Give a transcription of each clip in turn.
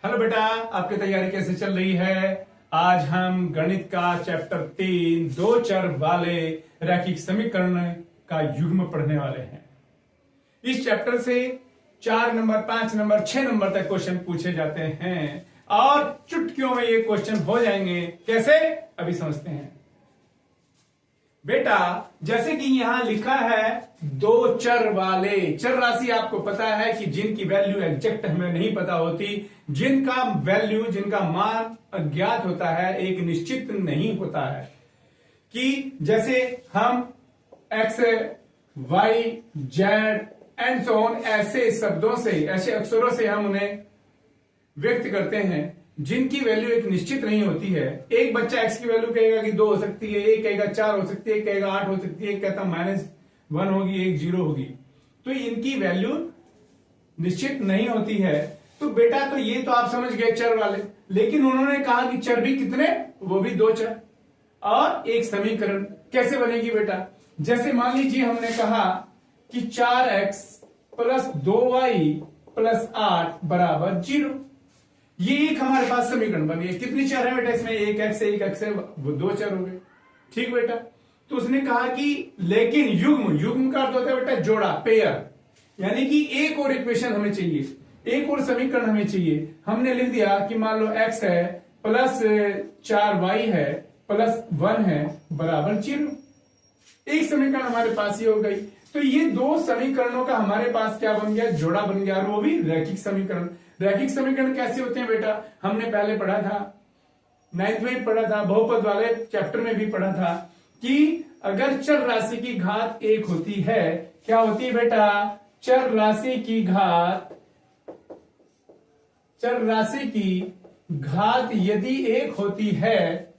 Hello बेटा, आपकी तैयारी कैसे चल रही है? आज हम गणित का चैप्टर 3 दो चर वाले रैखिक समीकरण का युग्म पढ़ने वाले हैं। इस चैप्टर से 4 नंबर, 5 नंबर, 6 नंबर तक क्वेश्चन पूछे जाते हैं और चुटकियों में ये क्वेश्चन हो जाएंगे। कैसे, अभी समझते हैं। बेटा, जैसे कि यहां लिखा है दो चर वाले, चर राशि आपको पता है कि जिनकी वैल्यू एग्जैक्ट हमें नहीं पता होती, जिनका वैल्यू, जिनका मान अज्ञात होता है, एक निश्चित नहीं होता है। कि जैसे हम x, y, z and so on, ऐसे शब्दों से, ऐसे अक्षरों से हम उन्हें व्यक्त करते हैं जिनकी वैल्यू एक निश्चित नहीं होती है। एक बच्चा एक्स की वैल्यू कहेगा कि 2 हो सकती है, एक कहेगा 4 हो सकती है, एक कहेगा 8 हो सकती है, एक कहता -1 होगी, एक 0 होगी। तो इनकी वैल्यू निश्चित नहीं होती है। तो बेटा, तो ये तो आप समझ गए चर वाले, लेकिन उन्होंने कहा कि चर भी कितने, वो भी 2 चर और एक समीकरण। कैसे बनेगी बेटा? जैसे मान लीजिए हमने कहा कि 4x + 2y + 8 = 0। ये एक हमारे पास समीकरण बन गया। कितनी चर है बेटा इसमें? एक एक्स है, वो 2 चर हो गए। ठीक बेटा। तो उसने कहा कि लेकिन युग्म का अर्थ होता है बेटा जोड़ा, पेयर, यानी कि एक और इक्वेशन हमें चाहिए, एक और समीकरण हमें चाहिए। हमने लिख दिया कि मान लो x है +4y है +1 है =0। एक समीकरण हमारे पास ये हो गई। तो ये दो समीकरणों का हमारे पास क्या बन गया? जोड़ा बन गया, और वो भी रैखिक समीकरण। रैखिक समीकरण कैसे होते हैं बेटा? हमने पहले पढ़ा था, 9th में पढ़ा था, बहुपद वाले चैप्टर में भी पढ़ा था कि अगर चर राशि की घात 1 होती है, क्या होती है बेटा? चर राशि की घात यदि 1 होती है,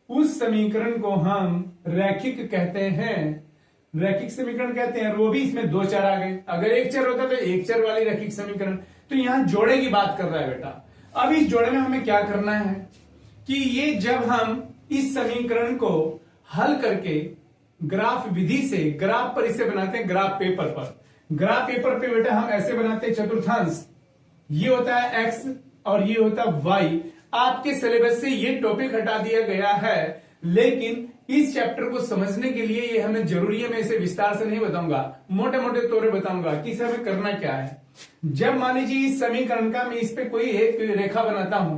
उस समीकरण को हम रैखिक कहते हैं। रैखिक समीकरण कहते हैं। वो भी इसमें 2 चर आ गए। अगर एक चर होता तो एक चर वाली रैखिक समीकरण। तो यहां जोड़े की बात कर रहा है बेटा। अब इस जोड़े में हमें क्या करना है कि ये जब हम इस समीकरण को हल करके ग्राफ विधि से, ग्राफ पर इसे बनाते हैं, ग्राफ पेपर पर। ग्राफ पेपर पे बेटा हम ऐसे बनाते हैं चतुर्थांश। ये होता है x और ये होता है y। आपके सिलेबस से ये टॉपिक हटा दिया गया है, लेकिन इस चैप्टर को समझने के लिए ये हमें जरूरी है। मैं इसे विस्तार से नहीं बताऊंगा, मोटे मोटे तौर बताऊंगा कि इसे हमें करना क्या है। जब मान लीजिए इस समीकरण का मैं इस पे कोई एक रेखा बनाता हूं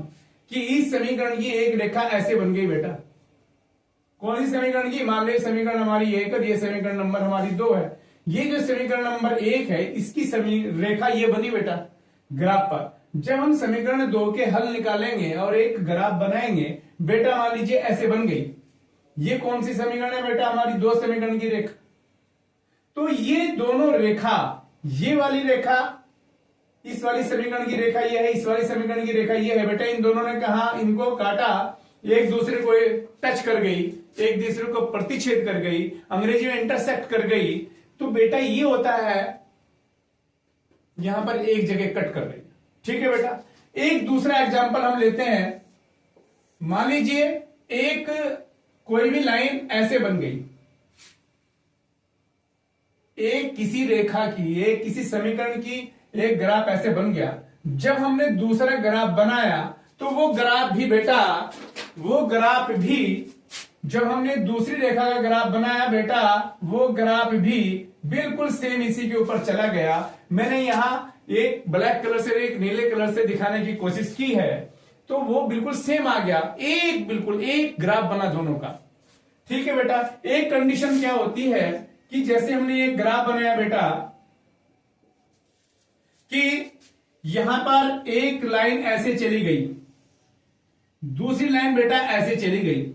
कि इस समीकरण की एक रेखा ऐसे बन गई बेटा। कौन सी समीकरण की? मान लीजिए समीकरण हमारी 1 है, ये समीकरण नंबर हमारी 2 है। ये जो समीकरण नंबर 1 है, इसकी रेखा ये बनी बेटा ग्राफ पर। जब हम समीकरण 2 के हल निकालेंगे और एक ग्राफ बनाएंगे बेटा, मान लीजिए ऐसे बन गई। ये कौन सी समीकरण है बेटा? हमारी 2 समीकरण की रेखा। तो ये दोनों रेखा, ये वाली रेखा, इस वाली समीकरण की रेखा ये है, इस वाली समीकरण की रेखा ये है बेटा। इन दोनों ने कहा, इनको काटा, एक दूसरे को टच कर गई, एक दूसरे को प्रतिच्छेद कर गई, अंग्रेजी में इंटरसेक्ट कर गई। तो बेटा ये होता है, यहां पर एक जगह कट कर रही। ठीक है बेटा। एक दूसरा एग्जांपल हम लेते हैं। मान लीजिए एक कोई भी लाइन ऐसे बन गई, एक किसी रेखा की, एक किसी समीकरण की एक ग्राफ ऐसे बन गया। जब हमने दूसरा ग्राफ बनाया तो वो ग्राफ भी बेटा, जब हमने दूसरी रेखा का ग्राफ बनाया बेटा, वो ग्राफ भी बिल्कुल सेम इसी के ऊपर चला गया। मैंने यहां एक ब्लैक कलर से, एक नीले कलर से दिखाने की कोशिश की है, तो वो बिल्कुल सेम आ गया। बिल्कुल एक ग्राफ बना दोनों का। ठीक है बेटा। एक कंडीशन क्या होती है कि जैसे हमने एक ग्राफ बनाया बेटा कि यहां पर एक लाइन ऐसे चली गई, दूसरी लाइन बेटा ऐसे चली गई,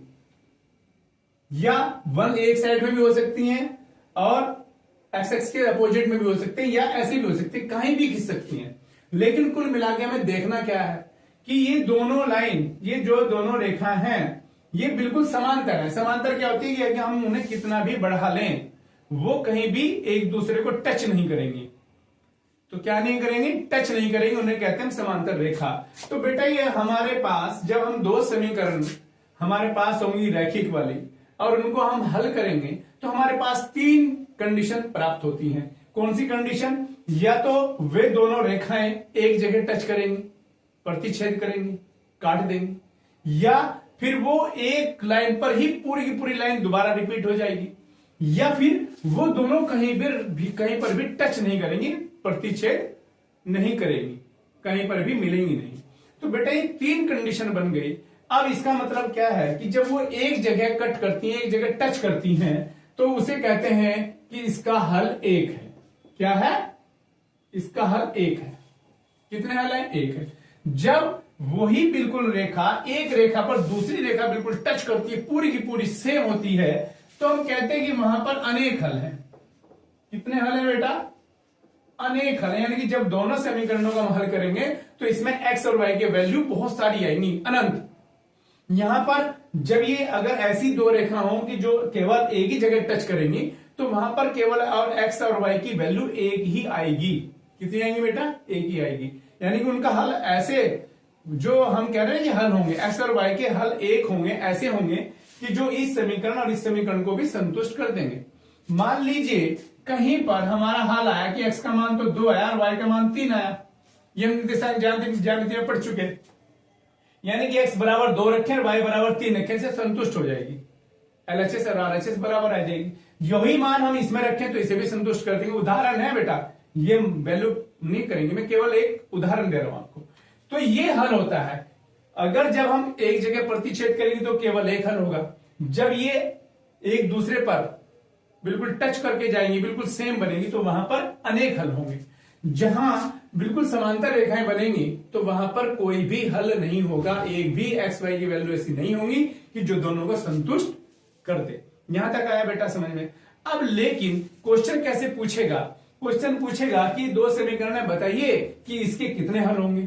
या वन एक साइड में भी हो सकती हैं और एक्स के अपोजिट में भी हो सकते हैं, या ऐसे भी हो सकते हैं, कहीं भी खिंच सकती हैं। लेकिन कुल मिला के हमें देखना क्या है कि ये दोनों लाइन, ये जो दोनों रेखा हैं, ये बिल्कुल समांतर है। समांतर क्या होती है कि हम उन्हें कितना भी बढ़ा लें, वो कहीं भी एक दूसरे को टच नहीं करेंगी। तो क्या नहीं करेंगे? टच नहीं करेंगे, उन्हें कहते हैं समांतर रेखा। तो बेटा ये हमारे पास, जब हम दो समीकरण हमारे पास होंगी रैखिक वाली और उनको हम हल करेंगे, तो हमारे पास 3 कंडीशन प्राप्त होती हैं। कौन सी कंडीशन? या तो वे दोनों रेखाएं एक जगह टच करेंगी, प्रतिच्छेद करेंगे, काट देंगे, या फिर वो एक लाइन पर ही पूरी की पूरी लाइन दोबारा रिपीट हो जाएगी, या फिर वो दोनों कहीं पर भी टच नहीं करेंगी, प्रतिच्छेद नहीं करेंगी, कहीं पर भी मिलेंगी नहीं। तो बेटा ये 3 कंडीशन बन गई। अब इसका मतलब क्या है कि जब वो एक जगह कट करती हैं, एक जगह टच करती हैं, तो उसे कहते हैं कि इसका हल 1 है। क्या है? इसका हल 1 है। कितने हल है? 1 है। जब वही बिल्कुल रेखा एक रेखा पर दूसरी रेखा बिल्कुल टच करती है, पूरी की पूरी सेम होती है, तो हम कहते हैं कि वहां पर अनेक हल है। कितने हल है बेटा? अनेक हल है। यानी कि जब दोनों समीकरणों का हम हल करेंगे तो इसमें एक्स और वाई के वैल्यू बहुत सारी आएंगी, अनंत। यहां पर जब ये अगर ऐसी 2 रेखा हो कि जो केवल एक ही जगह टच करेंगी, तो वहां पर केवल और एक्स और वाई की वैल्यू 1 ही आएगी। कितनी आएंगी बेटा? 1 ही आएगी। यानी कि उनका हल ऐसे, जो हम कह रहे हैं कि हल होंगे, एक्स और वाई के हल 1 होंगे, ऐसे होंगे कि जो इस समीकरण और इस समीकरण को भी संतुष्ट कर देंगे। मान लीजिए कहीं पर हमारा हल आया कि एक्स का मान तो 2 आया और वाई का मान 3 आया। ये हम निर्देशांक ज्यामिति में पढ़ चुके, यानी कि एक्स बराबर 2 रखें और वाई बराबर 3 रखें से संतुष्ट हो जाएगी। एलएचएस और आरएचएस बराबर आ जाएगी। यही मान हम इसमें रखें तो इसे भी संतुष्ट कर देंगे। उदाहरण है बेटा, ये वैल्यू नहीं करेंगे, मैं केवल एक उदाहरण दे रहा हूं आपको। तो ये हल होता है। अगर जब हम एक जगह प्रतिच्छेद करेंगे तो केवल 1 हल होगा। जब ये एक दूसरे पर बिल्कुल टच करके जाएंगी, बिल्कुल सेम बनेगी, तो वहां पर अनेक हल होंगे। जहां बिल्कुल समांतर रेखाएं बनेंगी तो वहां पर कोई भी हल नहीं होगा। एक भी एक्स वाई की वैल्यू ऐसी नहीं होगी कि जो दोनों को संतुष्ट कर दे। यहां तक आया बेटा समझ में? अब लेकिन क्वेश्चन कैसे पूछेगा? क्वेश्चन पूछेगा कि 2 समीकरण बताइए कि इसके कितने हल होंगे।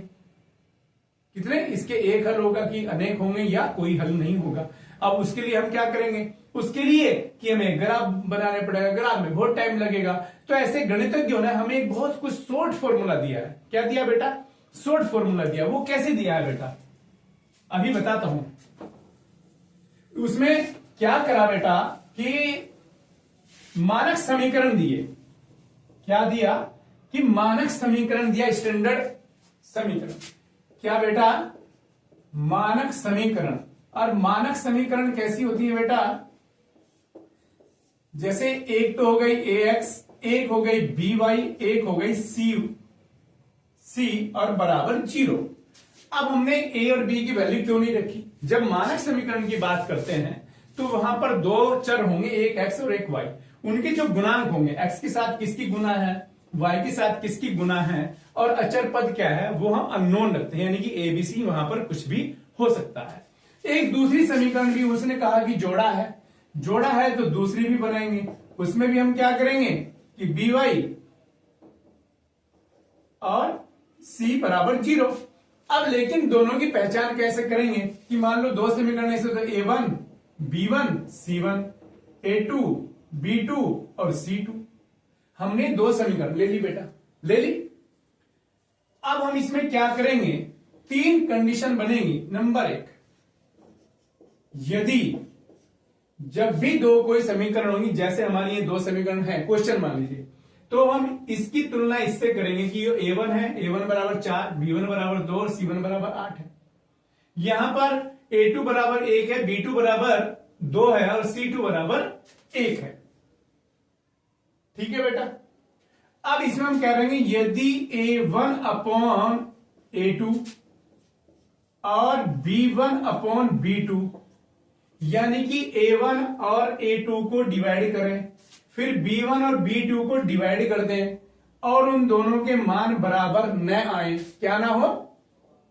कितने? इसके 1 हल होगा कि अनेक होंगे या कोई हल नहीं होगा। अब उसके लिए हम क्या करेंगे? उसके लिए कि हमें ग्राफ बनाने पड़ेगा, ग्राफ में बहुत टाइम लगेगा। तो ऐसे गणितज्ञों ने हमें एक बहुत कुछ शॉर्ट फॉर्मूला दिया है। क्या दिया बेटा? शॉर्ट फॉर्मूला दिया। वो कैसे दिया है बेटा? अभी बताता हूं। उसमें क्या करा बेटा कि मानक समीकरण दिए। क्या दिया? कि मानक समीकरण दिया, स्टैंडर्ड समीकरण। क्या बेटा? मानक समीकरण। और मानक समीकरण कैसी होती है बेटा? जैसे एक तो हो गई ax, एक हो गई by, एक हो गई c और बराबर 0। अब हमने a और b की वैल्यू क्यों नहीं रखी? जब मानक समीकरण की बात करते हैं तो वहां पर 2 चर होंगे, एक x और एक y। उनके जो गुणांक होंगे, x के साथ किसकी गुना है, y के साथ किसकी गुना है, और अचर पद क्या है वो हम अननोन रखते हैं। यानी कि ABC वहां पर कुछ भी हो सकता है। एक दूसरी समीकरण भी उसने कहा कि जोड़ा है तो दूसरी भी बनाएंगे। उसमें भी हम क्या करेंगे कि by और c बराबर 0। अब लेकिन दोनों की पहचान कैसे करेंगे कि मान लो 2 समीकरण ऐसे तो a1 b1 c1, a2 b2 और c2। हमने 2 समीकरण ले ली बेटा, ले ली। अब हम इसमें क्या करेंगे? 3 कंडीशन बनेगी। नंबर 1, यदि जब भी 2 कोई समीकरण होंगी, जैसे हमारी ये 2 समीकरण है, क्वेश्चन मान लीजिए, तो हम इसकी तुलना इससे करेंगे कि ये a1 है, a1 बराबर 4, b1 बराबर 2 और c1 बराबर 8 है। यहां पर a2 बराबर 1 है, b2 बराबर 2 है और c2 बराबर 1 है। ठीक है बेटा? अब इसमें हम क्या करेंगे? यदि a1 अपॉन a2 और b1 अपॉन b2, यानी कि a1 और a2 को डिवाइड करें, फिर b1 और b2 को डिवाइड कर दें और उन दोनों के मान बराबर न आए। क्या ना हो?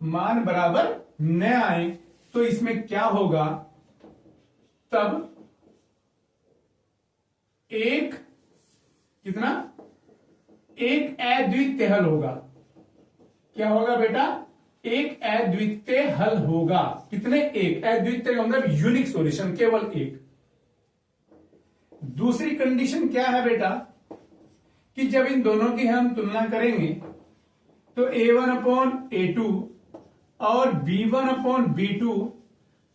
मान बराबर न आए, तो इसमें क्या होगा? तब एक कितना? एक अद्वितीय हल होगा। क्या होगा बेटा? एक अद्वितीय हल होगा। कितने? एक अद्वितीय का मतलब यूनिक सॉल्यूशन, केवल एक। दूसरी कंडीशन क्या है बेटा? कि जब इन दोनों की हम तुलना करेंगे तो a1 अपॉन a2 और b1 अपॉन b2,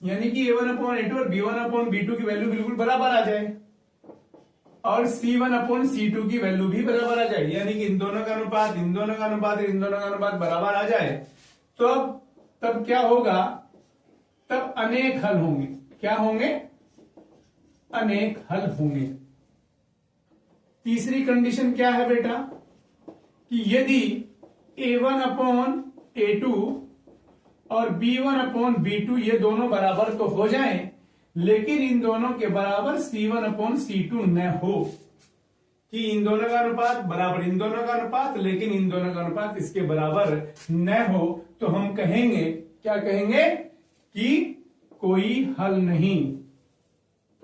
यानी कि a1 अपॉन a2 और b1 अपॉन b2 की वैल्यू बिल्कुल बराबर आ जाए और c1 अपॉन c2 की वैल्यू भी बराबर आ जाए। यानी कि इन दोनों का अनुपात, इन दोनों का अनुपात, इन दोनों का अनुपात बराबर आ जाए, तो अब तब क्या होगा, तब अनेक हल होंगे। क्या होंगे, अनेक हल होंगे। तीसरी कंडीशन क्या है बेटा, कि यदि a1 अपॉन a2 और b1 अपॉन b2 ये दोनों बराबर तो हो जाएं, लेकिन इन दोनों के बराबर c1 अपॉन c2 न हो, कि इन दोनों का अनुपात बराबर इन दोनों का अनुपात, लेकिन इन दोनों का अनुपात इसके बराबर न हो, तो हम कहेंगे, क्या कहेंगे, कि कोई हल नहीं।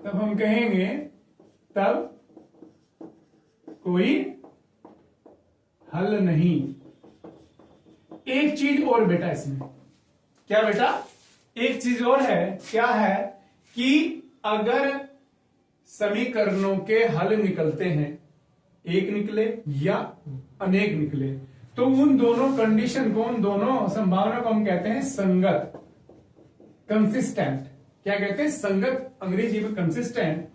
तब हम कहेंगे, तब कोई हल नहीं। एक चीज और बेटा इसमें, क्या बेटा, एक चीज और है, क्या है, कि अगर समीकरणों के हल निकलते हैं, एक निकले या अनेक निकले, तो उन दोनों कंडीशन को, उन दोनों संभावना को हम कहते हैं संगत, कंसिस्टेंट। क्या कहते हैं, संगत, अंग्रेजी में कंसिस्टेंट।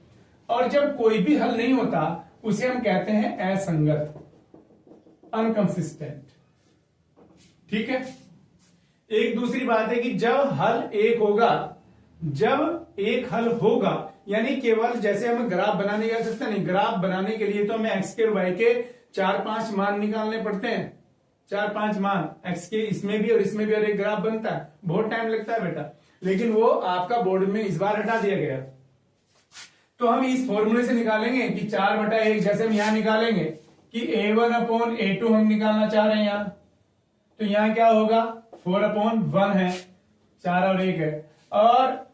और जब कोई भी हल नहीं होता उसे हम कहते हैं असंगत, अनकंसिस्टेंट। ठीक है। एक दूसरी बात है कि जब हल एक होगा, जब एक हल होगा, यानी केवल जैसे हमें ग्राफ बनाने जा सकते नहीं, ग्राफ बनाने के लिए तो हमें एक्स के और वाई के 4-5 मान निकालने पड़ते हैं, 4-5 मान एक्स के, इसमें भी और इसमें भी, और एक ग्राफ बनता है, बहुत टाइम लगता है बेटा, लेकिन वो आपका बोर्ड में इस बार हटा दिया गया। तो हम इस फॉर्मूले से निकालेंगे कि 4/1, जैसे हम यहां निकालेंगे कि a1 अपॉन a2 हम निकालना चाह रहे हैं यहां, तो यहां क्या होगा, 4/1 है, 4 और 1 है, और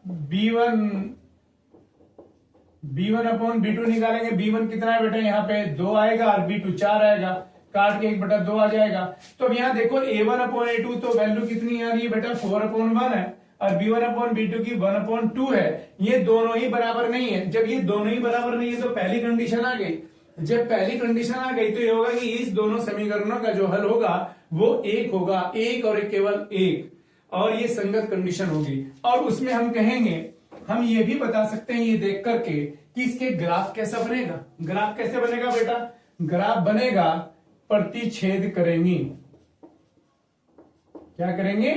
b1 अपॉन b2 निकालेंगे, b1 कितना है बेटा, यहाँ पे 2 आएगा और b2 4 आएगा, काट के 1/2 आ जाएगा। तो अब यहाँ देखो a1 अपॉन a2 तो वैल्यू कितनी आ रही है बेटा, 4/1 है, और b1 अपॉन b2 की 1/2 है। ये दोनों ही बराबर नहीं है। जब ये दोनों ही बराबर नहीं है तो पहली कंडीशन आ गई। जब पहली कंडीशन आ गई तो ये होगा कि इस दोनों समीकरणों का जो हल होगा वो एक होगा, एक और एक, केवल एक, और ये संगत कंडीशन होगी। और उसमें हम कहेंगे, हम ये भी बता सकते हैं ये देख करके कि इसके ग्राफ कैसा बनेगा। ग्राफ कैसे बनेगा बेटा, ग्राफ बनेगा प्रतिच्छेद करेंगी। क्या करेंगे,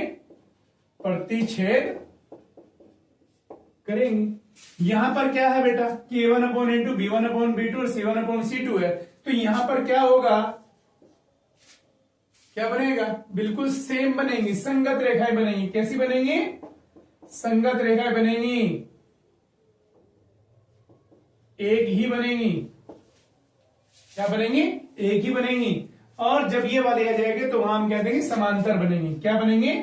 प्रतिच्छेद करेंगे। यहां पर क्या है बेटा कि a1 upon a2, b1 upon b2 और c1 अपॉन c2 है, तो यहां पर क्या होगा, क्या बनेगा, बिल्कुल सेम बनेंगी, संगत रेखाएं बनेंगी। कैसी बनेंगी, संगत रेखाएं बनेंगी, एक ही बनेंगी। क्या बनेंगी, एक ही बनेंगी। और जब ये वाले आ जाएंगे तो वहां हम कह देंगे समांतर बनेंगी। क्या बनेंगे,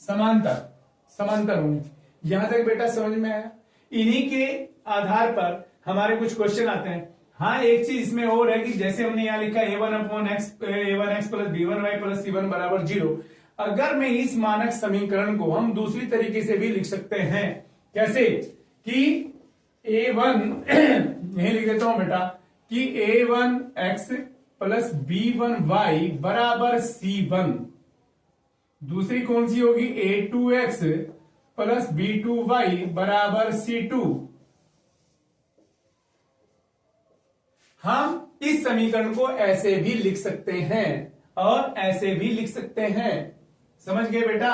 समांतर, समांतर होंगे। यहां तक बेटा समझ में आया। इन्हीं के आधार पर हमारे कुछ क्वेश्चन आते हैं। हाँ, एक चीज इसमें और है कि जैसे हमने यहां लिखा a1 upon x plus b1y plus c1 बराबर 0, अगर मैं इस मानक समीकरण को हम दूसरी तरीके से भी लिख सकते हैं। कैसे, कि a1 यही लिख देता हूं बेटा कि a1x प्लस b1y बराबर c1। दूसरी कौन सी होगी, a2x प्लस b2y बराबर c2। हम इस समीकरण को ऐसे भी लिख सकते हैं और ऐसे भी लिख सकते हैं। समझ गए बेटा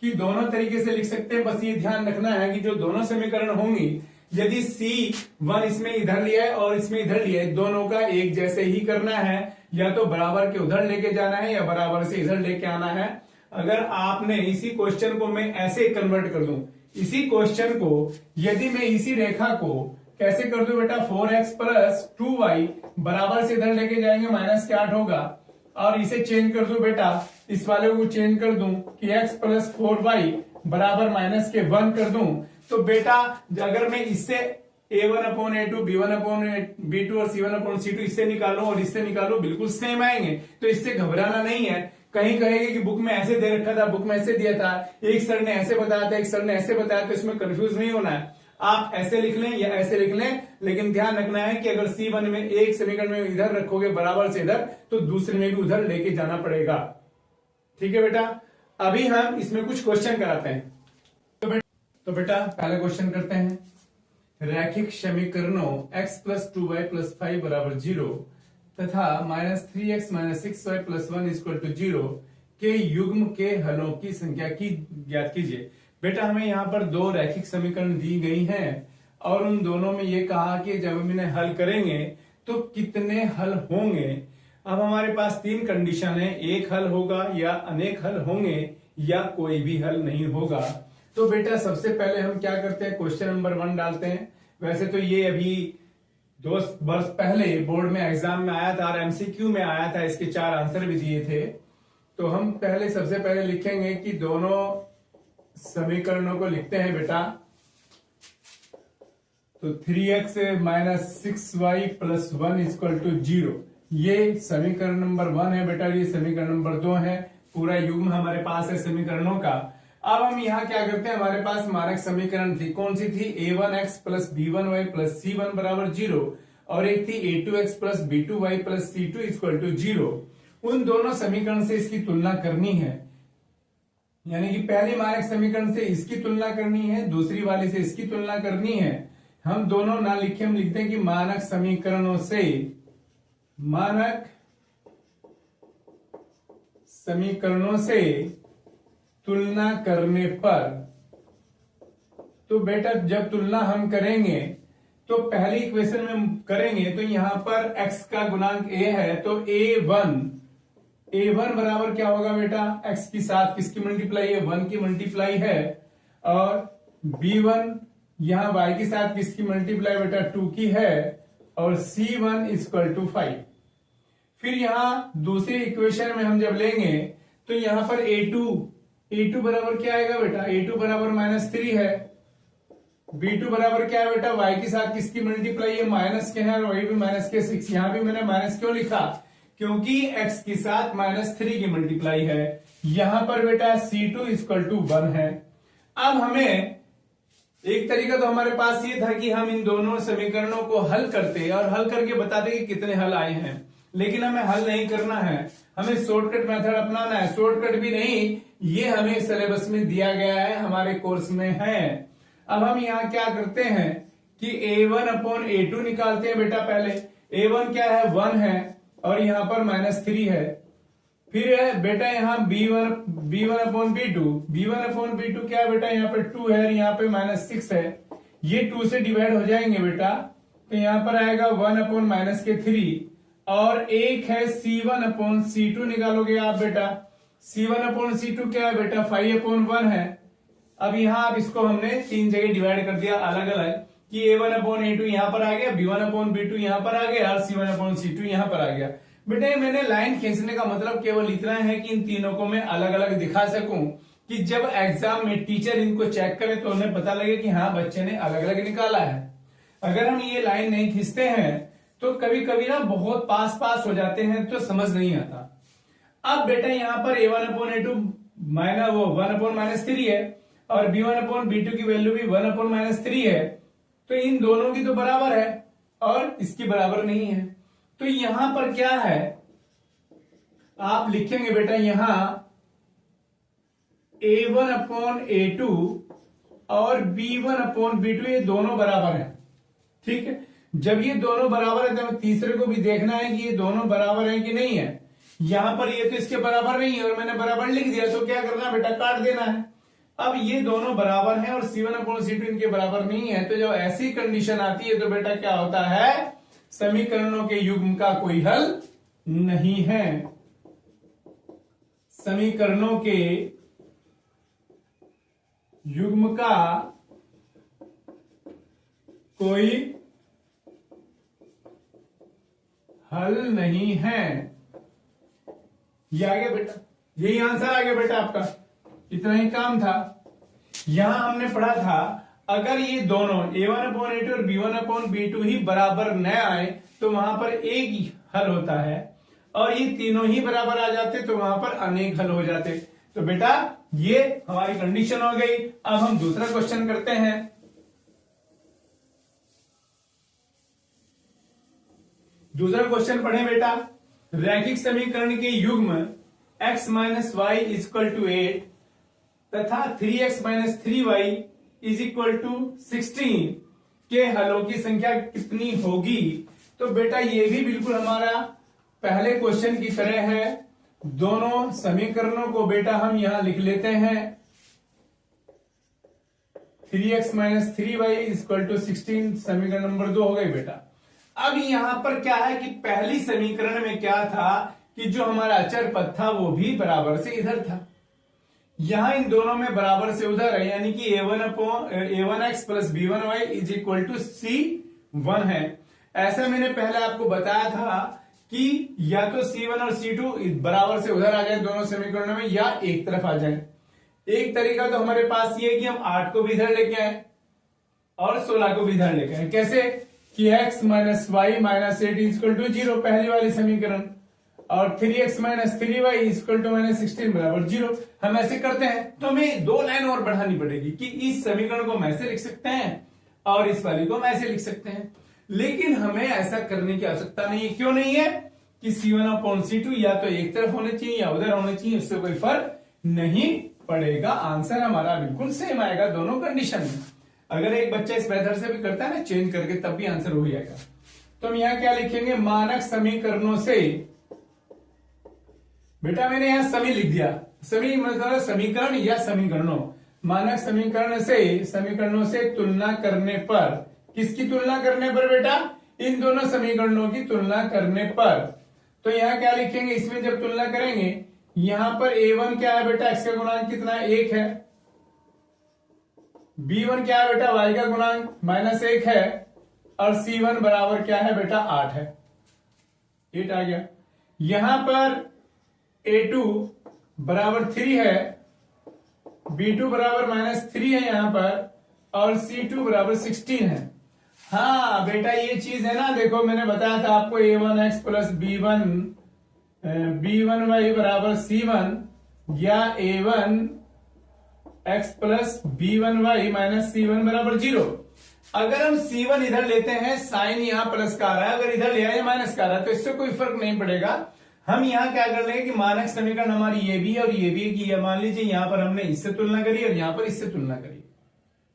कि दोनों तरीके से लिख सकते हैं। बस ये ध्यान रखना है कि जो दोनों समीकरण होंगी, यदि C1 इसमें इधर लिया है और इसमें इधर लिया है, दोनों का एक जैसे ही करना है, या तो बराबर के उधर लेके जाना है या बराबर से इधर लेके आना है। अगर आपने इसी क्वेश्चन को मैं ऐसे कन्वर्ट कर दूं, इसी क्वेश्चन को यदि मैं इसी रेखा को कैसे कर दूं बेटा, 4x प्लस 2y बराबर से इधर लेके जाएंगे माइनस के 8 होगा, और इसे चेंज कर दूं बेटा, इस वाले को चेंज कर दूं कि x प्लस 4y बराबर माइनस के 1 कर दूं, तो बेटा अगर मैं इससे a1 upon a2, b1 upon b2 और c1 अपॉन c2 इससे निकालूं और इससे निकालूं, बिल्कुल सेम आएंगे। तो इससे घबराना नहीं है। कहीं कहेंगे कि बुक में ऐसे दे रखा था, बुक में ऐसे दिया था, एक सर ने ऐसे बताया था, एक सर ने ऐसे बताया, तो इसमें कंफ्यूज नहीं होना है। आप ऐसे लिख लें या ऐसे लिख लें, लेकिन ध्यान रखना है कि अगर C1 में एक समीकरण में इधर रखोगे बराबर से इधर, तो दूसरे में भी उधर लेके जाना पड़ेगा। ठीक है बेटा। अभी हम इसमें कुछ क्वेश्चन कराते हैं। तो बेटा पहला क्वेश्चन करते हैं। रैखिक समीकरणों x प्लस 2y प्लस 5 बराबर 0 तथा -3x - 6y plus 1 equal to 0 के युग्म के हलों की संख्या की ज्ञात कीजिए। बेटा हमें यहाँ पर दो रैखिक समीकरण दी गई हैं और उन दोनों में ये कहा कि जब हम इन्हें हल करेंगे तो कितने हल होंगे। अब हमारे पास तीन कंडीशन है, एक हल होगा या अनेक हल होंगे या कोई भी हल नहीं होगा। तो बेटा सबसे पहले हम क्या करते हैं, क्वेश्चन नंबर 1 डालते हैं। वैसे तो ये अभी 2 वर्ष पहले बोर्ड में एग्जाम में आया था और एमसीक्यू में आया था, इसके 4 आंसर भी दिए थे। तो हम सबसे पहले लिखेंगे कि दोनों समीकरणों को लिखते हैं बेटा। तो 3x - 6y + 1 = 0, ये समीकरण नंबर 1 है बेटा। ये समीकरण नंबर 2 है। पूरा युग्म हमारे पास है समीकरणों का। अब हम यहाँ क्या करते हैं, हमारे पास मानक समीकरण थी, कौन सी थी, a1x + b1y + c1 = 0 और एक थी a2x + b2y + c2 = 0। उन दोनों समीकरण से इसकी तुलना करनी है, यानी कि पहली मानक समीकरण से इसकी तुलना करनी है, दूसरी वाली से इसकी तुलना करनी है। हम दोनों ना लिखे, हम लिखते हैं कि मानक समीकरणों से तुलना करने पर, तो बेटा जब तुलना हम करेंगे तो पहली इक्वेशन में करेंगे तो यहां पर x का गुणांक a है, तो a1 बराबर क्या होगा बेटा, x के साथ किसकी मल्टीप्लाई है, 1 की मल्टीप्लाई है, और b1 यहां y के साथ किसकी मल्टीप्लाई बेटा, 2 की है, और c1 = 5। फिर यहां दूसरी इक्वेशन में हम जब लेंगे तो यहां पर a2 बराबर क्या आएगा बेटा, a2 बराबर -3 है, b2 बराबर क्या है बेटा, y के साथ किसकी मल्टीप्लाई है, माइनस के है, और y भी -6। यहां भी मैंने माइनस क्यों लिखा, क्योंकि x के साथ -3 की मल्टीप्लाई है। यहां पर बेटा c2 = 1 है। अब हमें एक तरीका तो हमारे पास ये था कि हम इन दोनों समीकरणों को हल करते और हल करके बताते कि कितने हल आए हैं, लेकिन हमें हल नहीं करना है, हमें शॉर्टकट मेथड अपनाना है। शॉर्टकट भी नहीं, ये हमें सिलेबस में दिया गया है, हमारे कोर्स में है। अब हम यहाँ क्या करते हैं कि a1/a2 निकालते हैं बेटा। पहले a1 क्या है, 1 है, और यहां पर -3 है। फिर है बेटा यहाँ b1/b2 क्या है बेटा, यहाँ पे 2 है, यहाँ पे -6 है, ये 2 से डिवाइड हो जाएंगे बेटा, तो यहाँ पर आएगा 1/-3, और एक है c1/c2 निकालोगे आप बेटा। c1/c2 क्या है बेटा, 5/1 है। अब यहाँ आप इसको हमने 3 जगह डिवाइड कर दिया अलग अलग, कि a1/a2 यहां पर आ गया, b1/b2 यहां पर आ गया, और c1/c2 यहां पर आ गया। बेटे मैंने लाइन खींचने का मतलब केवल इतना है कि इन तीनों को मैं अलग अलग दिखा सकूं, कि जब एग्जाम में टीचर इनको चेक करे तो उन्हें पता लगे कि हाँ बच्चे ने अलग अलग निकाला है। अगर हम ये लाइन नहीं खींचते हैं तो कभी कभी ना बहुत पास हो जाते हैं, तो समझ नहीं आता। अब बेटा यहाँ पर a1/a2 1/-3 है, और b1/b2 की वैल्यू भी 1/-3 है, तो इन दोनों की तो बराबर है और इसकी बराबर नहीं है। तो यहां पर क्या है, आप लिखेंगे बेटा यहां a1/a2 और b1/b2 ये दोनों बराबर हैं, ठीक है। जब ये दोनों बराबर है तो तीसरे को भी देखना है कि ये दोनों बराबर हैं कि नहीं है। यहां पर ये तो इसके बराबर नहीं है और मैंने बराबर लिख दिया, तो क्या करना बेटा, काट देना है। अब ये दोनों बराबर हैं और c1/c2 इनके बराबर नहीं है, तो जब ऐसी कंडीशन आती है तो बेटा क्या होता है, समीकरणों के युग्म का कोई हल नहीं है। समीकरणों के युग्म का कोई हल नहीं है। ये आ गया बेटा, यही आंसर आ गया बेटा आपका, इतना ही काम था। यहां हमने पढ़ा था अगर ये दोनों a1/a2 और b1/b2 ही बराबर न आए तो वहां पर एक ही हल होता है, और ये तीनों ही बराबर आ जाते तो वहां पर अनेक हल हो जाते। तो बेटा ये हमारी कंडीशन हो गई। अब हम दूसरा क्वेश्चन करते हैं। दूसरा क्वेश्चन पढ़े बेटा, रैखिक समीकरण के युग्म x - y = 8 तथा 3x - 3y = 16 के हलों की संख्या कितनी होगी। तो बेटा ये भी बिल्कुल हमारा पहले क्वेश्चन की तरह है, दोनों समीकरणों को बेटा हम यहां लिख लेते हैं 3x minus 3y equal to 16। समीकरण नंबर 2 हो गई बेटा। अब यहां पर क्या है कि पहली समीकरण में क्या था कि जो हमारा अचर पद था वो भी बराबर से इधर था। यहां इन दोनों में बराबर से उधर है, यानी कि a1x plus b1y is equal to c1 है। ऐसा मैंने पहले आपको बताया था कि या तो c1 और c2 बराबर से उधर आ जाए दोनों समीकरणों में, या एक तरफ आ जाए। एक तरीका तो हमारे पास ये है कि हम 8 को भी इधर लेके आए और 16 को भी इधर लेके आए। कैसे कि x minus y minus 8 equal to 0, पहली वाली समीकरण, और 3x minus 3y equal to minus 16 बराबर 0। हम ऐसे करते हैं तो हमें 2 लाइन और बढ़ानी पड़ेगी कि इस समीकरण को हम ऐसे लिख सकते हैं और इस वाली को हम ऐसे लिख सकते हैं। लेकिन हमें ऐसा करने की आवश्यकता नहीं है। क्यों नहीं है कि c1 अपॉन c2 या तो एक तरफ होने चाहिए या उधर होने चाहिए, उससे कोई फर्क नहीं पड़ेगा। आंसर हमारा बिल्कुल सेम आएगा दोनों कंडीशन में। अगर एक बच्चा इस मेथड से भी करता है ना चेंज करके, तब भी आंसर हो जाएगा। तो हम यहां क्या लिखेंगे, मानक समीकरणों से, बेटा मैंने यहां समी लिख दिया, समी मतलब समीकरण या समीकरणों, मानक समीकरणों से तुलना करने पर, किसकी तुलना करने पर बेटा, इन दोनों समीकरणों की तुलना करने पर। तो यहां क्या लिखेंगे, इसमें जब तुलना करेंगे, यहां पर a1 क्या है बेटा, x का गुणांक कितना 1 है, b1 क्या है बेटा, y का गुणांक -1 है, और c1 बराबर क्या है बेटा 8 है, 8 आ गया। यहां पर a2 बराबर 3 है, b2 बराबर -3 है यहां पर, और c2 बराबर 16 है। हाँ बेटा ये चीज है ना, देखो मैंने बताया था आपको a1x प्लस b1y बराबर c1, या a1x plus b1y minus c1 बराबर 0। अगर हम c1 इधर लेते हैं, साइन यहां प्लस का आ रहा है, अगर इधर ले आए माइनस का आ रहा है, तो इससे कोई फर्क नहीं पड़ेगा। हम यहां क्या कर लेंगे कि मानक समीकरण हमारी ये भी और ये भी की, मान लीजिए यहां पर हमने इससे तुलना करी और यहां पर इससे तुलना करी,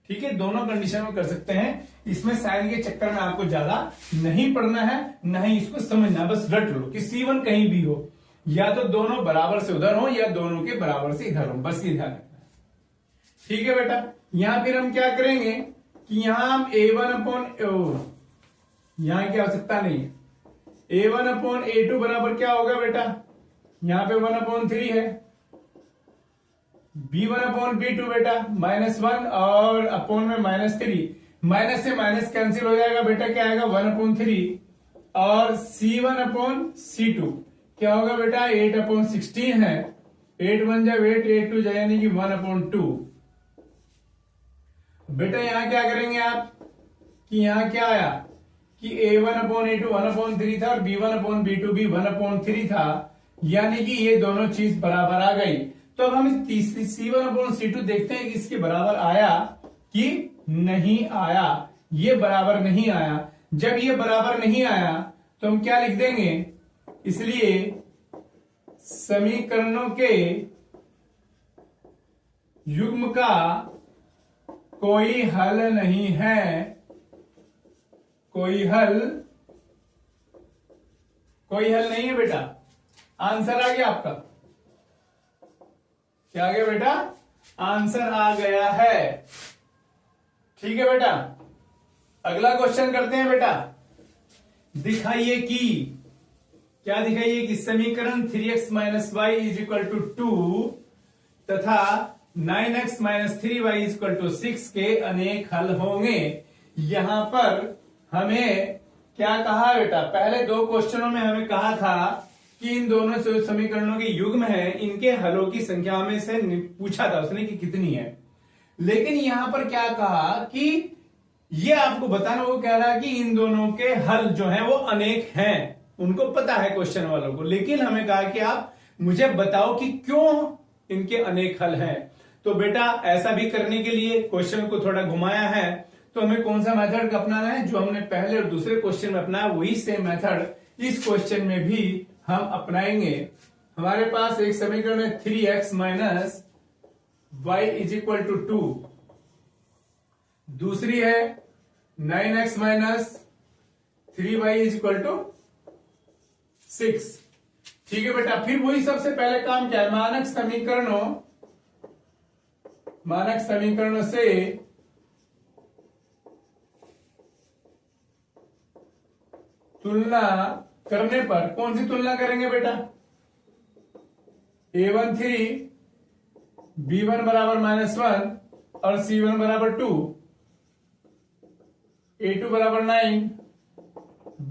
ठीक है, दोनों कंडीशन में कर सकते हैं। इसमें साइन के चक्कर में आपको ज्यादा नहीं पढ़ना है, नहीं इसको समझना, बस रट लो कि c1 कहीं भी हो, या तो दोनों बराबर से उधर हो या दोनों के बराबर से इधर हो, बस ये ध्यान रखना है। ठीक है बेटा, यहां फिर हम क्या करेंगे कि यहां हम a1 अपॉन, यहां की आवश्यकता नहीं है, a1 अपॉन a2 बराबर क्या होगा बेटा, यहां पे 1/3 है, b1 अपॉन b2 बेटा -1 और अपॉन में -3, माइनस से माइनस कैंसिल हो जाएगा बेटा, क्या आएगा 1/3, और c1 अपॉन c2 क्या होगा बेटा 8/16 है, 8 1 जा 8, 8 2 जा, यानी कि 1/2। बेटा यहां क्या करेंगे आप कि यहां क्या आया कि a1 अपॉन a2 1/3 था और b1 अपॉन b2 भी 1/3 था, यानी कि ये दोनों चीज बराबर आ गई। तो अब हम तीसरी c1 अपॉन c2 देखते हैं कि इसके बराबर आया कि नहीं आया। ये बराबर नहीं आया। जब ये बराबर नहीं आया तो हम क्या लिख देंगे, इसलिए समीकरणों के युग्म का कोई हल नहीं है, कोई हल नहीं है बेटा। आंसर आ गया आपका, क्या आ गया बेटा, आंसर आ गया है। ठीक है बेटा, अगला क्वेश्चन करते हैं बेटा। दिखाइए कि, क्या दिखाइए कि समीकरण 3x minus y is equal to 2 तथा 9x minus 3y is equal to 6 के अनेक हल होंगे। यहां पर हमें क्या कहा बेटा, पहले दो क्वेश्चनों में हमें कहा था कि इन दोनों समीकरणों के युग्म है, इनके हलों की संख्या में से पूछा था उसने कि कितनी है। लेकिन यहां पर क्या कहा कि ये आपको बताना, वो कह रहा है कि इन दोनों के हल जो हैं वो अनेक हैं, उनको पता है क्वेश्चन वालों को, लेकिन हमें कहा कि आप मुझे बताओ कि क्यों इनके अनेक हल हैं। तो बेटा ऐसा भी करने के लिए क्वेश्चन को थोड़ा घुमाया है, तो हमें कौन सा मेथड अपनाना है, जो हमने पहले और दूसरे क्वेश्चन में अपनाया वही सेम मेथड इस क्वेश्चन में भी हम अपनाएंगे। हमारे पास एक समीकरण है 3x minus y is equal to 2, दूसरी है 9x minus 3y is equal to 6। ठीक है बेटा, फिर वही सबसे पहले काम क्या है, मानक समीकरणों से तुलना करने पर कौन सी तुलना करेंगे बेटा, A13 B1 बराबर -1 और C1 बराबर 2, A2 बराबर 9,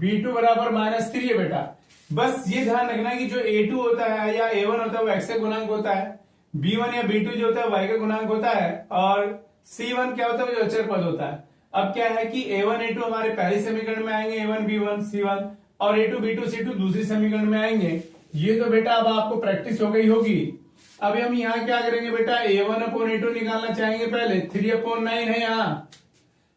B2 बराबर -3 है बेटा। बस ये ध्यान रखना कि जो A2 होता है या A1 होता है वो x का गुणांक होता है, B1 या B2 जो होता है y का गुणांक होता है, और C1 क्या होता है जो अचर पद होता है। अब क्या है कि A1 A2 हमारे पहले समीकरण में आएंगे, A1 B1 C1, और A2 B2 C2 दूसरी समीकरण में आएंगे। ये तो बेटा अब आपको प्रैक्टिस हो गई होगी। अब हम यहाँ क्या करेंगे बेटा, A1/A2 निकालना चाहेंगे पहले, 3/9 है यहाँ।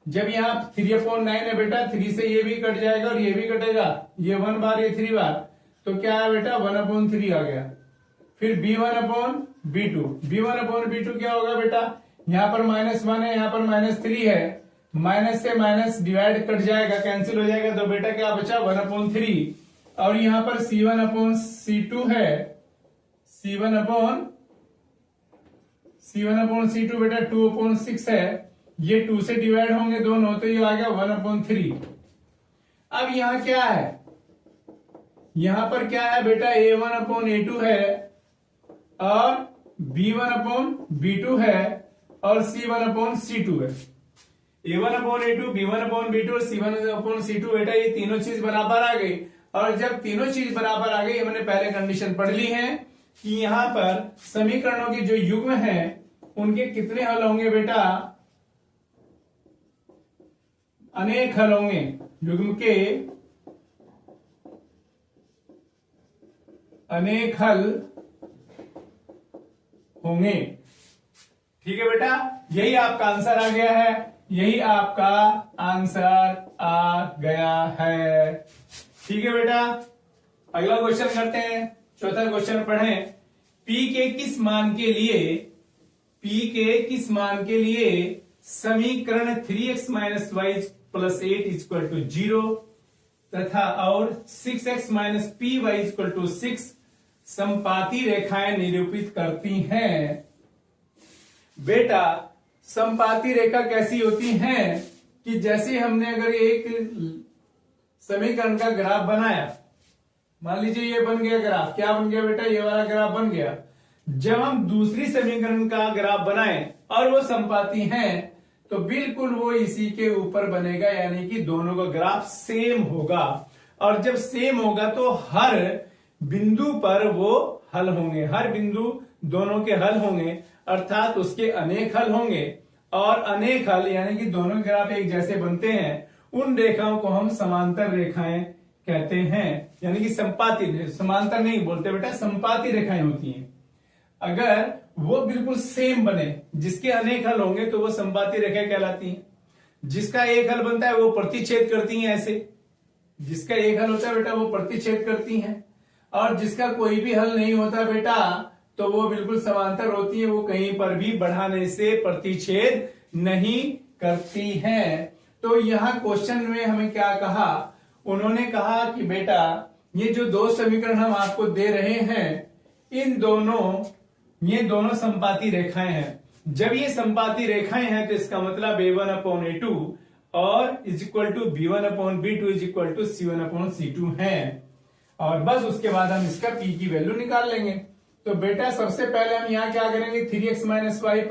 जब यहाँ 3/9 है बेटा, 3 से ये भी कट जाएगा और ये भी कटेगा, ये 1 बार ये 3 बार, तो क्या है बेटा 1/3 आ गया। फिर B1/B2 क्या होगा बेटा, यहाँ पर -1 है, यहाँ पर -3 है, माइनस से माइनस डिवाइड कट जाएगा, कैंसिल हो जाएगा, तो बेटा क्या बचा 1/3। और यहाँ पर C1/C2 है, C1/C2 बेटा 2/6 है, ये 2 से डिवाइड होंगे दोनों, तो ये आ गया 1/3। अब यहाँ क्या है, यहां पर क्या है बेटा, A1/A2 है और B1/B2 है और C1/C2 है। A1/A2, B1/B2 और C1/C2 बेटा ये तीनों चीज बराबर आ गई। और जब तीनों चीज बराबर आ गई, हमने पहले कंडीशन पढ़ ली है कि यहां पर समीकरणों के जो युग्म हैं उनके कितने हल होंगे बेटा, अनेक हल होंगे। युग्म के अनेक हल होंगे। ठीक है बेटा, यही आपका आंसर आ गया है, यही आपका आंसर आ गया है। ठीक है बेटा, अगला क्वेश्चन करते हैं, चौथा क्वेश्चन पढ़ें। P के किस मान के लिए समीकरण 3x - y + 8 = 0 तथा और 6x - py = 6 संपाती रेखाएं निरूपित करती हैं। बेटा संपाती रेखा कैसी होती हैं कि जैसे हमने अगर एक समीकरण का ग्राफ बनाया, मान लीजिए ये बन गया ग्राफ, क्या बन गया बेटा, ये वाला ग्राफ बन गया। जब हम दूसरी समीकरण का ग्राफ बनाएं और वो संपाती हैं तो बिल्कुल वो इसी के ऊपर बनेगा, यानी कि दोनों का ग्राफ सेम होगा। और जब सेम होगा तो हर बिंदु पर वो हल होंगे, हर बिंदु दोनों के हल होंगे, अर्थात उसके अनेक हल होंगे। और अनेक हल यानी कि दोनों ग्राफ एक जैसे बनते हैं, उन रेखाओं को हम समांतर रेखाएं कहते हैं, यानी कि संपाती, समांतर नहीं बोलते बेटा, संपाती रेखाएं होती हैं। अगर वो बिल्कुल सेम बने, जिसके अनेक हल होंगे तो वो संपाती रेखाएं कहलाती हैं। जिसका एक हल बनता है वो प्रतिच्छेद करती हैं, ऐसे जिसका एक हल होता है बेटा वो प्रतिच्छेद करती हैं, और जिसका कोई भी हल नहीं होता बेटा तो वो बिल्कुल समांतर होती है, वो कहीं पर भी बढ़ाने से प्रतिच्छेद नहीं करती हैं। तो यहां क्वेश्चन में हमें क्या कहा, उन्होंने कहा कि बेटा ये जो दो समीकरण हम आपको दे रहे हैं, ये दोनों संपाती रेखाएं हैं। जब ये संपाती रेखाएं हैं तो इसका मतलब A1/A2 और B1/B2 C1/C2 है। और बस उसके बाद हम इसका P की वैल्यू निकाल लेंगे। तो बेटा सबसे पहले हम यहां क्या करेंगे, 3x - y + 8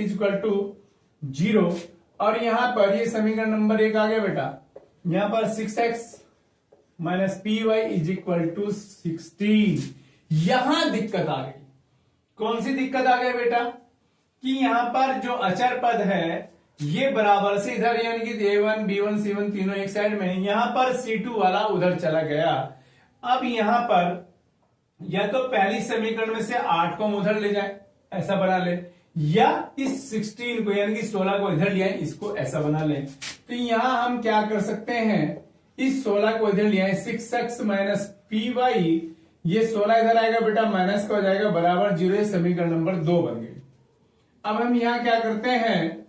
= 0, और यहां पर ये समीकरण नंबर 1 आ गया बेटा। यहां पर 6x - py = 16। यहां दिक्कत आ गई, कौन सी दिक्कत आ गई बेटा, कि यहां पर जो अचर पद है ये बराबर से इधर, यानी कि A1 B1 C1 तीनों एक साइड में, यहां पर C2 वाला उधर चला गया। अब यहां पर या तो पहली समीकरण में से 8 को हम उधर ले जाए, ऐसा बना ले, या इस 16 को यानी कि 16 को इधर ले आए, इसको ऐसा बना ले। तो यहां हम क्या कर सकते हैं, इस 16 को इधर ले आए, 6x - py, ये 16 इधर आएगा बेटा, माइनस का हो जाएगा, बराबर 0, समीकरण नंबर 2 बन गई। अब हम यहां क्या करते हैं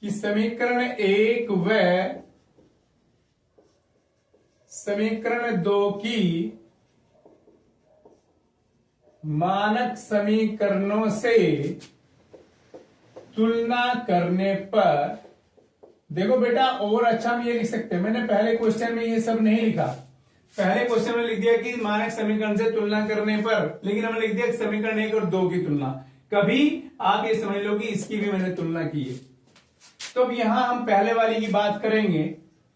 कि समीकरण 1 व समीकरण 2 की मानक समीकरणों से तुलना करने पर, देखो बेटा और अच्छा हम ये लिख सकते हैं, मैंने पहले क्वेश्चन में ये सब नहीं लिखा। पहले क्वेश्चन में लिख दिया कि मानक समीकरण से तुलना करने पर, लेकिन हमने लिख दिया समीकरण 1 और 2 की तुलना। कभी आप ये समझ लो कि इसकी भी मैंने तुलना की है। तो अब यहां हम पहले वाली की बात करेंगे,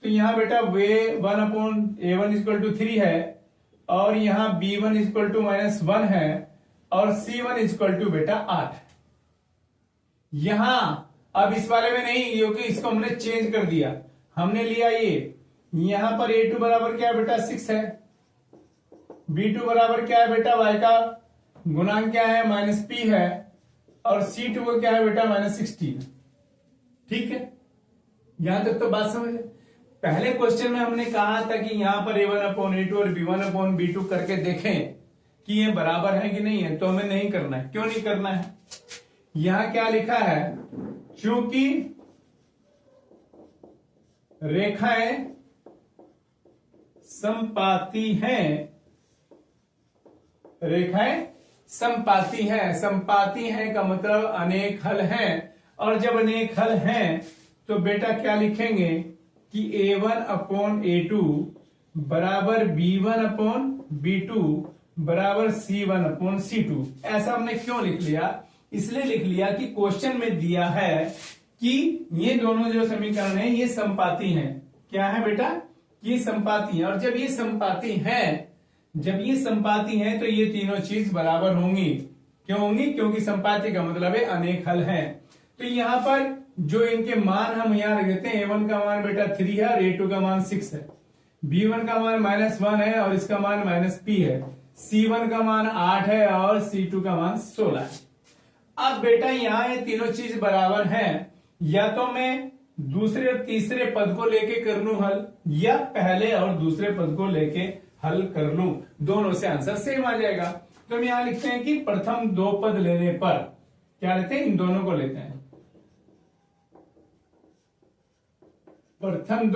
तो यहां बेटा वे 1/a1 = 3 है, और यहां b1 = -1 है, और c1 = बेटा 8। यहां अब इस वाले में नहीं, क्योंकि इसको हमने चेंज कर दिया, हमने लिया ये। यहां पर a2 बराबर क्या है बेटा 6 है, b2 बराबर क्या है बेटा y का गुणांक क्या है -p है, और c2 को क्या है बेटा -16। ठीक है, यहां तक तो बात समझ है। पहले क्वेश्चन में हमने कहा था कि यहां पर a1/a2 और b1/b2 करके देखें कि ये बराबर है कि नहीं है, तो हमें नहीं करना है। क्यों नहीं करना है? यहां क्या लिखा है, क्योंकि रेखाएं समपाती हैं, रेखाएं समपाती हैं। समपाती हैं का मतलब अनेक हल हैं, और जब अनेक हल हैं तो बेटा क्या लिखेंगे कि a1/a2 बराबर b1/b2 बराबर c1/c2। ऐसा हमने क्यों लिख लिया? इसलिए लिख लिया कि क्वेश्चन में दिया है कि ये दोनों जो समीकरण है ये समपाती हैं। क्या है बेटा? ये समपाती है, और जब ये समपाती हैं, जब ये समपाती हैं तो ये तीनों चीज बराबर होंगी। क्यों होंगी? क्योंकि समपाती का मतलब है अनेक हल हैं। तो यहां पर जो इनके मान हम यहां रख देते हैं, a1 का मान बेटा 3 है और a2 का मान 6 है, b1 का मान -1 है और इसका मान -p है, c1 का मान 8 है और c2 का मान 16 है। अब बेटा यहां ये तीनों चीज बराबर हैं, या तो मैं दूसरे और तीसरे पद को लेके कर लूं हल, या पहले और दूसरे पद को लेके हल कर लूं, दोनों से आंसर सेम आ जाएगा। तो हम यहां लिखते हैं कि प्रथम दो पद लेने पर क्या लेते हैं, इन दोनों को लेते हैं। प्रथम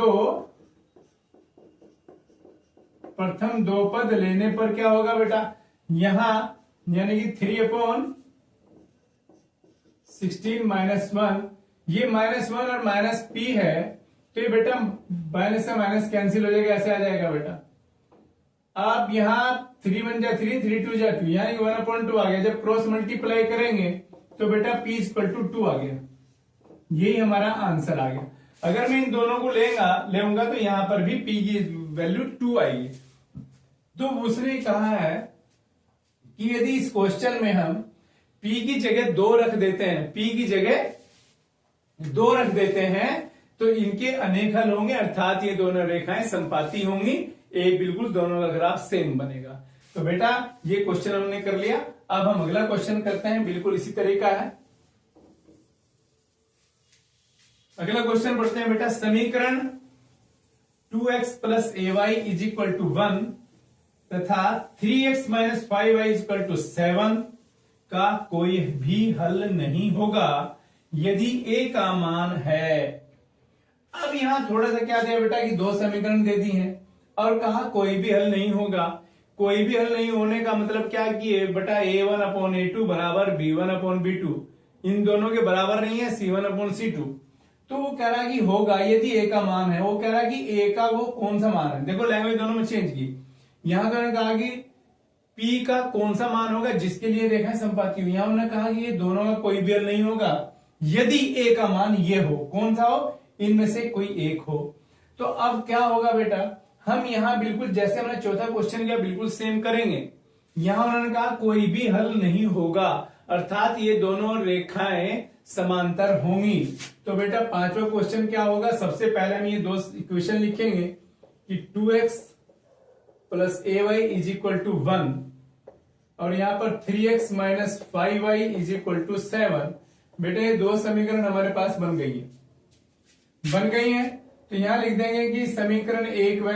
दो पद लेने पर क्या होगा बेटा, यहां यानी कि 3/16 -1, ये -1 और -p है, तो ये बेटा माइनस से माइनस कैंसिल हो जाएगा, ऐसे आ जाएगा बेटा। आप यहां 3 1 जा 3, 3 2 जा 2, यानी 1/2 आ गया। जब क्रॉस मल्टीप्लाई करेंगे तो बेटा p = 2 आ गया, यही हमारा आंसर आ गया। अगर मैं इन दोनों को लेऊंगा तो यहां पर भी p की वैल्यू 2 आएगी। तो उसने कहा है कि यदि इस क्वेश्चन में हम p की जगह 2 रख देते हैं, p की जगह 2 रख देते हैं, तो इनके अनेक हल होंगे, अर्थात ये दोनों रेखाएं समपाती होंगी, एक बिल्कुल दोनों का ग्राफ सेम बनेगा। तो बेटा ये क्वेश्चन हमने कर लिया। अब हम अगला क्वेश्चन करते हैं, बिल्कुल इसी तरह का है। अगला क्वेश्चन पढ़ते हैं बेटा, समीकरण 2x + ay = 1 तथा 3x - 5y = 7 का कोई भी हल नहीं होगा यदि a का मान है। अब यहां थोड़ा सा क्या दिया बेटा कि दो समीकरण दे दी हैं और कहा कोई भी हल नहीं होगा। कोई भी हल नहीं होने का मतलब क्या कि बेटा a1/a2 बराबर b1/b2 इन दोनों के बराबर नहीं है, c1/c2। तो वो कह रहा है कि होगा यदि a का मान है। वो कह रहा है कि a का वो कौन सा मान है। देखो लैंग्वेज दोनों में चेंज की। यहां तो उन्होंने कहा कि p का कौन सा मान होगा जिसके लिए रेखाएं समपाती हुई। यहां उन्होंने कहा कि ये दोनों का कोई भी हल नहीं होगा यदि a का मान ये हो। कौन सा हो? इनमें से कोई एक हो। तो अब क्या होगा बेटा, हम यहां बिल्कुल जैसे हमने चौथा क्वेश्चन किया बिल्कुल सेम करेंगे। यहां उन्होंने कहा कोई भी हल नहीं होगा, अर्थात ये दोनों रेखाएं समांतर होंगी। तो बेटा पांचवा क्वेश्चन क्या होगा, सबसे पहले हम ये दो इक्वेशन लिखेंगे कि 2x + ay = 1 और यहां पर 3x - 5y = 7। बेटा ये दो समीकरण हमारे पास बन गई है। तो यहां लिख देंगे कि समीकरण 1 व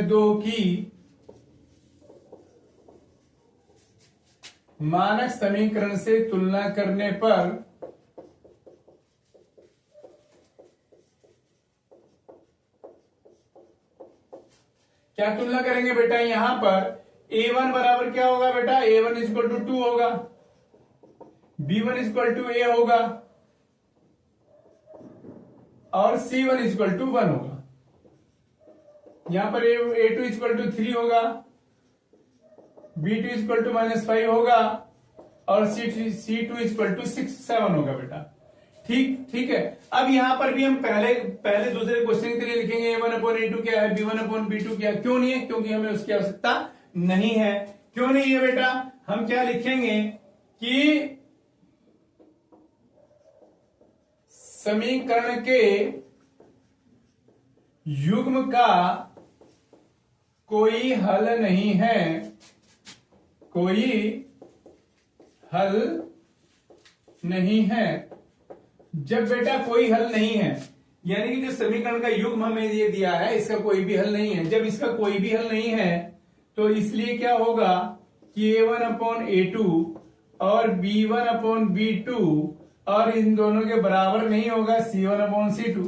2 की मानक समीकरण से तुलना करने पर क्या तुलना करेंगे बेटा? यहां पर a1 बराबर क्या होगा बेटा? a1 इक्वल टू 2 होगा, b1 इक्वल टू a होगा और c1 इक्वल टू 1 होगा। यहां पर a2 इक्वल टू 3 होगा, b2 इक्वल टू -5 होगा और c2 इक्वल टू 7 होगा बेटा। ठीक है। अब यहां पर भी हम पहले दूसरे क्वेश्चन के लिए लिखेंगे a1/a2 क्या है, b1/b2 क्या है। क्यों नहीं है? क्योंकि हमें उसकी आवश्यकता नहीं है। क्यों नहीं है बेटा? हम क्या लिखेंगे कि समीकरण के युग्म का कोई हल नहीं है, कोई हल नहीं है। जब बेटा कोई हल नहीं है, यानी कि जो समीकरण का युग्म हमें ये दिया है इसका कोई भी हल नहीं है। जब इसका कोई भी हल नहीं है तो इसलिए क्या होगा कि a1/a2 और b1/b2 और इन दोनों के बराबर नहीं होगा c1/c2।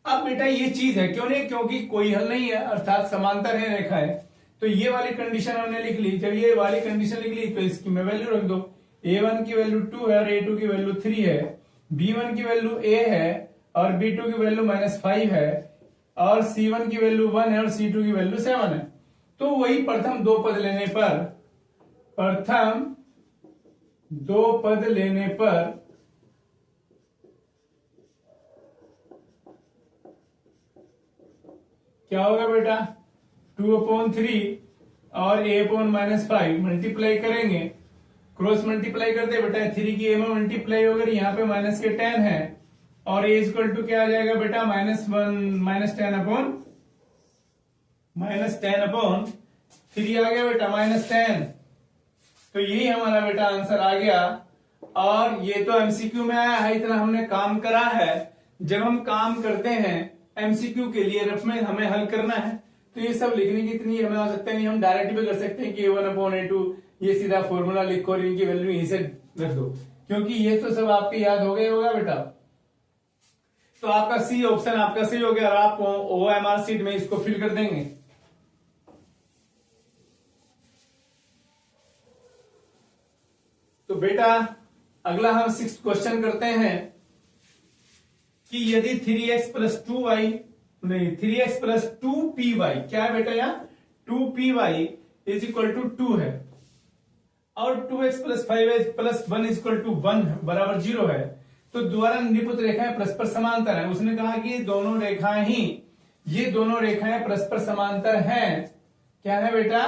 अब बेटा ये चीज है, क्यों नहीं? क्योंकि कोई हल नहीं है, अर्थात समांतर है रेखाएं। तो ये वाली कंडीशन हमने लिख ली। जब ये वाली कंडीशन लिख ली तो इसकी मैं वैल्यू रख दो। a1 की वैल्यू 2 है और a2 की वैल्यू 3 है, b1 की वैल्यू a है और b2 की वैल्यू -5 है और c1 की वैल्यू 1 है और c2 की वैल्यू 7 है। तो वही प्रथम दो पद लेने पर क्या होगा बेटा? 2/3 और a/-5 मल्टीप्लाई करेंगे, क्रॉस मल्टीप्लाई करते बेटा। 3 की a में मल्टीप्लाई होगा, यहाँ पे माइनस के 10 है और a इक्वल टू क्या आ जाएगा बेटा? -10/3 आ गया बेटा, -10। तो यही हमारा बेटा आंसर आ गया। और ये तो एमसीक्यू में आया है, इतना हमने काम करा है। जब हम काम करते हैं एमसीक्यू के लिए रफ में हमें हल करना है तो ये सब लिखने की इतनी हमें आवश्यकता नहीं। हम डायरेक्ट भी कर सकते हैं कि a1/a2 ये सीधा फॉर्मूला लिखो और इनकी वैल्यू यहीं से रख दो, क्योंकि ये तो सब आपके याद हो गए होगा बेटा। तो आपका सी ऑप्शन आपका सही हो गया और आप OMR शीट में इसको फिल कर देंगे। तो बेटा अगला हम 6th क्वेश्चन करते हैं कि यदि 3x + 2y नहीं 3x + 2py क्या है बेटा? यहां 2py = 2 है और 2x + 5y + 1 = 1 बराबर 0 है। तो द्वारा निरूपित रेखाएं परस्पर समांतर है। उसने कहा कि ये दोनों रेखाएं परस्पर समांतर हैं। क्या है बेटा?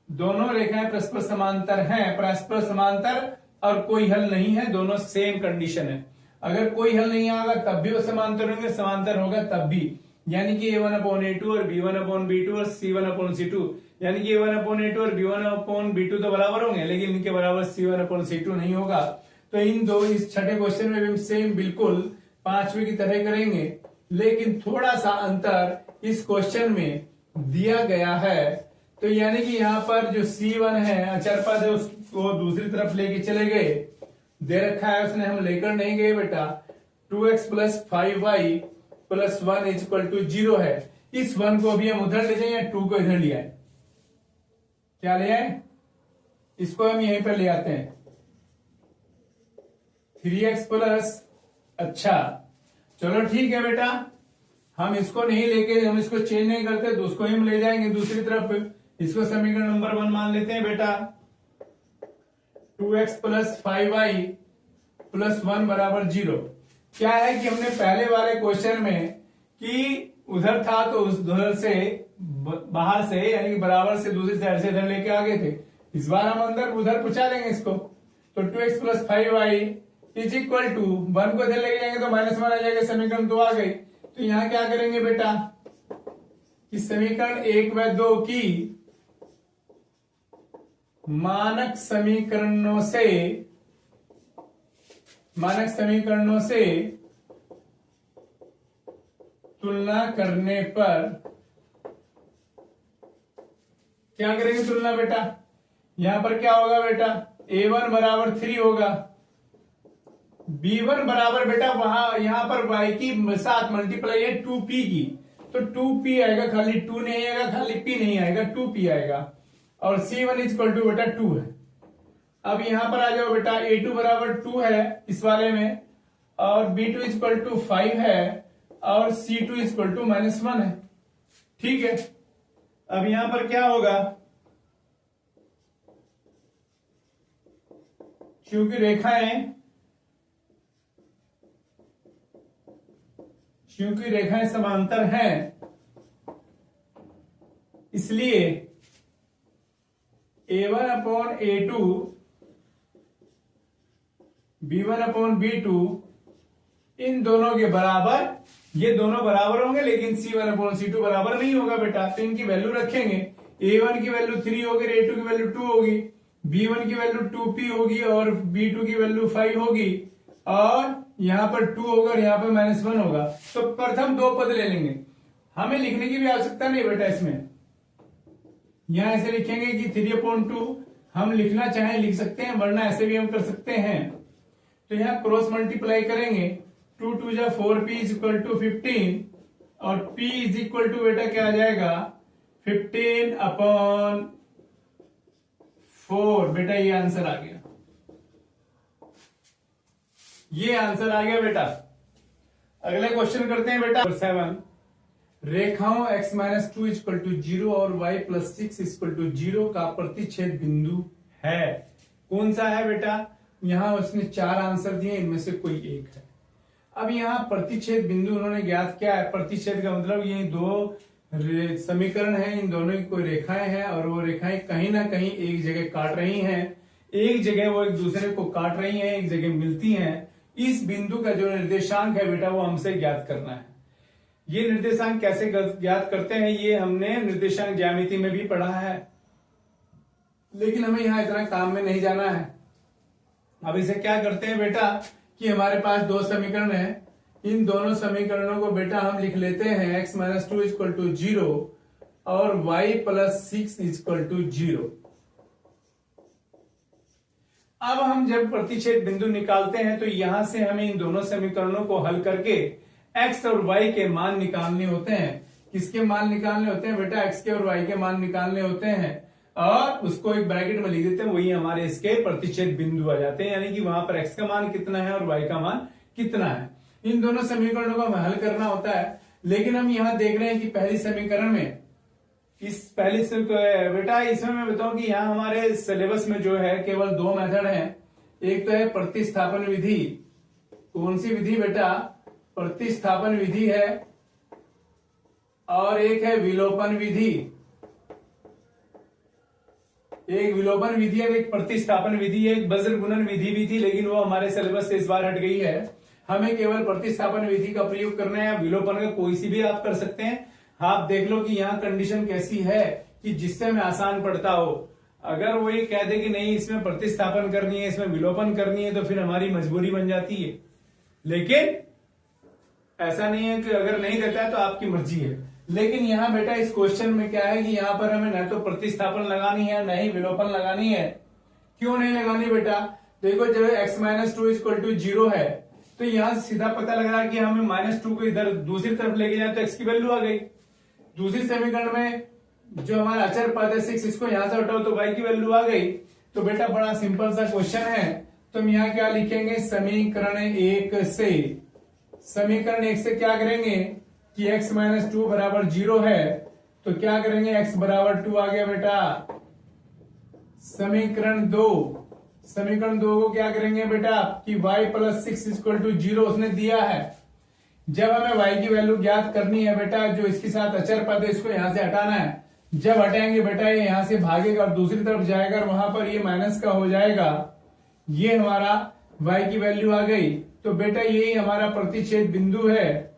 दोनों रेखाएं परस्पर समांतर हैं, परस्पर समांतर और कोई हल नहीं है, दोनों सेम कंडीशन है। अगर कोई हल नहीं आएगा तब भी वो समांतर होंगे, समांतर होगा तब भी। यानी कि a1/a2 और b1/b2 और c1/c2, यानी कि a1/a2 और b1/b2 तो बराबर होंगे, लेकिन इनके बराबर c1/c2 नहीं होगा। तो इस छठे क्वेश्चन में भी सेम बिल्कुल पांचवे की तरह करेंगे, लेकिन थोड़ा सा अंतर इस क्वेश्चन में दिया गया है। तो यानी कि यहाँ पर जो c1 है अचर पद है उसको दूसरी तरफ लेके चले गए, दे रखा है उसने, हम लेकर नहीं गए बेटा। 2x + 5y + 1 = 0 है। इस 1 को भी हम उधर ले जाए या 2 को इधर ले आए? क्या ले आए? इसको हम यहीं पर ले आते हैं। 3x प्लस, अच्छा चलो ठीक है बेटा, हम इसको नहीं लेके हम इसको चेंज नहीं करते तो उसको हम ले जाएंगे दूसरी तरफ। इसको समीकरण नंबर 1 मान लेते हैं बेटा। 2x + 5y + 1 = 0। क्या है कि हमने पहले वाले क्वेश्चन में कि उधर था तो उधर से बाहर से यानी कि बराबर से दूसरी साइड से इधर लेके आ गए थे। इस बार हम अंदर उधर पहुंचा लेंगे इसको। तो 2x + 5y = 1 को इधर लेके जाएंगे तो -1 आ जाएगा, समीकरण 2 आ गई। तो यहां क्या करेंगे बेटा कि समीकरण 1 व 2 की मानक समीकरणों से तुलना करने पर क्या करेंगे तुलना बेटा? यहां पर क्या होगा बेटा? a1 = 3 होगा, b1 बराबर बेटा वहां यहां पर y की साथ मल्टीप्लाई है 2p की, तो 2p आएगा, खाली 2 नहीं आएगा, खाली p नहीं आएगा, 2p आएगा। और C1 इक्वल टू बेटा 2 है। अब यहां पर आ जाओ बेटा, A2 बराबर 2 है इस वाले में, और B2 इक्वल टू 5 है, और C2 इक्वल टू -1 है। ठीक है, अब यहां पर क्या होगा, क्योंकि रेखाएं समांतर हैं, इसलिए A1 upon A2, B1 upon B2 इन दोनों के बराबर, ये दोनों बराबर होंगे, लेकिन C1 अपॉन C2 बराबर नहीं होगा बेटा। तो इनकी वैल्यू रखेंगे, A1 की वैल्यू 3 होगी, A2 की वैल्यू 2 होगी, B1 की वैल्यू 2p होगी, और B2 की वैल्यू 5 होगी, और यहां पर 2 होगा और यहां पर -1 होगा। तो प्रथम दो पद ले लेंगे, हमें लिखने की भी आवश्यकता नहीं बेटा इसमें। यहां ऐसे लिखेंगे कि 3/2 हम लिखना चाहें लिख सकते हैं, वरना ऐसे भी हम कर सकते हैं। तो यहां क्रॉस मल्टीप्लाई करेंगे, 2 2 जा 4p इक्वल टू 15, और p इज इक्वल टू बेटा क्या आ जाएगा 15/4। बेटा ये आंसर आ गया, ये आंसर आ गया बेटा। अगले क्वेश्चन करते हैं बेटा 7। रेखाओं x-2 इक्वल टू 0 और y+6 इक्वल टू 0 का प्रतिच्छेद बिंदु है। कौन सा है बेटा, यहां उसने 4 आंसर दिए, इनमें से कोई एक है। अब यहां प्रतिच्छेद बिंदु उन्होंने ज्ञात किया है। प्रतिच्छेद का मतलब ये दो समीकरण है, इन दोनों की कोई रेखाएं हैं, और वो रेखाएं कहीं ना कहीं एक जगह काट रही हैं, एक जगह वो एक दूसरे को काट रही हैं, एक जगह मिलती हैं। इस बिंदु का जो निर्देशांक है बेटा वो हमसे ज्ञात करना है। ये निर्देशांक कैसे ज्ञात करते हैं, ये हमने निर्देशांक ज्यामिति में भी पढ़ा है, लेकिन हमें यहां इतना काम में नहीं जाना है। अब इसे क्या करते हैं बेटा कि हमारे पास दो समीकरण है, इन दोनों समीकरणों को बेटा हम लिख लेते हैं x-2 इक्वल टू 0 और y+6 इक्वल टू 0। अब हम जब प्रतिच्छेद बिंदु निकालते हैं तो यहां से हमें इन दोनों समीकरणों को हल करके x और y के मान निकालने होते हैं। किसके मान निकालने होते हैं बेटा, x के और y के मान निकालने होते हैं, और उसको एक ब्रैकेट में लिख देते हैं, वही हमारे इसके प्रतिच्छेद बिंदु आ जाते हैं। यानी कि वहां पर x का मान कितना है और y का मान कितना है, इन दोनों समीकरणों को हमें हल करना होता है। लेकिन हम यहां देख रहे हैं कि पहली समीकरण में बेटा इसमें मैं बताऊं कि यहाँ हमारे सिलेबस में जो है केवल दो मेथड हैं। एक तो है प्रतिस्थापन विधि। कौन सी विधि बेटा, प्रतिस्थापन विधि है, और एक है विलोपन विधि। एक विलोपन विधि है, एक प्रतिस्थापन विधि है, एक वज्र गुणन विधि भी थी, लेकिन वो हमारे सिलेबस से इस बार हट गई है। हमें केवल प्रतिस्थापन विधि का प्रयोग करना है। विलोपन का कोई सी भी आप कर सकते हैं। आप देख लो कि यहाँ कंडीशन कैसी है कि जिससे हमें आसान पड़ता हो। अगर वो ये कह दे कि नहीं इसमें प्रतिस्थापन करनी है, इसमें विलोपन करनी है, तो फिर हमारी मजबूरी बन जाती है। लेकिन ऐसा नहीं है कि अगर नहीं देता है तो आपकी मर्जी है। लेकिन यहाँ बेटा इस क्वेश्चन में क्या है कि यहाँ पर हमें न तो प्रतिस्थापन लगानी है न ही विलोपन लगानी है। क्यों नहीं लगानी बेटा, देखो जब x-2 इक्वल टू 0 है तो यहाँ सीधा पता लग रहा है कि हमें -2 को इधर दूसरी तरफ लेके जाए तो x की वैल्यू आ गई। दूसरी समीकरण में जो हमारा अचर पद है 6, इसको यहां से हटाओ तो y की वैल्यू आ गई। तो बेटा बड़ा सिंपल सा क्वेश्चन है। तो हम यहाँ क्या लिखेंगे, समीकरण 1 से क्या करेंगे कि x-2 बराबर 0 है, तो क्या करेंगे x बराबर 2 आ गया बेटा। समीकरण 2 को क्या करेंगे बेटा कि y+6 इक्वल टू 0 उसने दिया है। जब हमें y की वैल्यू ज्ञात करनी है बेटा, जो इसके साथ अचर पद है इसको यहां से हटाना है। जब हटाएंगे बेटा ये यहां से भागेगा और दूसरी तरफ जाएगा और वहां पर ये माइनस का हो जाएगा। ये हमारा y की वैल्यू आ गई। तो बेटा यही हमारा प्रतिच्छेद बिंदु है,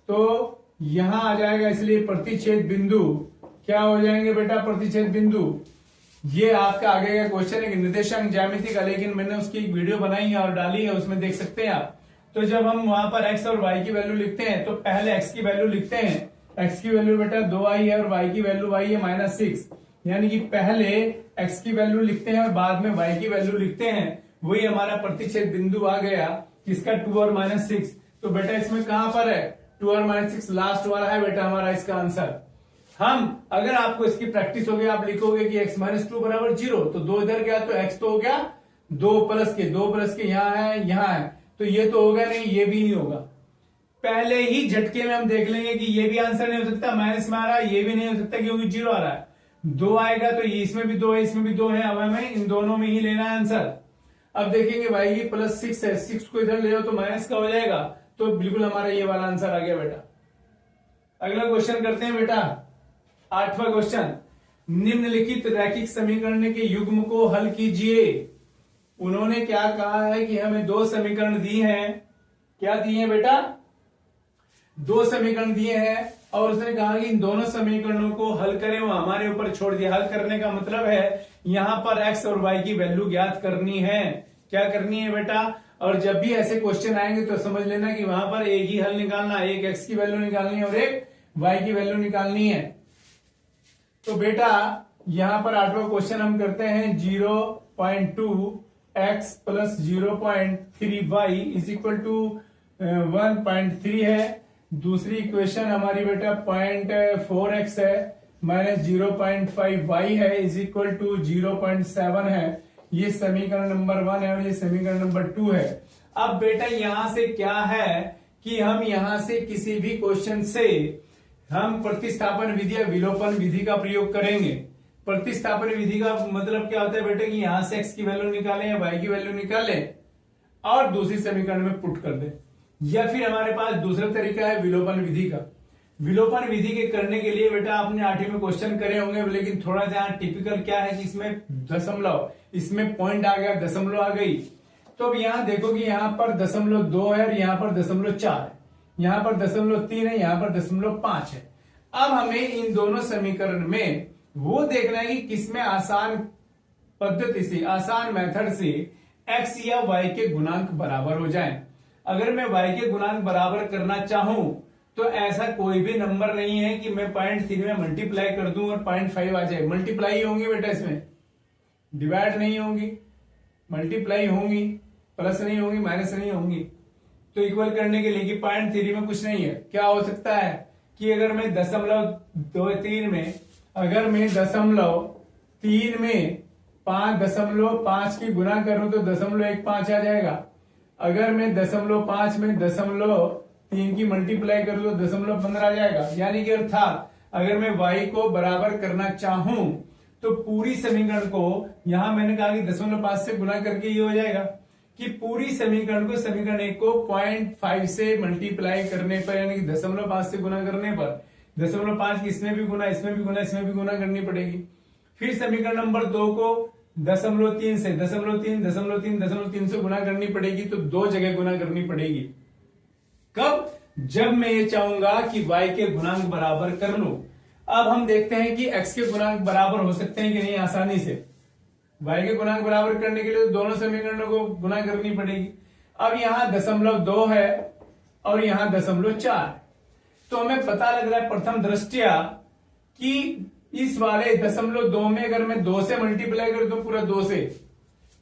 तो यहां आ जाएगा। इसलिए प्रतिच्छेद बिंदु क्या हो जाएंगे बेटा, प्रतिच्छेद बिंदु। ये आपका आगे का क्वेश्चन है निर्देशांक ज्यामिति का, लेकिन मैंने उसकी एक वीडियो बनाई है और डाली है, उसमें देख सकते हैं आप। तो जब हम वहां पर x और y की वैल्यू लिखते हैं तो पहले x की वैल्यू लिखते हैं। x की वैल्यू बेटा 2i है और y की वैल्यू y है -6। यानी कि पहले x की वैल्यू लिखते हैं और बाद में y की वैल्यू लिखते हैं। वही हमारा प्रतिच्छेद बिंदु आ गया, किसका 2 और -6। तो बेटा इसमें कहां पर है 2 और -6 लास्ट वाला है बेटा हमारा इसका आंसर। हम अगर आपको इसकी प्रैक्टिस हो गई, आप लिखोगे कि x -2 बराबर 0, तो 2 इधर गया तो x तो हो गया 2 प्लस के यहाँ है, तो ये तो होगा नहीं, ये भी नहीं होगा। पहले ही झटके में हम देख लेंगे कि ये भी आंसर नहीं हो सकता, माइनस में आ रहा है, ये भी नहीं हो सकता क्योंकि 0 आ रहा है। 2 आएगा तो ये इसमें भी 2 है, इसमें भी 2 है, अब हमें इन दोनों में ही लेना है आंसर। अब देखेंगे भाई ये +6 है, 6 को इधर ले जाओ तो माइनस का हो जाएगा, तो बिल्कुल हमारा ये वाला आंसर आ गया बेटा। अगला क्वेश्चन करते हैं बेटा, 8वां क्वेश्चन, निम्नलिखित रैखिक समीकरण के युग्म को हल कीजिए। उन्होंने क्या कहा है कि हमें 2 समीकरण दिए हैं, क्या दिए हैं बेटा, 2 समीकरण दिए हैं, और उसने कहा कि इन दोनों समीकरणों को हल करें, वो हमारे ऊपर छोड़ दिया। हल करने का मतलब है यहां पर x और y की वैल्यू ज्ञात करनी है। क्या करनी है बेटा, और जब भी ऐसे क्वेश्चन आएंगे तो समझ लेना कि वहां पर एक ही हल निकालना, एक x की वैल्यू निकालनी है और एक y की वैल्यू निकालनी है। तो बेटा यहां पर 8वां क्वेश्चन हम करते हैं, 0.2x + 0.3y = 1.3 है। दूसरी इक्वेशन हमारी बेटा 0.4x है -0.5y है = 0.7 है। ये समीकरण नंबर 1 है और ये समीकरण नंबर 2 है। अब बेटा यहां से क्या है कि हम यहां से किसी भी क्वेश्चन से हम प्रतिस्थापन विधि या विलोपन विधि का प्रयोग करेंगे। प्रतिस्थापन विधि का मतलब क्या होता है बेटा कि यहां से x की वैल्यू निकालें या y की वैल्यू निकालें और दूसरी समीकरण में पुट कर दें, या फिर हमारे पास दूसरा तरीका है विलोपन विधि का। विलोपन विधि के करने के लिए बेटा आपने 8वीं में क्वेश्चन करे होंगे, लेकिन थोड़ा सा टिपिकल क्या है कि इसमें दशमलव, इसमें पॉइंट आ गया, दशमलव आ गई। तो अब यहां देखो कि यहां पर 0.2 है और यहां पर 0.4 है, यहां पर 0.3 है, यहां पर 0.5 है। अब हमें इन दोनों समीकरण में वो देखना है कि किसमें आसान पद्धति से, आसान मेथड से x या y के गुणांक बराबर हो जाएं। अगर मैं y के गुणांक बराबर करना चाहूं तो ऐसा कोई भी नंबर नहीं है कि मैं 0.3 में मल्टीप्लाई कर दूं और 0.5 आ जाए। मल्टीप्लाई होंगे बेटा, इसमें डिवाइड नहीं होंगी, मल्टीप्लाई होंगी, प्लस नहीं होंगी, माइनस नहीं होंगी। तो इक्वल करने के लिए कि 0.3 में कुछ नहीं है, क्या हो सकता है कि अगर मैं 0.23 में, अगर मैं 0.3 में 5.5 की गुना करूं तो 0.15 आ जाएगा। अगर मैं 0.5 में 0.3 की मल्टीप्लाई करूं तो 0.15 आ जाएगा। यानी कि अर्थात अगर मैं y को बराबर करना चाहूं तो पूरी समीकरण को, यहां मैंने कहा कि 0.5 से गुना करके ये हो जाएगा कि पूरी समीकरण को, समीकरण 1 को 0.5 से मल्टीप्लाई करने पर, यानी कि 0.5 से गुना करने पर 0.5 की इसमें भी गुना, इसमें भी गुना, इसमें भी गुना करनी पड़ेगी। फिर समीकरण नंबर 2 को 0.3 से 0.3 से गुना करनी पड़ेगी, तो 2 जगह गुना करनी पड़ेगी। कब? जब मैं ये चाहूंगा कि y के गुणांक बराबर कर लूं। अब हम देखते हैं कि x के गुणांक बराबर हो सकते हैं कि नहीं आसानी से। y के गुणांक बराबर करने के लिए तो दोनों समीकरणों को गुना करनी पड़ेगी। अब यहां 0.2 है और यहां 0.4, तो हमें पता लग रहा है प्रथम दृष्टया कि इस वाले 0.2 में अगर मैं 2 से मल्टीप्लाई कर दूं, पूरा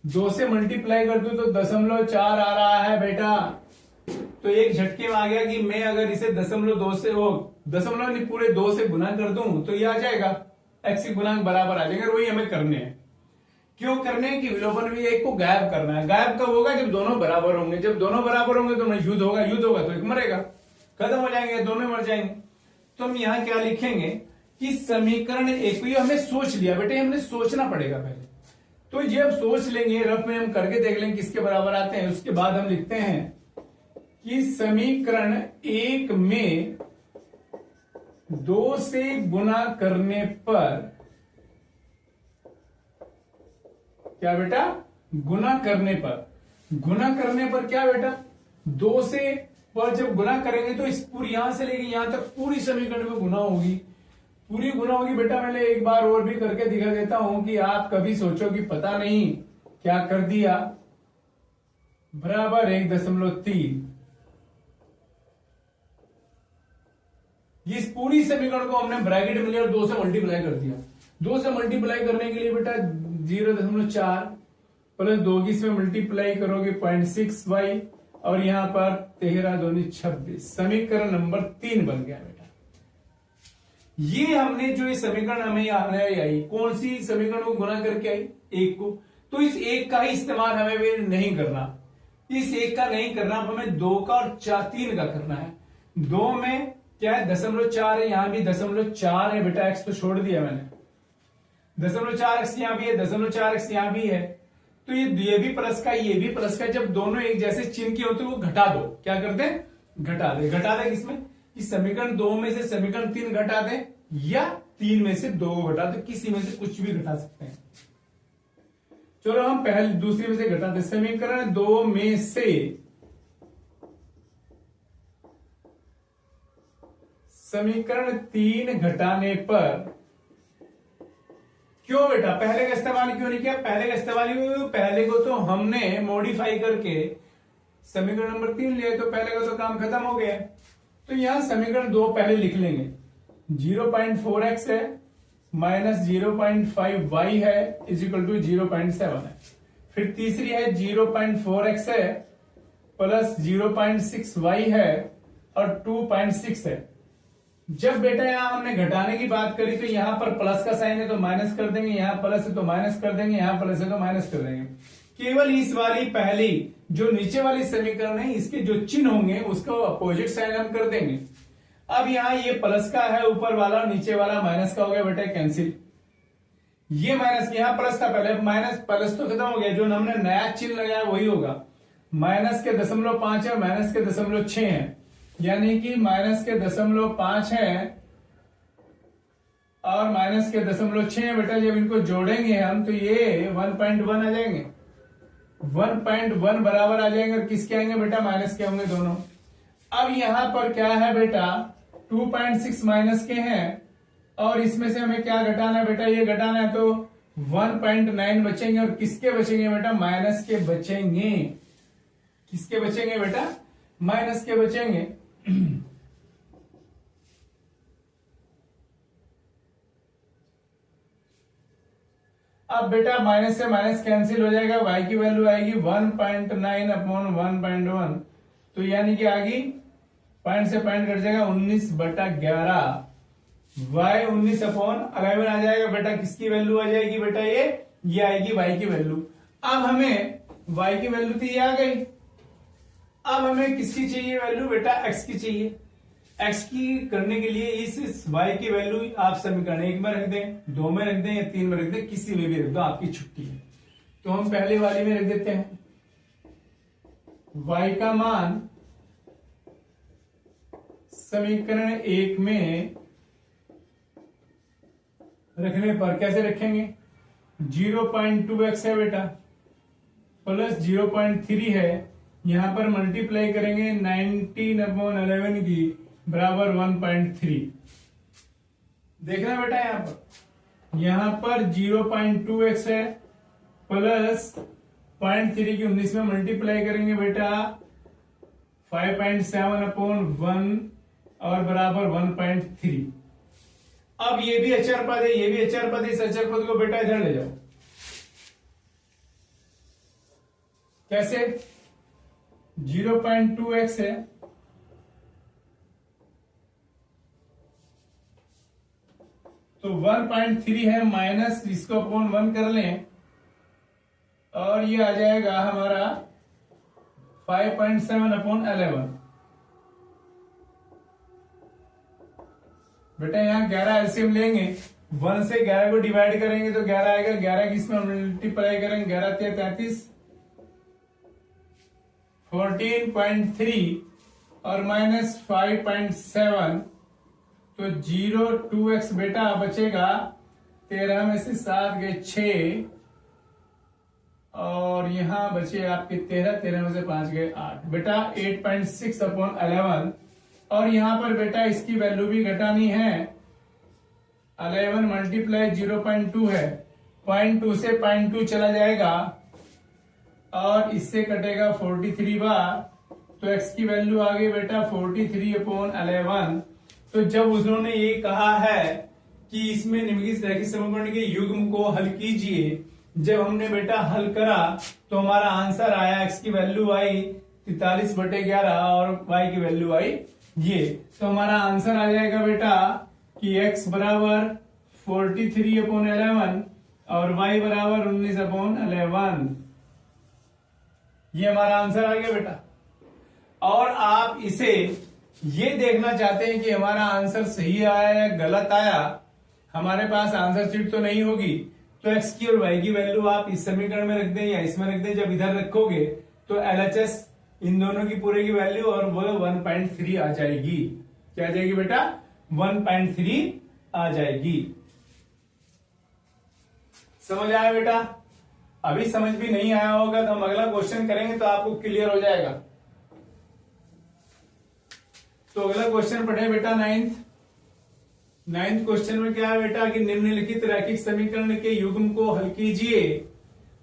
2 से मल्टीप्लाई कर दूं तो 0.4 आ रहा है बेटा। तो एक झटके में आ गया कि मैं अगर इसे 0.2 से, दशमलव नहीं पूरे 2 से गुना कर दूं तो ये आ जाएगा, x के गुणांक बराबर आ जाएंगे। वही हमें करने हैं। क्यों करने हैं कि विलोपन भी एक को गायब करना है। गायब कब होगा? जब दोनों बराबर होंगे। जब दोनों बराबर होंगे तो युद्ध होगा, युद्ध होगा तो एक मरेगा, खत्म हो जाएंगे, दोनों मर जाएंगे। तो हम यहां क्या लिखेंगे कि समीकरण 1 को हमने सोच लिया बेटे, हमने सोचना पड़ेगा पहले। तो ये अब सोच लेंगे, रफ में हम करके देख लेंगे किसके बराबर आते हैं। उसके बाद हम लिखते हैं कि समीकरण 1 में 2 से गुना करने पर, क्या बेटा? गुना करने पर क्या बेटा? 2 से पर जब गुना करेंगे तो इस पूरी, यहां से लेके यहां तक पूरी समीकरण में गुना होगी, पूरी गुना होगी बेटा। मैंने एक बार और भी करके दिखा देता हूं कि आप कभी सोचो कि पता नहीं क्या कर दिया, बराबर 1.3। इस पूरी समीकरण को हमने ब्रैकेट में लिया और 2 से मल्टीप्लाई कर दिया। 2 से मल्टीप्लाई करने के लिए बेटा 0.4 प्लस 2 की इसमें मल्टीप्लाई करोगे 0.6y और यहां पर 13 दूनी 26, समीकरण नंबर 3 बन गया बेटा। ये हमने जो ये समीकरण हमें आई, कौन सी समीकरण को गुना करके आई? एक को। तो इस एक का ही इस्तेमाल हमें भी नहीं करना, इस एक का नहीं करना, हमें 2 का और 3 का करना है। 2 में क्या है? 0.4 है, यहां भी 0.4 है बेटा, एक्स तो छोड़ दिया मैंने। 0.4x यहां भी है, 0.4x यहां भी है। तो ये भी प्लस का, ये भी प्लस का। जब दोनों एक जैसे चिन्ह के होते वो घटा दो। क्या करते हैं? घटा दे। घटा दे किसमें? इस समीकरण 2 में से समीकरण 3 घटा दे, या 3 में से 2 घटा दे, किसी में से कुछ भी घटा सकते हैं। चलो हम पहले दूसरी में से घटाते। समीकरण 2 में से समीकरण 3 घटाने पर, क्यों बेटा पहले का इस्तेमाल क्यों नहीं किया? पहले का इस्तेमाल पहले को तो हमने मॉडिफाई करके समीकरण नंबर 3 लिया, तो पहले का तो काम खत्म हो गया। तो यहां समीकरण 2 पहले लिख लेंगे। 0.4x है माइनस 0.5y है इज इक्वल टू 0.7 है। फिर तीसरी है 0.4x है प्लस 0.6y है और 2.6 है। जब बेटा यहां हमने घटाने की बात करी तो यहां पर प्लस का साइन है तो माइनस कर देंगे, यहां प्लस है तो माइनस कर देंगे, यहां प्लस है तो माइनस कर देंगे। केवल इस वाली पहली जो नीचे वाली समीकरण है, इसके जो चिन्ह होंगे उसको अपोजिट साइन हम कर देंगे। अब यहां ये प्लस का है ऊपर वाला, नीचे वाला माइनस का हो गया बेटा, कैंसिल। ये माइनस, यहां प्लस था पहले, माइनस प्लस तो खत्म हो गया, जो हमने नया चिन्ह लगाया वही होगा। माइनस के 0.5 है, माइनस के 0.6 है, यानी कि माइनस के 0.5 है और माइनस के 0.6 है बेटा। जब इनको जोड़ेंगे हम तो ये 1.1 आ जाएंगे, 1.1 बराबर आ जाएंगे। और किसके आएंगे बेटा? माइनस के होंगे दोनों। अब यहां पर क्या है बेटा? 2.6 माइनस के हैं और इसमें से हमें क्या घटाना है बेटा? ये घटाना है, तो 1.9 बचेंगे। और किसके बचेंगे बेटा? माइनस के बचेंगे। किसके बचेंगे बेटा? माइनस के बचेंगे। अब बेटा माइनस से माइनस कैंसिल हो जाएगा, y की वैल्यू आएगी 1.9 अपॉन 1.1, तो यानी कि आगे पॉइंट से पॉइंट कट जाएगा 19/11। y 19 अपॉन 11 आ जाएगा बेटा। किसकी वैल्यू आ जाएगी बेटा? ये आएगी y की वैल्यू। अब हमें y की वैल्यू तो ये आ गई। अब हमें किसकी चाहिए वैल्यू बेटा? x की चाहिए। x की करने के लिए इस y की वैल्यू आप समीकरण 1 में रख दें, 2 में रख दें या 3 में रख दें, किसी में भी रख दो, आपकी छुट्टी है। तो हम पहले वाली में रख देते हैं। y का मान समीकरण 1 में रखने पर कैसे रखेंगे? 0.2x है बेटा प्लस 0.3 है, यहां पर मल्टीप्लाई करेंगे 19/11 की बराबर 1.3। देखना बेटा यहां पर 0.2x है प्लस 0.3 की 19 में मल्टीप्लाई करेंगे बेटा 5.7/1 और बराबर 1.3। अब ये भी अचर पद है, ये भी अचर पद है, इस अचर पद को बेटा इधर ले जाओ। कैसे? 0.2x है तो 1.3 है माइनस इसको अपॉन 1 कर लें और ये आ जाएगा हमारा 5.7/11। बेटा यहां 11 एलसीएम लेंगे, 1 से 11 को डिवाइड करेंगे तो 11 आएगा, 11 की इसमें मल्टीप्लाई करेंगे, 11 × 33 14.3 और माइनस 5.7, तो 0.2x बेटा बचेगा 13 में से 7 गए 6 और यहां बचे आपके 13 में से 5 गए 8 बेटा 8.6/11। और यहां पर बेटा इसकी वैल्यू भी घटानी है। 11 मल्टीप्लाई 0.2 है, 0.2 से 0.2 चला जाएगा और इससे कटेगा 43 बार, तो x की वैल्यू आ गई बेटा 43/11। तो जब उन्होंने ये कहा है कि इसमें निम्नलिखित रैखिक समीकरण के युग्म को हल कीजिए, जब हमने बेटा हल करा तो हमारा आंसर आया, x की वैल्यू आई 43/11 और y की वैल्यू आई ये। तो हमारा आंसर आ जाएगा बेटा कि x बराबर 43/11 और y बराबर 19/11। ये हमारा आंसर आ गया बेटा। और आप इसे ये देखना चाहते हैं कि हमारा आंसर सही आया या गलत आया, हमारे पास आंसर शीट तो नहीं होगी, तो x की और y की वैल्यू आप इस समीकरण में रख दें या इसमें रख दें। जब इधर रखोगे तो LHS इन दोनों की पूरे की वैल्यू और वो 1.3 आ जाएगी। क्या आ जाएगी बेटा? 1.3 आ जाएगी। समझ आया बेटा? अभी समझ भी नहीं आया होगा तो हम अगला क्वेश्चन करेंगे तो आपको क्लियर हो जाएगा। तो अगला क्वेश्चन पढ़े बेटा नाइन्थ क्वेश्चन में क्या है बेटा कि निम्नलिखित रैखिक समीकरण के युग्म को हल कीजिए।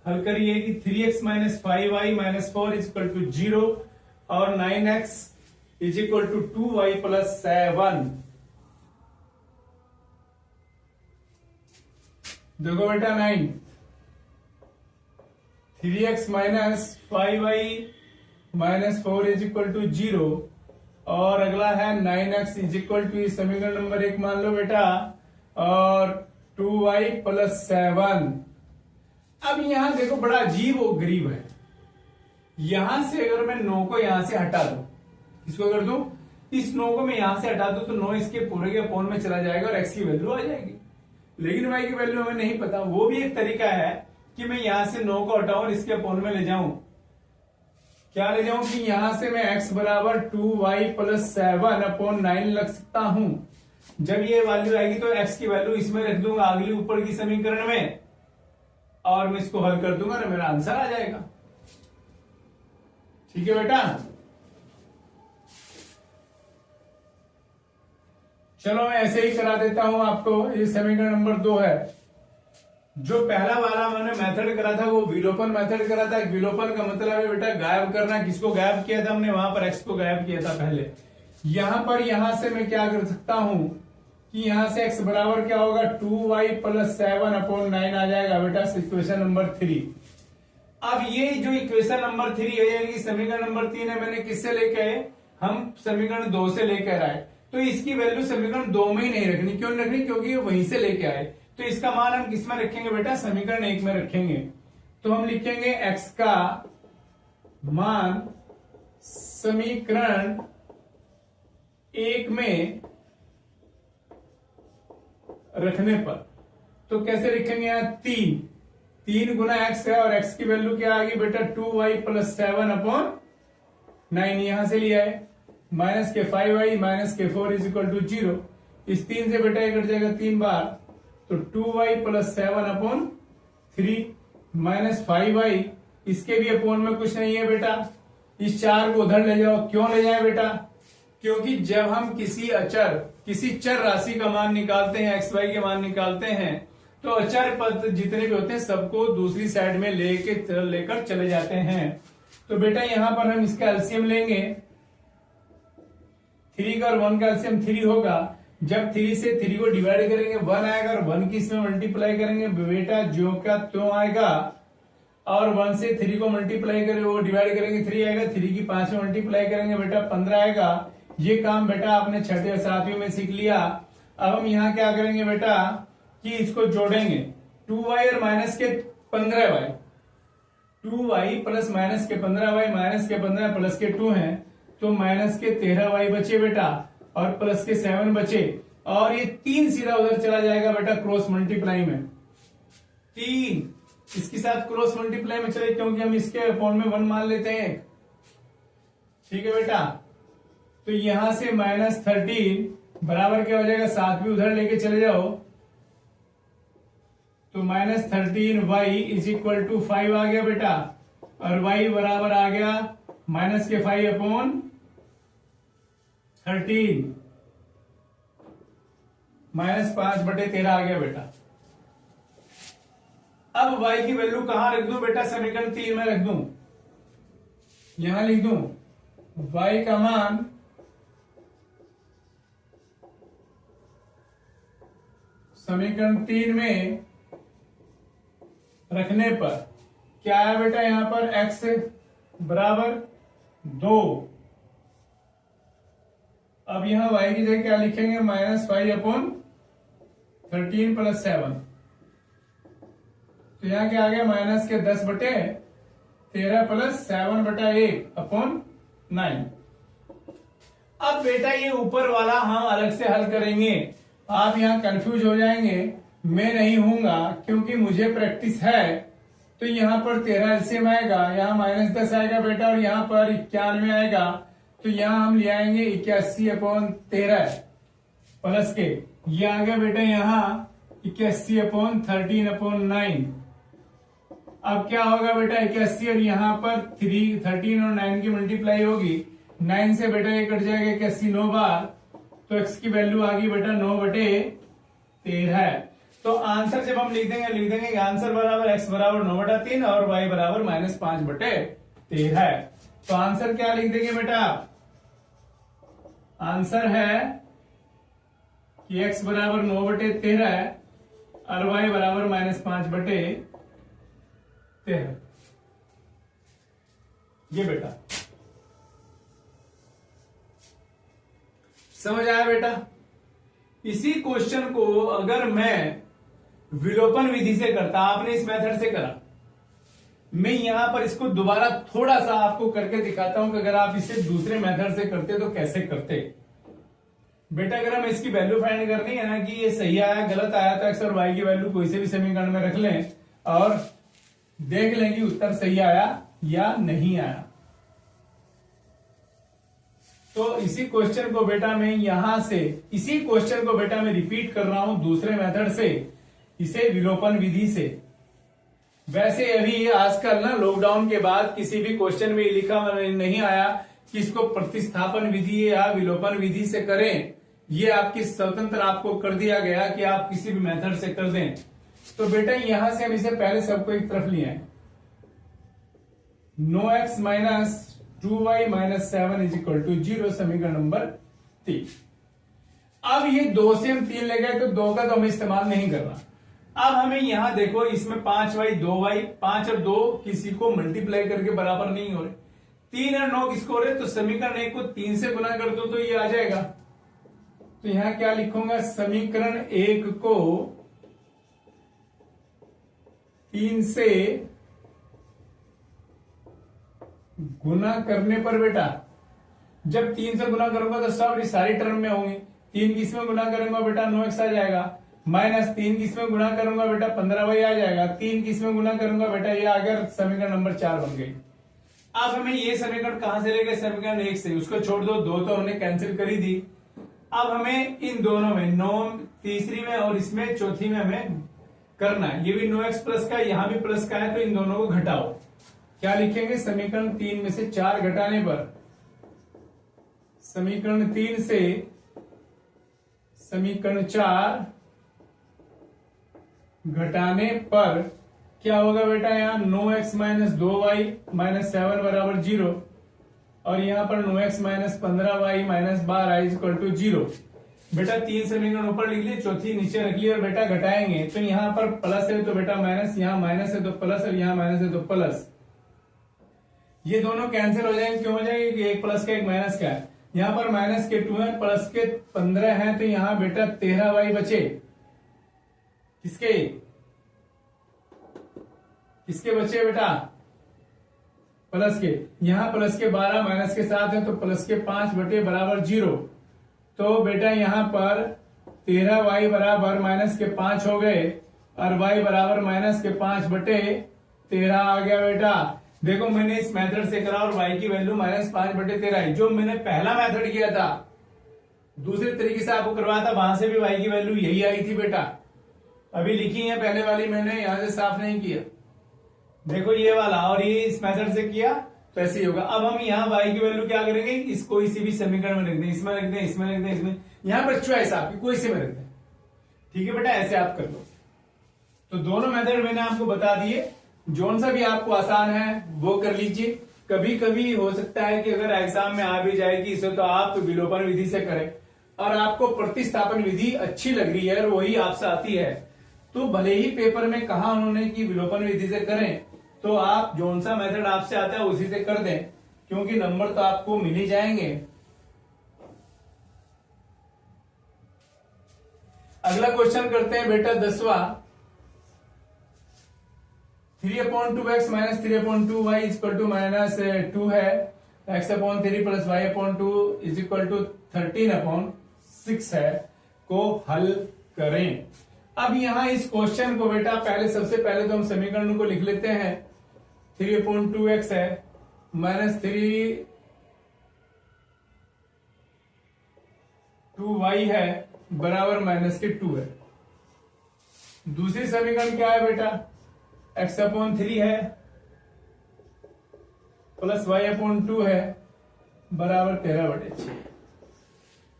हल करिए कि 3x - 5y - 4 = 0 और 9x = 2y + 7। देखो बेटा 9 3x - 5y - 4 = 0 और अगला है 9x = समीकरण नंबर 1 मान लो बेटा और 2y + 7। अब यहां देखो बड़ा अजीब और गरीब है। यहां से अगर मैं 9 को यहां से हटा दूं, इसको कर दूं, इस 9 को मैं यहां से हटा दूं तो 9 इसके पूरे के अपॉन में चला जाएगा और x की वैल्यू आ जाएगी। लेकिन y की वैल्यू हमें नहीं पता। वो भी एक तरीका है कि मैं यहां से 9 को हटाऊं और इसके अपॉन में ले जाऊं। क्या ले जाऊं कि यहां से मैं x बराबर 2y + 7/9 लग सकता हूं। जब ये वैल्यू आएगी तो x की वैल्यू इसमें रख दूंगा अगली ऊपर की समीकरण में और मैं इसको हल कर दूंगा ना, मेरा आंसर आ जाएगा। ठीक है बेटा? चलो मैं ऐसे ही करा देता हूं आपको। ये समीकरण नंबर 2 है। जो पहला वाला मैंने मेथड करा था वो विलोपन मेथड करा था। विलोपन का मतलब है बेटा गायब करना। किसको गायब किया था हमने? वहां पर x को गायब किया था पहले। यहां पर यहां से मैं क्या कर सकता हूं कि यहां से x बराबर क्या होगा 2y + 7/9 आ जाएगा बेटा, इक्वेशन नंबर 3। अब ये जो इक्वेशन नंबर 3 है यानी समीकरण नंबर 3 है, मैंने किससे लेके आए? हम समीकरण 2 से लेकर आए। तो इसकी वैल्यू समीकरण 2 में ही नहीं रखनी। क्यों नहीं रखनी? क्योंकि ये वहीं से लेके आए। तो इसका मान हम किस में रखेंगे बेटा? समीकरण 1 में रखेंगे। तो हम लिखेंगे x का मान समीकरण 1 में रखने पर तो कैसे लिखेंगे? यहां 3 गुना x है और x की वैल्यू क्या आ गई बेटा? 2y + 7/9 यहां से लिया है। माइनस के 5y - के 4 = 0। इस 3 से बेटा कट जाएगा 3 बार, तो 2y + 7/3 - 5y, इसके भी अपोन में कुछ नहीं है बेटा। इस 4 को उधर ले जाओ। क्यों ले जाए बेटा? क्योंकि जब हम किसी चर राशि का मान निकालते हैं, x y के मान निकालते हैं, तो अचर पद जितने भी होते हैं सबको दूसरी साइड में लेकर चले जाते हैं। तो बेटा यहां पर हम इसका एलसीएम लेंगे। 3 का और 1 का एलसीएम 3 होगा। जब 3 से 3 को डिवाइड करेंगे 1 आएगा और 1 की इसमें मल्टीप्लाई करेंगे बेटा ज्यों का त्यों आएगा। और 1 से 3 को मल्टीप्लाई करेंगे वो डिवाइड करेंगे 3 आएगा। 3 की 5 में मल्टीप्लाई करेंगे बेटा 15 आएगा। ये काम बेटा आपने 6वीं और 7वीं में सीख लिया। अब हम यहाँ क्या करेंगे बेटा कि इसको जोड़ेंगे 2y और माइनस के 15y, 2y प्लस माइनस के 15y माइनस के 15 प्लस के 2 हैं तो माइनस के 13y बचे बेटा और प्लस के 7 बचे। और ये 3 सीधा उधर चला जाएगा बेटा क्रॉस मल्टीप्लाई में। 3 इसके साथ क्रॉस मल्टीप्लाई में चले क्योंकि हम इसके अपॉन में 1 मान लेते हैं। ठीक है बेटा? तो यहां से -13 बराबर क्या हो जाएगा? 7 भी उधर लेके चले जाओ तो -13y = 5 आ गया बेटा और y बराबर आ गया -5/13 -5/13 आ गया बेटा। अब y की वैल्यू कहां रख दूं बेटा? समीकरण 3 में रख दूं। यहां लिख दूं y का मान समीकरण 3 में रखने पर क्या है बेटा? यहां पर x बराबर 2। अब यहां y की जगह क्या लिखेंगे, -5/13 + 7। तो यहां क्या आ गया, -10/13 + 7/1/9। अब बेटा ये ऊपर वाला हम अलग से हल करेंगे, आप यहां कंफ्यूज हो जाएंगे, मैं नहीं हूंगा क्योंकि मुझे प्रैक्टिस है। तो यहां पर 13 एलसीएम आएगा, यहां -10 आएगा बेटा, और यहां पर 91 आएगा। तो यहां हम ले आएंगे 81/13 प्लस के, ये आ गया बेटा यहां 81/13/9। अब क्या होगा बेटा, 81 और यहां पर 13 और 9 की मल्टीप्लाई होगी, 9 से बेटा ये कट जाएगा, 81 9 बार, तो x की वैल्यू आ गई बेटा 9/13। तो आंसर जब हम लिख देंगे कि आंसर बराबर x बराबर 9/3 और y बराबर -5/13। तो आंसर क्या लिख देंगे बेटा, आंसर है कि x बराबर 9/13 और y बराबर -5/13। ये बेटा समझ आया बेटा। इसी क्वेश्चन को अगर मैं विलोपन विधि से करता, आपने इस मेथड से करा, मैं यहां पर इसको दोबारा थोड़ा सा आपको करके दिखाता हूं कि अगर आप इसे दूसरे मेथड से करते तो कैसे करते। बेटा अगर हमें इसकी वैल्यू फाइंड करनी है ना कि ये सही आया गलत आया, तो x और y की वैल्यू कोई से भी समीकरण में रख लें और देख लें कि उत्तर सही आया या नहीं आया। तो इसी क्वेश्चन को बेटा मैं यहां से, इसी क्वेश्चन को बेटा मैं रिपीट कर रहा हूं दूसरे मेथड से, इसे विलोपन विधि से। वैसे अभी आजकल ना लॉकडाउन के बाद किसी भी क्वेश्चन में लिखा नहीं आया कि इसको प्रतिस्थापन विधि या विलोपन विधि से करें, ये आपकी स्वतंत्र आपको कर दिया गया कि आप किसी भी मेथड से कर दें। तो बेटा यहां से हम इसे पहले सबको एक तरफ लिए हैं, 9x - 2y - 7 = 0, समीकरण नंबर 3। अब ये 2 से हम 3 ले गए तो 2 का तो हमें इस्तेमाल नहीं करना। अब हमें यहां देखो, इसमें 5y 2y, 5 और 2 किसी को मल्टीप्लाई करके बराबर नहीं हो रहे, 3 और 9 किसको हो रहे, तो समीकरण 1 को 3 से गुना कर दो तो ये आ जाएगा। तो यहां क्या लिखूंगा, समीकरण 1 को 3 से गुना करने पर बेटा, जब 3 से गुना करूंगा तो सब सारी टर्म में होंगे, 3 किसमें गुना करूंगा बेटा 9x आ जाएगा, -3 किसमें गुना करूंगा बेटा 15y आ जाएगा, 3 किसमें गुना करूंगा बेटा ये आ गया, समीकरण नंबर 4 बन गई। अब हमें ये समीकरण कहां से लेंगे, समीकरण 1 से, उसको छोड़ दो, 2 तो हमने कैंसिल कर ही दी। अब हमें इन दोनों में, 9 तीसरी में और इसमें चौथी में हमें करना है, ये भी 9x प्लस का, यहां भी प्लस का है, तो इन दोनों को घटाओ। क्या लिखेंगे, समीकरण 3 में से 4 घटाने पर, समीकरण 3 से समीकरण 4 घटाने पर क्या होगा बेटा, यहां 9x - 2y - 7 बराबर 0, और यहां पर 9x - 15y - 12 = 0। बेटा 3 समीकरण ऊपर लिख लिए, चौथी नीचे रख ली, और बेटा घटाएंगे तो यहां पर प्लस है तो बेटा माइनस, यहां माइनस है तो प्लस, और यहां माइनस है तो प्लस, ये दोनों कैंसिल हो जाएंगे। क्यों हो जाएंगे कि एक प्लस का एक माइनस का है, यहां पर माइनस के 2 है, प्लस के 15 है, तो यहां बेटा 13y बचे, किसके किसके बचे बेटा, प्लस के, यहां प्लस के 12 माइनस के 7 है, तो प्लस के 5 बटे बराबर 0। तो बेटा यहां पर 13y बराबर माइनस के 5 हो गए, और y बराबर माइनस के 5 बटे 13 आ गया बेटा। देखो मैंने इस मेथड से करा और y की वैल्यू -5/13 आई, जो मैंने पहला मेथड किया था दूसरे तरीके से आपको करवाया था, वहां से भी y की वैल्यू यही आई थी बेटा, अभी लिखी है पहले वाली मैंने, यहां से साफ नहीं किया। देखो ये वाला, और ये इस मेथड से किया तो ऐसे ही होगा। अब हम यहाँ y की वैल्यू क्या करेंगे, इसको इसी भी समीकरण में रख दें, इसमें रख दें, इसमें रख दें, इसमें, यहां पर चॉइस आपकी, कोई से में रख दें, ठीक है बेटा, ऐसे आप कर लो। तो दोनों मेथड मैंने आपको बता दिए, जोन सा भी आपको आसान है वो कर लीजिए। कभी कभी हो सकता है कि अगर एग्जाम में आ भी जाएगी इसे, तो आप विलोपन विधि से करें, और आपको प्रतिस्थापन विधि अच्छी लग रही है और वही आपसे आती है, तो भले ही पेपर में कहा उन्होंने कि विलोपन विधि से करें, तो आप जोन सा मेथड आपसे आता है उसी से कर दें। क्योंकि नंबर तो आपको मिल ही जाएंगे। अगला क्वेश्चन करते हैं बेटा 10वां। 3/2x minus 3/2y equal to -2 है। x/3 plus y/2 is equal to 13/6 है को हल करें। अब यहां इस क्वेश्चन को बेटा सबसे पहले तो हम समीकरण को लिख लेते हैं। 3/2x है माइनस 2y है बराबर -2 है। दूसरी समीकरण क्या है बेटा, x/3 है प्लस y/2 है बराबर 13/6।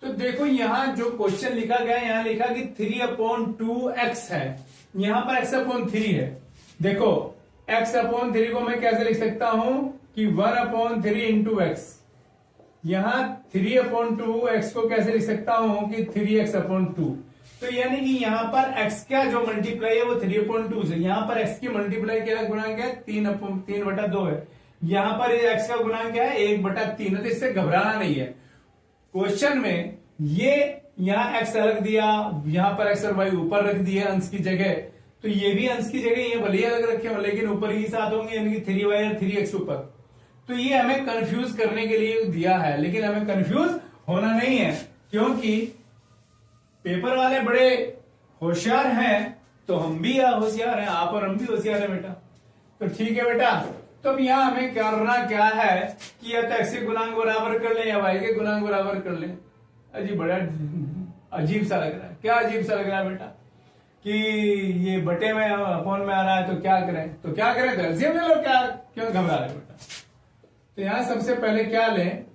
तो देखो यहां जो क्वेश्चन लिखा गया है, यहां लिखा कि 3/2x है, यहां पर x/3 है। देखो x/3 को मैं कैसे लिख सकता हूं कि 1/3 इंटू एक्स। यहां 3/2x को कैसे लिख सकता हूं कि 3x/2। तो यानी कि यहां पर x का जो मल्टीप्लाई है वो 3/2 से, यहां पर x की मल्टीप्लाई क्या गुणांक है 3/2 है। यहां पर ये x का गुणांक क्या है 1/3 है। तो इससे घबराना नहीं है। क्वेश्चन में ये यहां x अलग दिया, यहां पर x और y ऊपर रख दिए अंश की जगह, तो ये भी अंश की जगह ये भले ही अलग रखे हो लेकिन ऊपर ही साथ होंगे, यानी कि 3y और 3x ऊपर। तो ये हमें कंफ्यूज करने के लिए दिया है, लेकिन हमें कंफ्यूज होना नहीं है क्योंकि पेपर वाले बड़े होशियार हैं, तो हम भी होशियार हैं, आप और हम भी होशियार हैं बेटा। तो ठीक है बेटा, तो अब यहां हमें करना क्या है कि या तो x के गुणांक बराबर कर लें या y के गुणांक बराबर कर लें। अजीब बड़ा अजीब सा लग रहा है। क्या अजीब सा लग रहा है बेटा कि ये बटे में अपॉन में आ रहा है, तो क्या करें तो एलसीएम ले लो, क्या क्यों घबरा रहे बेटा। तो यहां सबसे पहले क्या लें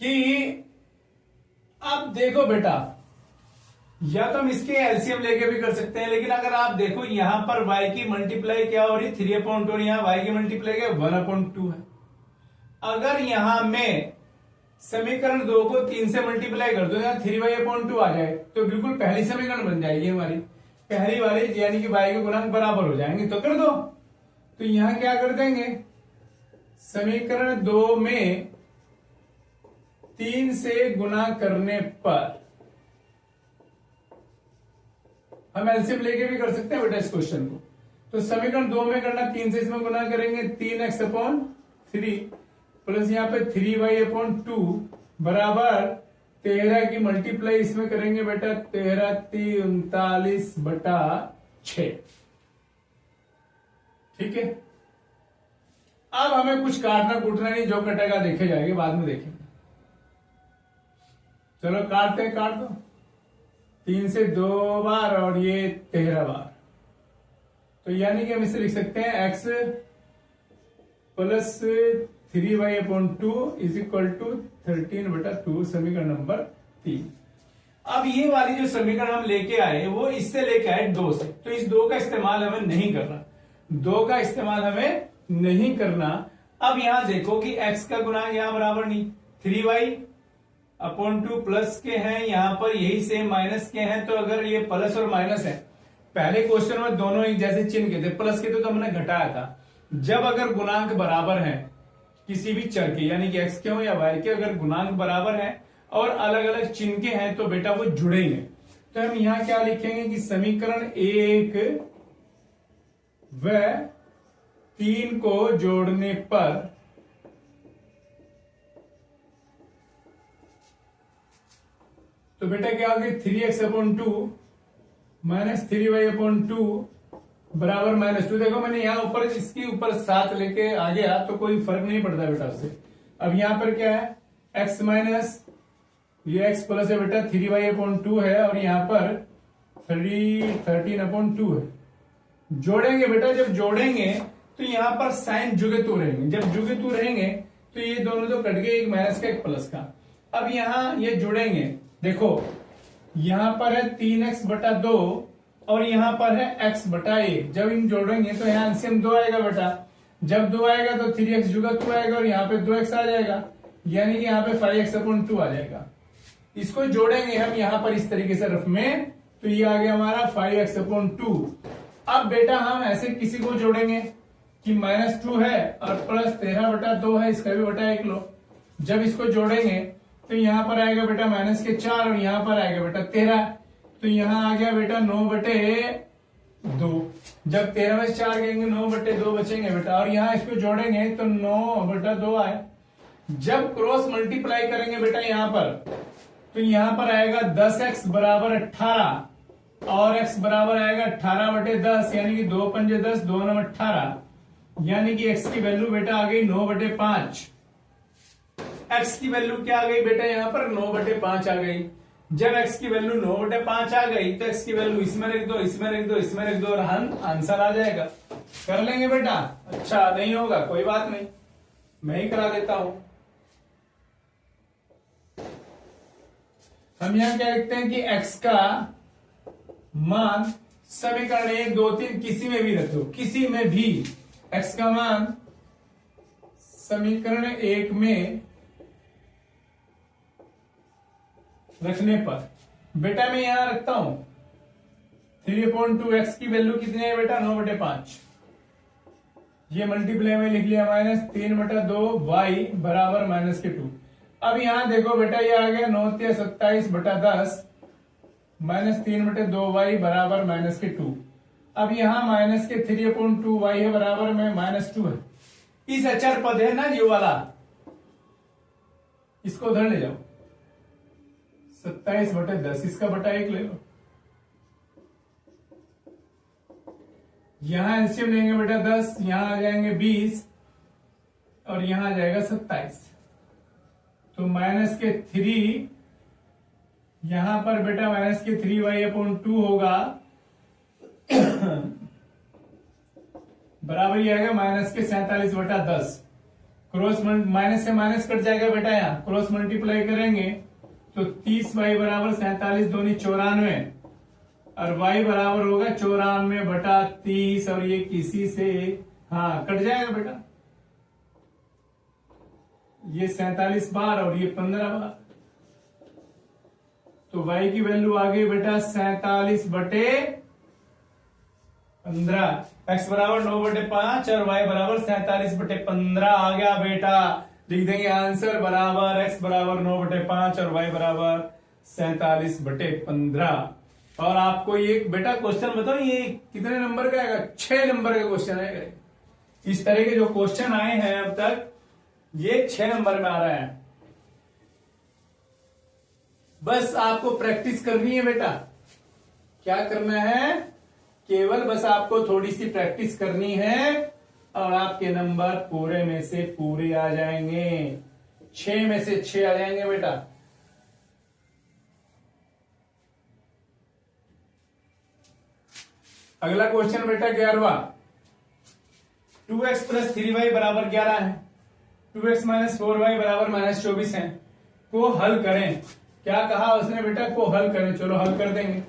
कि अब देखो बेटा, या तो हम इसके एलसीएम लेके भी कर सकते हैं, लेकिन अगर आप देखो यहां पर y की मल्टीप्लाई क्या हो रही है 3/2 और यहां y की मल्टीप्लाई क्या 1/2 है। अगर यहां में समीकरण 2 को 3 से मल्टीप्लाई कर दो, यहां 3y/2 आ जाए तो बिल्कुल पहली समीकरण बन जाएगी हमारी पहली वाली, यानी कि y के गुणांक बराबर हो जाएंगे। तो कर दो, तो यहां क्या कर देंगे, समीकरण 2 में 3 से गुना करने पर हम एलसीएम लेके भी कर सकते हैं बेटा इस क्वेश्चन को। तो समीकरण 2 में करना 3 से इसमें गुना करेंगे 3x/3 प्लस यहां पे 3y/2 बराबर 13 की मल्टीप्लाई इसमें करेंगे बेटा 13×3 39/6। ठीक है, अब हमें कुछ काटना कूटना नहीं, जो कटेगा देखे जाएंगे, बाद में देखेंगे। चलो काट दो, 3 से 2 बार और ये 13 बार। तो यानी कि हम इसे लिख सकते हैं x plus 3y/2 is equal to 13/2, समीकरण नंबर 3। अब ये वाली जो समीकरण हम लेके आए वो इससे लेके आए 2 से, तो इस 2 का इस्तेमाल हमें नहीं करना, 2 का इस्तेमाल हमें नहीं करना। अब यहां देखो कि x का गुणांक यहां बराबर नहीं, 3y/2 प्लस के हैं, यहां पर यही सेम माइनस के हैं। तो अगर ये प्लस और माइनस है, पहले क्वेश्चन में दोनों एक जैसे चिन्ह के थे, प्लस के तो हमने घटाया था। जब अगर गुणांक बराबर हैं किसी भी चर के, यानी कि x के हो या y के, अगर गुणांक बराबर हैं और अलग अलग चिन्ह के हैं तो बेटा वो जुड़ेंगे। तो हम यहां क्या लिखेंगे कि समीकरण 1 व 3 को जोड़ने पर तो बेटा क्या होगी 3x/2 माइनस 3y/2 बराबर -2। देखो मैंने यहां ऊपर इसके ऊपर 7 लेके आ गया तो कोई फर्क नहीं पड़ता बेटा उससे। अब यहां पर क्या है x माइनस ये x प्लस है बेटा 3y/2 है और यहां पर 13/2 है। जोड़ेंगे बेटा, जब जोड़ेंगे तो यहां पर साइन जुगेतु रहेंगे, जब जुगेतु रहेंगे तो ये दोनों तो कट गए, एक माइनस का एक प्लस का। अब यहां ये जुड़ेंगे, देखो यहां पर है 3x/2 और यहां पर है x/1। जब इन जोड़ेंगे तो यहां एलसीएम 2 आएगा बेटा, जब 2 आएगा तो 3x जुगेतु आएगा और यहां पे 2x आ जाएगा, यानी कि यहां पे 5x/2 आ जाएगा। इसको जोड़ेंगे हम यहां पर इस तरीके से रफ में, तो ये आ गया हमारा 5x/2। अब बेटा हम ऐसे किसी को जोड़ेंगे, कि -2 है और प्लस 13/2 है, इसका भी बटा 1 लो। जब इसको जोड़ेंगे तो यहां पर आएगा बेटा -4 और यहां पर आएगा बेटा 13, तो यहां आ गया बेटा 9/2। जब 13/4 कहेंगे 9/2 बचेंगे बेटा, और यहां इसको जोड़ेंगे तो 9/2 आए। जब क्रॉस मल्टीप्लाई करेंगे बेटा यहां पर, तो यहां पर आएगा 10x बराबर 18 और x बराबर आएगा 18/10, यानी कि 2 पंजे 10, 2 9 18, यानी कि x की वैल्यू बेटा आ गई 9/5। x की वैल्यू क्या आ गई बेटा यहां पर 9/5 आ गई। जब x की वैल्यू 9/5 आ गई तो x की वैल्यू इसमें रख दो, इसमें रख दो, इसमें रख दो और आंसर आ जाएगा। कर लेंगे बेटा? अच्छा नहीं होगा, कोई बात नहीं, मैं ही करा देता हूं। हम यहां क्या लिखते हैं कि x का मान समीकरण 1 2 3 किसी में भी रख दो, किसी में भी x का मान समीकरण 1 में रखने पर बेटा मैं यहां रखता हूं 3/2। x की वैल्यू कितनी है बेटा 9/5, ये मल्टीप्लाई में लिख लिया -3/2 y बराबर -2। अब यहां देखो बेटा ये आ गया 9 × 27/10 -3/2 y बराबर -2। अब यहां -3/2 y है बराबर में -2 है। इस अचर पद है ना ये वाला, इसको उधर ले जाओ, 27/10, इसका बटा 1 ले लो। यहां एलसीएम लेंगे बेटा 10, यहां आ जाएंगे 20 और यहां आ जाएगा 27, तो -3 यहां पर बेटा -3y/2 होगा बराबर ही आएगा -47/10। क्रॉस माइनस से माइनस कट जाएगा बेटा, यहां क्रॉस मल्टीप्लाई करेंगे तो 30y बराबर 47 दूनी 94 और y बराबर होगा 94/30 और ये किसी से कट जाएगा बेटा, ये 47 बार और ये 15 बार, तो y की वैल्यू आ गई बेटा 47/15। x बराबर 9/5 और y बराबर 47/15 आ गया बेटा। लिख देंगे आंसर बराबर x बराबर 9/5 और y बराबर 47/15। और आपको ये बेटा क्वेश्चन बताओ ये कितने नंबर का आएगा? 6 नंबर का क्वेश्चन आएगा। इस तरह के जो क्वेश्चन आए हैं अब तक ये 6 नंबर में आ रहा है। बस आपको प्रैक्टिस करनी है बेटा, क्या करना है, केवल बस आपको थोड़ी सी प्रैक्टिस करनी है और आपके नंबर पूरे में से पूरे आ जाएंगे, 6 में से 6 आ जाएंगे बेटा। अगला क्वेश्चन बेटा 11वां, 2x + 3y बराबर 11 है, 2x - 4y बराबर -24 है, को हल करें। क्या कहा उसने बेटा? को हल करें। चलो हल कर देंगे,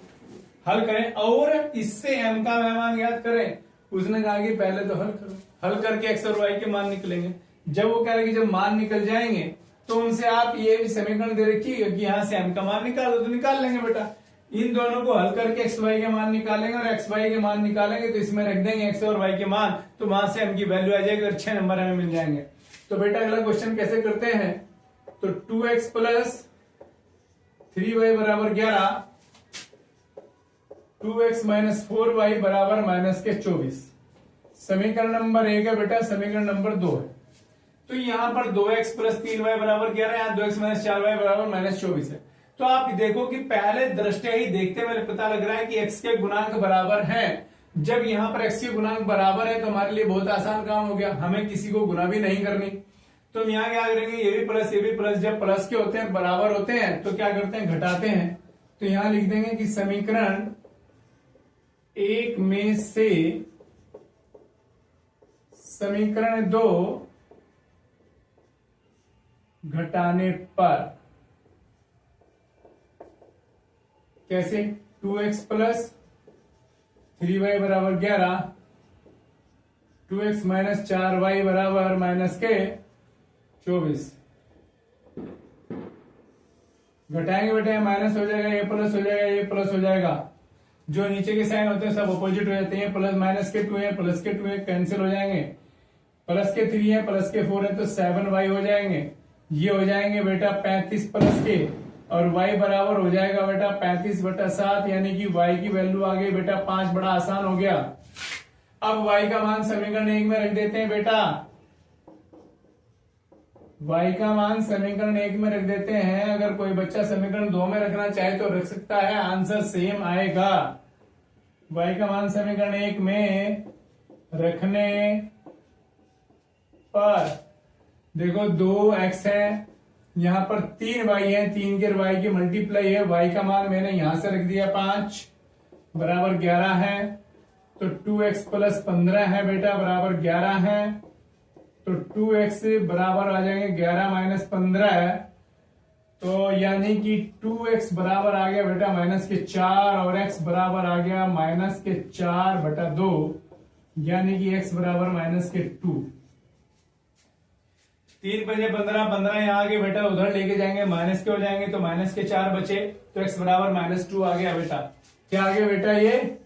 हल करें और इससे m का मान ज्ञात करें। उसने कहा कि पहले तो हल करो, हल करके x और y के मान निकलेंगे। जब वो कह रहे कि जब मान निकल जाएंगे तो उनसे आप ये भी समीकरण दे रखिएगा कि यहां से m का मान निकालो, तो निकाल लेंगे बेटा। इन दोनों को हल करके x y के मान निकालेंगे और x y के मान निकालेंगे तो इसमें रख देंगे x और y के मान, तो वहां से m की वैल्यू आ जाएगी और 6 नंबर हमें मिल जाएंगे। तो बेटा अगला क्वेश्चन कैसे करते हैं, तो 2x + 3y बराबर 11, 2x - 4y बराबर -24। समीकरण नंबर 1 है बेटा, समीकरण नंबर 2 है। तो यहां पर 2x + 3y बराबर 11, यहां 2x - 4y बराबर -24 है। तो आप देखो कि पहले दृष्टया ही देखते मेरे पता लग रहा है कि x के गुणांक बराबर हैं। जब यहां पर x के गुणांक बराबर है तो हमारे लिए बहुत आसान काम हो गया, हमें किसी को गुना भी नहीं करनी। तो हम यहां क्या करेंगे, ये भी प्लस ये भी प्लस, जब प्लस के होते हैं बराबर होते हैं तो क्या करते हैं, घटाते हैं। तो यहां लिख देंगे कि समीकरण 1 में से समीकरण 2 घटाने पर कैसे, 2x + 3y बराबर 11, 2x - 4y बराबर -24। घटाएंगे बेटा, माइनस हो जाएगा, ये प्लस हो जाएगा, ये प्लस हो जाएगा। जो नीचे के साइन होते हैं सब अपोजिट हो जाते हैं, प्लस माइनस के 2 है, प्लस के 2 है, कैंसिल हो जाएंगे। प्लस के 3 है, प्लस के 4 है, तो 7y हो जाएंगे। ये हो जाएंगे बेटा 35 प्लस के, और y बराबर हो जाएगा बेटा 35/7, यानी कि y की वैल्यू आ गई बेटा 5। बड़ा आसान हो गया। अब y का मान समीकरण 1 में रख देते हैं बेटा। y का मान समीकरण 1 में रख देते हैं। अगर कोई बच्चा समीकरण 2 में रखना चाहे तो रख सकता है, आंसर सेम आएगा। y का मान समीकरण 1 में रखने पर देखो 2x है, यहां पर 3y है, 3 के y की मल्टीप्लाई है। y का मान मैंने यहां से रख दिया 5 बराबर 11 है, तो 2x प्लस 15 है बेटा बराबर 11 है, तो 2x बराबर आ जाएंगे 11 माइनस 15, तो यानी कि 2x बराबर आ गया बेटा -4, और x बराबर आ गया -4/2, यानी कि x बराबर -2। 3 बजे 15 यहाँ आगे बेटा, उधर लेके जाएंगे माइनस के हो जाएंगे, तो -4 बचे, तो x बराबर -2 आ गया बेटा। क्या आ गया बेटा? ये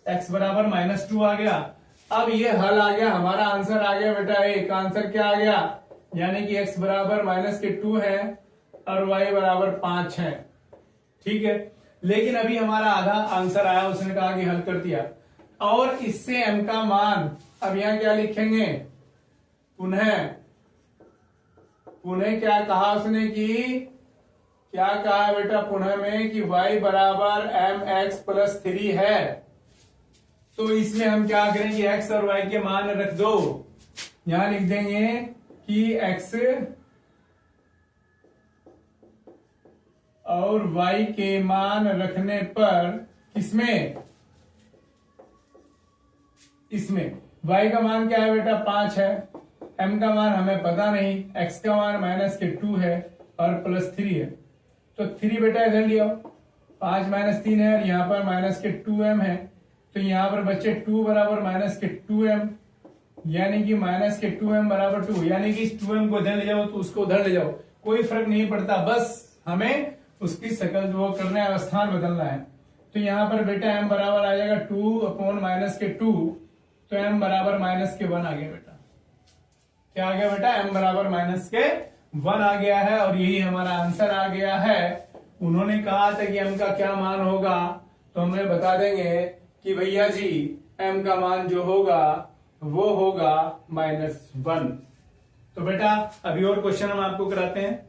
x बराबर -2 आ गया। अब ये हल आ गया, हमारा आंसर आ गया बेटा। एक आंसर क्या आ गया, यानी कि x बराबर -2 है और y बराबर 5 है। ठीक है, लेकिन अभी हमारा आधा आंसर आया, उसने कहा कि हल कर दिया, और इससे m का मान अब यहां क्या लिखेंगे, पुनः क्या कहा उसने कि क्या कहा बेटा पुनः में कि y बराबर mx प्लस 3 है। तो इसमें हम क्या करेंगे, x और y के मान रख दो। यहां लिख देंगे कि x और y के मान रखने पर इसमें y का मान क्या है बेटा 5 है, m का मान हमें पता नहीं, x का मान -2 है और +3 है, तो 3 बेटा इधर लिया, 5 - 3 है, और यहाँ पर -2m है, तो यहाँ पर बच्चे 2 बराबर -2m, यानी कि -2m बराबर 2, यानी कि इस 2m को इधर ले जाओ तो उसको उधर ले जाओ, कोई फर्क नहीं पड़ता, बस हमें उसकी शकल वो करना है, स्थान बदलना है। तो यहाँ पर बेटा m बराबर आ जाएगा 2/-2, तो m बराबर -1 आ गया बेटा। क्या आ गया बेटा? m बराबर -1 आ गया है, और यही हमारा आंसर आ गया है। उन्होंने कहा था कि m का क्या मान होगा, तो हमें बता देंगे कि भैया जी m का मान जो होगा वो होगा -1। तो बेटा अभी और क्वेश्चन हम आपको कराते हैं।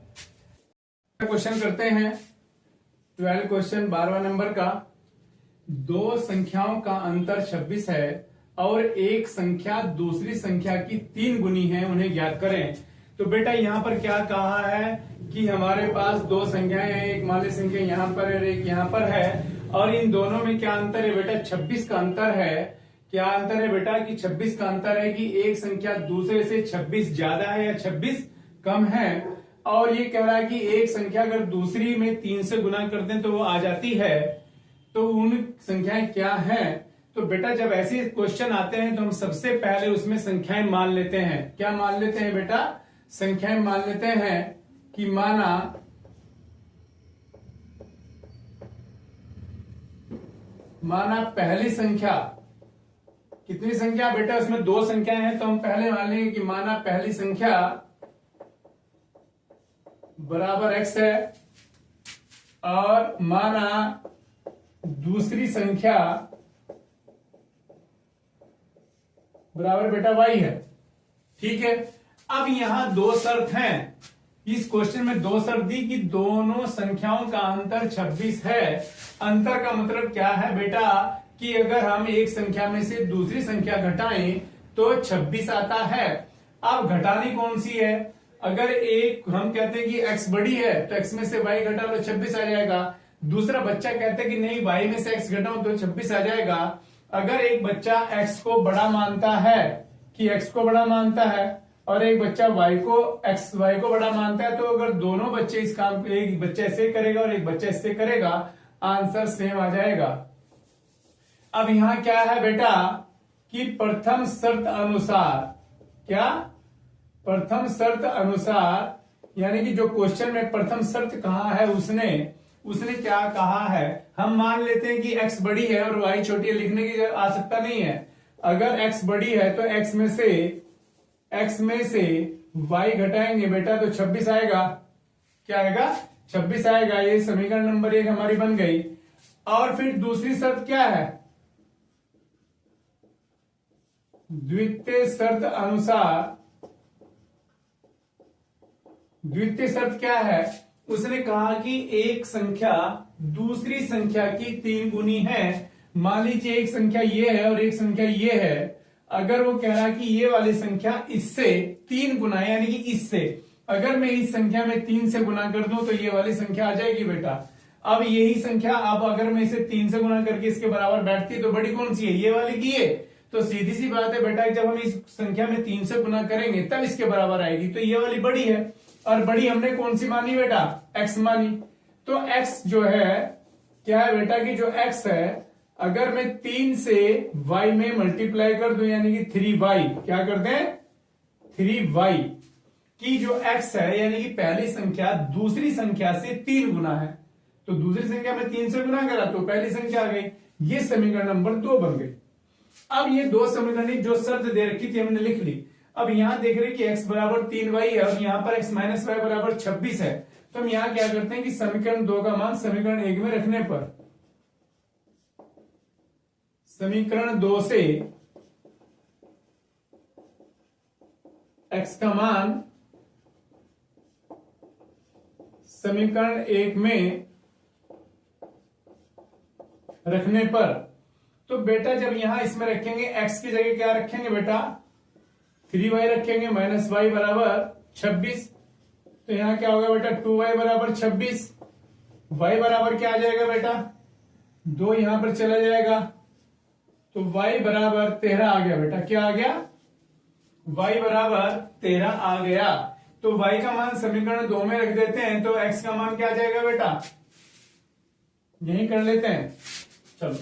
क्वेश्चन करते हैं 12 क्वेश्चन 12वां नंबर का। दो संख्याओं का अंतर 26 है और एक संख्या दूसरी संख्या की 3 गुनी है, उन्हें ज्ञात करें। तो बेटा यहाँ पर क्या कहा है कि हमारे पास दो संख्याएं हैं, एक मान ली संख्या यहाँ पर है और एक यहाँ पर है, और इन दोनों में क्या अंतर है बेटा? 26 का अंतर है। क्या अंतर है बेटा? कि 26 का अंतर है कि एक संख्या दूसरे से 26 ज्यादा है या 26 कम है, और ये कह रहा है कि एक संख्या अगर दूसरी में 3 से गुना कर दें तो वो आ जाती है। तो उन संख्याएं क्या हैं? तो बेटा जब ऐसे क्वेश्चन आते हैं तो हम सबसे पहले उसमें संख्याएं मान लेते हैं। क्या मान लेते हैं बेटा? संख्याएं मान लेते हैं कि माना पहली संख्या, कितनी संख्या बेटा? उसमें दो संख्याएं हैं, तो हम पहले मान लेंगे कि माना पहली संख्या बराबर x है और माना दूसरी संख्या बराबर बेटा y है। ठीक है, अब यहां दो शर्त हैं। इस क्वेश्चन में दो शर्त दी कि दोनों संख्याओं का अंतर 26 है। अंतर का मतलब क्या है बेटा? कि अगर हम एक संख्या में से दूसरी संख्या घटाएं तो 26 आता है। अब घटानी कौन सी है? अगर एक हम कहते हैं कि x बड़ी है तो x में से y घटा लो 26 आ जाएगा। दूसरा बच्चा कहता है कि नहीं y में से x घटाओ तो 26 आ जाएगा। अगर एक बच्चा x को बड़ा मानता है कि x को बड़ा मानता है और एक बच्चा y को बड़ा मानता है, तो अगर दोनों बच्चे इस काम को, एक बच्चा ऐसे करेगा और एक बच्चा इससे करेगा, आंसर सेम आ जाएगा। अब यहां क्या है बेटा कि प्रथम शर्त अनुसार, क्या? प्रथम शर्त अनुसार, यानी कि जो क्वेश्चन में प्रथम शर्त कहा है उसने क्या कहा है? हम मान लेते हैं कि x बड़ी है और y छोटी है, लिखने की आवश्यकता नहीं है। अगर x बड़ी है तो x में से x में से y घटाएंगे बेटा तो 26 आएगा। क्या आएगा? 26 आएगा। ये समीकरण नंबर 1 हमारी बन गई। और फिर दूसरी शर्त क्या है? द्वितीय शर्त अनुसार, द्वितीय शर्त क्या है? उसने कहा कि एक संख्या दूसरी संख्या की 3 गुनी है। मान लीजिए एक संख्या ये है और एक संख्या ये है। अगर वो कह रहा कि ये वाली संख्या इससे 3 गुना है, यानी कि इससे अगर मैं इस संख्या में 3 से गुना कर दूं तो ये वाली संख्या आ जाएगी बेटा। अब यही संख्या अब अगर मैं इसे 3 से गुना करके इसके बराबर बैठती है तो बड़ी कौन सी है? ये वाली की है। तो सीधी सी बात है बेटा, जब हम इस संख्या में 3 से गुना करेंगे तब इसके बराबर आएगी। तो ये वाली बड़ी है और बड़ी हमने कौन सी मानी बेटा? x मानी। तो x जो है क्या है बेटा कि जो x है अगर मैं 3 से y में मल्टीप्लाई कर दूं यानी कि 3y, क्या करते हैं? 3y की जो x है यानी कि पहली संख्या दूसरी संख्या से 3 गुना है। तो दूसरी संख्या में 3 से गुना करा तो पहली संख्या आ गई। ये समीकरण नंबर 2 बन गई। अब ये दो समीकरण जो शर्त दे रखी थी हमने लिख ली। अब यहां देख रहे कि x बराबर 3y है और यहां पर x माइनस वाई बराबर 26 है। तो हम यहां क्या करते हैं कि समीकरण 2 का मान समीकरण 1 में रखने पर समीकरण 2 से x का मान समीकरण 1 में रखने पर, तो बेटा जब यहां इसमें रखेंगे x की जगह क्या रखेंगे बेटा? 3y रखेंगे माइनस वाई बराबर 26। तो यहां क्या होगा बेटा? 2y बराबर 26। y बराबर क्या आ जाएगा बेटा? 2 यहां पर चला जाएगा तो y बराबर 13 आ गया बेटा। क्या आ गया? y बराबर 13 आ गया। तो y का मान समीकरण 2 में रख देते हैं तो x का मान क्या आ जाएगा बेटा? यही कर लेते हैं। चलो,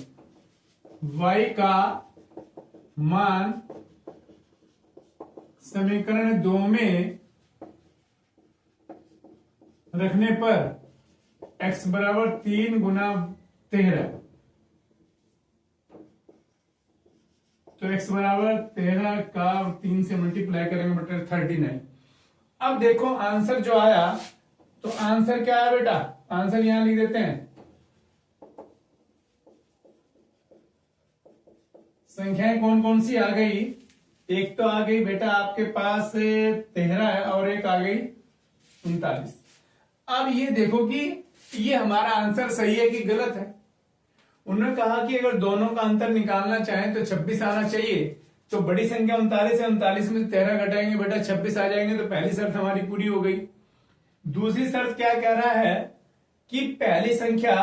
y का मान समीकरण 2 में रखने पर x बराबर 3 गुना 13, तो x बराबर 13 का 3 से मल्टीप्लाई करेंगे बेटा 39। अब देखो आंसर जो आया, तो आंसर क्या आया बेटा? आंसर यहां लिख देते हैं। संख्याएं कौन कौन सी आ गई? एक तो आ गई बेटा आपके पास 13 है और एक आ गई 39। अब ये देखो कि ये हमारा आंसर सही है कि गलत है। उन्होंने कहा कि अगर दोनों का अंतर निकालना चाहें तो 26 आना चाहिए। तो बड़ी संख्या 39 है, 39 में 13 घटाएंगे बेटा 26 आ जाएंगे। तो पहली शर्त हमारी पूरी हो गई। दूसरी शर्त क्या कह रहा है कि पहली संख्या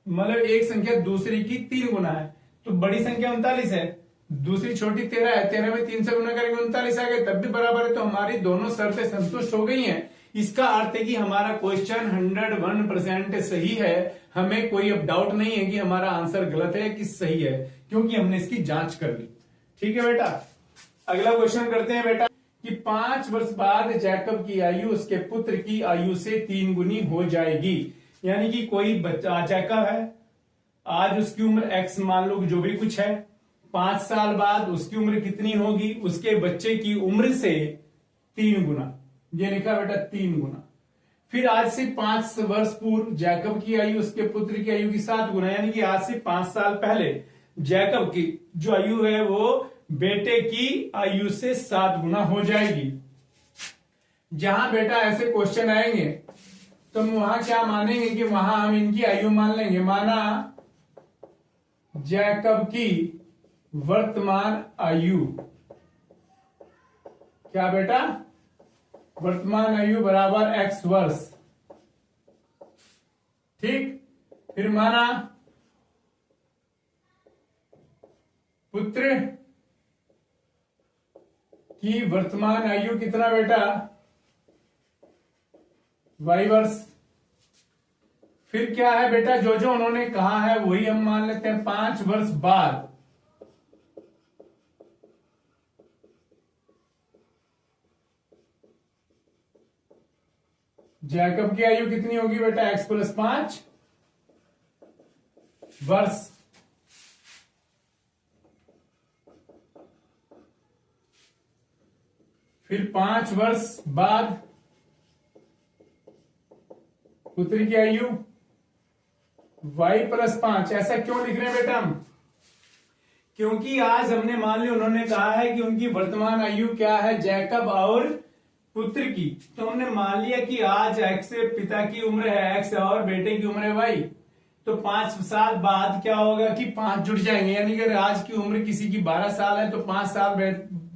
मतलब एक संख्या दूसरी की 3 गुना है। तो बड़ी संख्या 39 है, दूसरी छोटी 13 है, 13 में 3 से गुना करेंगे 39 आ गए, तब भी बराबर है। तो हमारी दोनों शर्तें संतुष्ट हो गई हैं। इसका अर्थ है कि हमारा क्वेश्चन 101% सही है। हमें कोई अब डाउट नहीं है कि हमारा आंसर गलत है कि सही है, क्योंकि हमने इसकी जांच कर ली। ठीक है बेटा, अगला क्वेश्चन करते हैं बेटा कि 5 वर्ष बाद जैकब की आयु उसके पुत्र की आयु से 3 गुनी हो जाएगी। यानी कि कोई बच्चा जैकब है, आज उसकी उम्र x मान लो जो भी कुछ है, 5 साल बाद उसकी उम्र कितनी होगी? उसके बच्चे की उम्र से 3 गुना। ये लिखा बेटा 3 गुना। फिर आज से 5 वर्ष पूर्व जैकब की आयु उसके पुत्र की आयु की 7 गुना। यानी कि आज से 5 साल पहले जैकब की जो आयु है वो बेटे की आयु से 7 गुना हो जाएगी। जहां बेटा ऐसे क्वेश्चन आएंगे तो हम वहां क्या मानेंगे कि वहां हम इनकी आयु मान लेंगे। माना जैकब की वर्तमान आयु, क्या बेटा? वर्तमान आयु बराबर x वर्ष। ठीक, फिर माना पुत्र की वर्तमान आयु कितना बेटा? y वर्ष। फिर क्या है बेटा? जो जो उन्होंने कहा है वही हम मान लेते हैं। 5 वर्ष बाद जैकब की आयु कितनी होगी बेटा? x प्लस 5 वर्ष। फिर 5 वर्ष बाद पुत्री की आयु y+5। ऐसा क्यों लिख रहे हैं बेटा हम? क्योंकि आज हमने मान लिया उन्होंने कहा है कि उनकी वर्तमान आयु क्या है जैकब और पुत्र की, तो हमने मान लिया कि आज x से पिता की उम्र है x और बेटे की उम्र है y। तो 5 साल बाद क्या होगा कि 5 जुड़ जाएंगे, यानी कि आज की उम्र किसी की 12 साल है तो 5 साल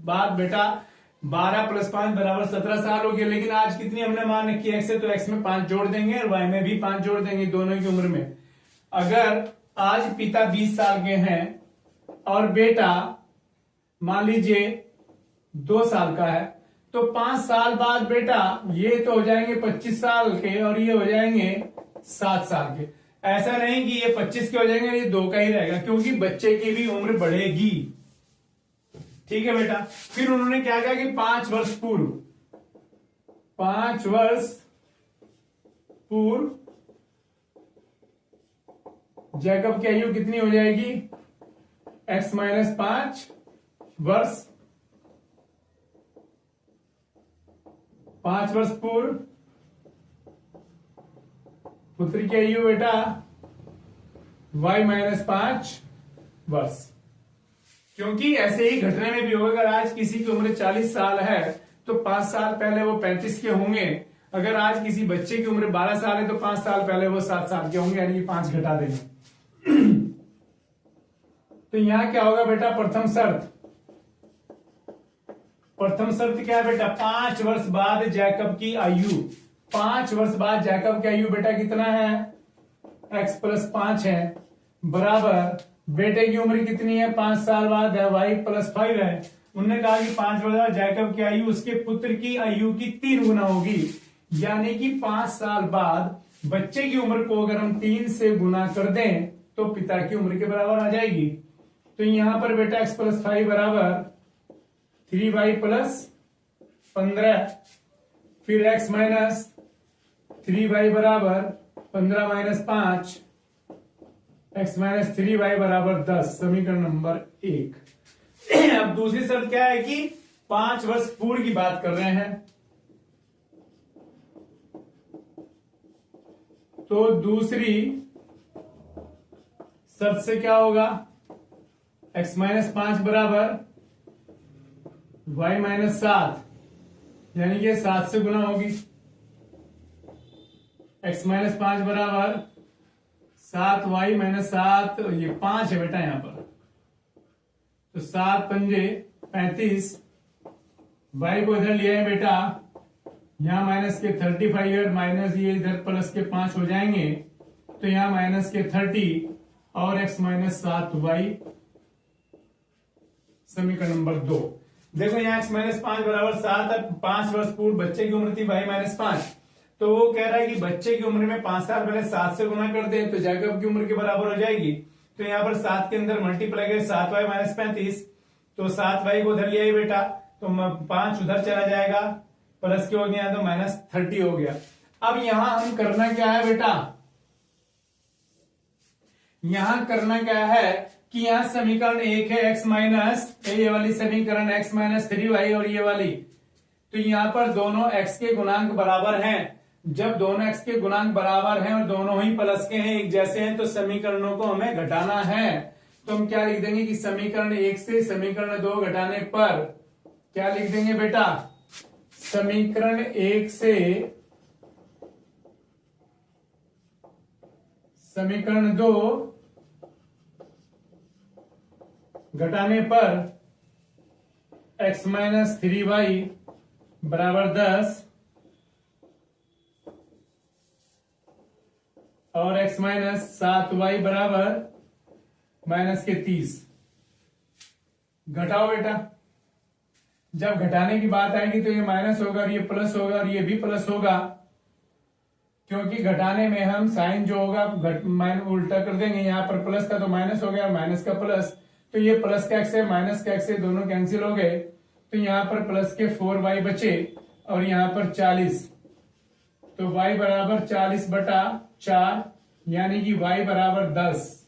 बाद बेटा 12 + 5 = 17 साल हो गया। लेकिन आज कितनी हमने मान रखी x है तो x में 5 जोड़ देंगे और y में भी 5 जोड़ देंगे, दोनों की उम्र में। अगर आज पिता 20 साल के हैं और बेटा मान लीजिए 2 साल का है, तो 5 साल बाद बेटा ये तो हो जाएंगे 25 साल के और ये हो जाएंगे 7 साल के। ऐसा नहीं कि ये 25 के हो जाएंगे, ये 2 का ही रहेगा, क्योंकि बच्चे की भी उम्र बढ़ेगी। ठीक है बेटा। फिर उन्होंने क्या कहा कि 5 वर्ष पूर्व, 5 वर्ष पूर्व जैकब की आयु कितनी हो जाएगी? x-5 वर्ष। 5 वर्ष पूर्व पुत्र की आयु बेटा y-5 वर्ष। क्योंकि ऐसे ही घटने में भी होगा, अगर आज किसी की उम्र 40 साल है तो 5 साल पहले वो 35 के होंगे। अगर आज किसी बच्चे की उम्र 12 साल है तो 5 साल पहले वो 7 साल के होंगे, यानी कि 5 घटा देंगे। तो यहां क्या होगा बेटा? प्रथम शर्त क्या है बेटा? 5 वर्ष बाद जैकब की आयु, 5 वर्ष बाद जैकब की आयु बेटा कितना है? x+5 है, बराबर बेटे की उम्र कितनी है? 5 साल बाद है, y+5 है। उन्होंने कहा कि 5 वर्ष बाद जैकब की आयु उसके पुत्र की आयु की 3 गुना होगी, यानी कि 5 साल बाद बच्चे की उम्र को अगर हम 3 से गुना कर दें तो पिता की उम्र के बराबर आ जाएगी। तो यहां पर बेटा x+5 बराबर 3y+15, फिर x-3y बराबर 15-5, x-3y बराबर 10, समीकरण नंबर 1। अब दूसरी शर्त क्या है कि 5 वर्ष पूर्व की बात कर रहे हैं, तो दूसरी शर्त से क्या होगा? x-5 बराबर y-7, यानी कि 7 से गुना होगी। x-5 बराबर 7y-7, ये 5 है बेटा यहां पर, तो 7×5 35, y को इधर लिया है बेटा, यहां माइनस के 35 और माइनस ये इधर प्लस के 5 हो जाएंगे, तो यहां माइनस के 30 और x-7y, समीकरण नंबर 2। देखो यहाँ x-5 बराबर 7 है, 5 वर्ष पूर्व बच्चे की उम्र थी y-5, तो वो कह रहा है कि बच्चे की उम्र में 5 साल पहले 7 से गुना कर दें तो जैकब की उम्र के बराबर हो जाएगी। तो यहाँ पर 7 के अंदर मल्टीप्लाई करें 7y-35, तो 7y को उधर लिया ही बेटा, तो 5 उधर चला जाएगा, प्लस के हो गया तो -30 हो गया। अब यहां हम करना क्या है बेटा? यहां करना क्या है कि यहां समीकरण 1 है ये वाली समीकरण x-3y और ये वाली, तो यहां पर दोनों x के गुणांक बराबर हैं। जब दोनों x के गुणांक बराबर हैं और दोनों ही प्लस के हैं, एक जैसे हैं, तो समीकरणों को हमें घटाना है। तो हम क्या लिख देंगे कि समीकरण 1 से समीकरण 2 घटाने पर क्या लिख देंगे बेटा? समीकरण 1 से समीकरण 2 घटाने पर x-3y बराबर 10 और x-7y बराबर -30। घटाओ बेटा, जब घटाने की बात आएगी तो ये माइनस होगा और ये प्लस होगा और ये भी प्लस होगा, क्योंकि घटाने में हम साइन जो होगा उल्टा कर देंगे। यहां पर प्लस का तो माइनस हो गया, माइनस का प्लस, तो ये प्लस का x है माइनस का x है, दोनों कैंसिल हो गए, तो यहां पर प्लस के 4y बचे और यहां पर 40, तो y बराबर 40/4, यानी कि y बराबर 10,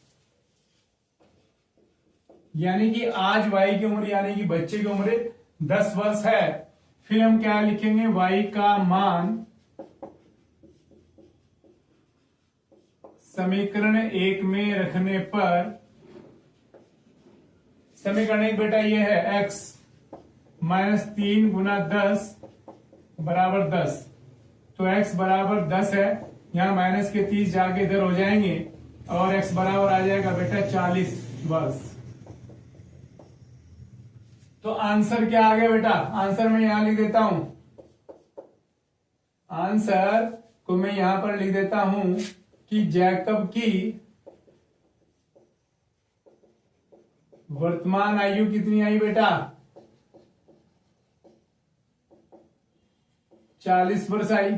यानी कि आज y की उम्र यानी कि बच्चे की उम्र 10 वर्ष है। फिर हम क्या लिखेंगे, y का मान समीकरण 1 में रखने पर, समीकरण 1 बेटा ये है x -3 गुना 10 बराबर 10। तो x बराबर 10 है, यहां माइनस के 30 जाके इधर हो जाएंगे और x बराबर आ जाएगा बेटा 40 बस। तो आंसर क्या आ गया बेटा, आंसर मैं यहां लिख देता हूं, आंसर को मैं यहां पर लिख देता हूं कि जैकब की वर्तमान आयु कितनी आई बेटा, 40 वर्ष आई,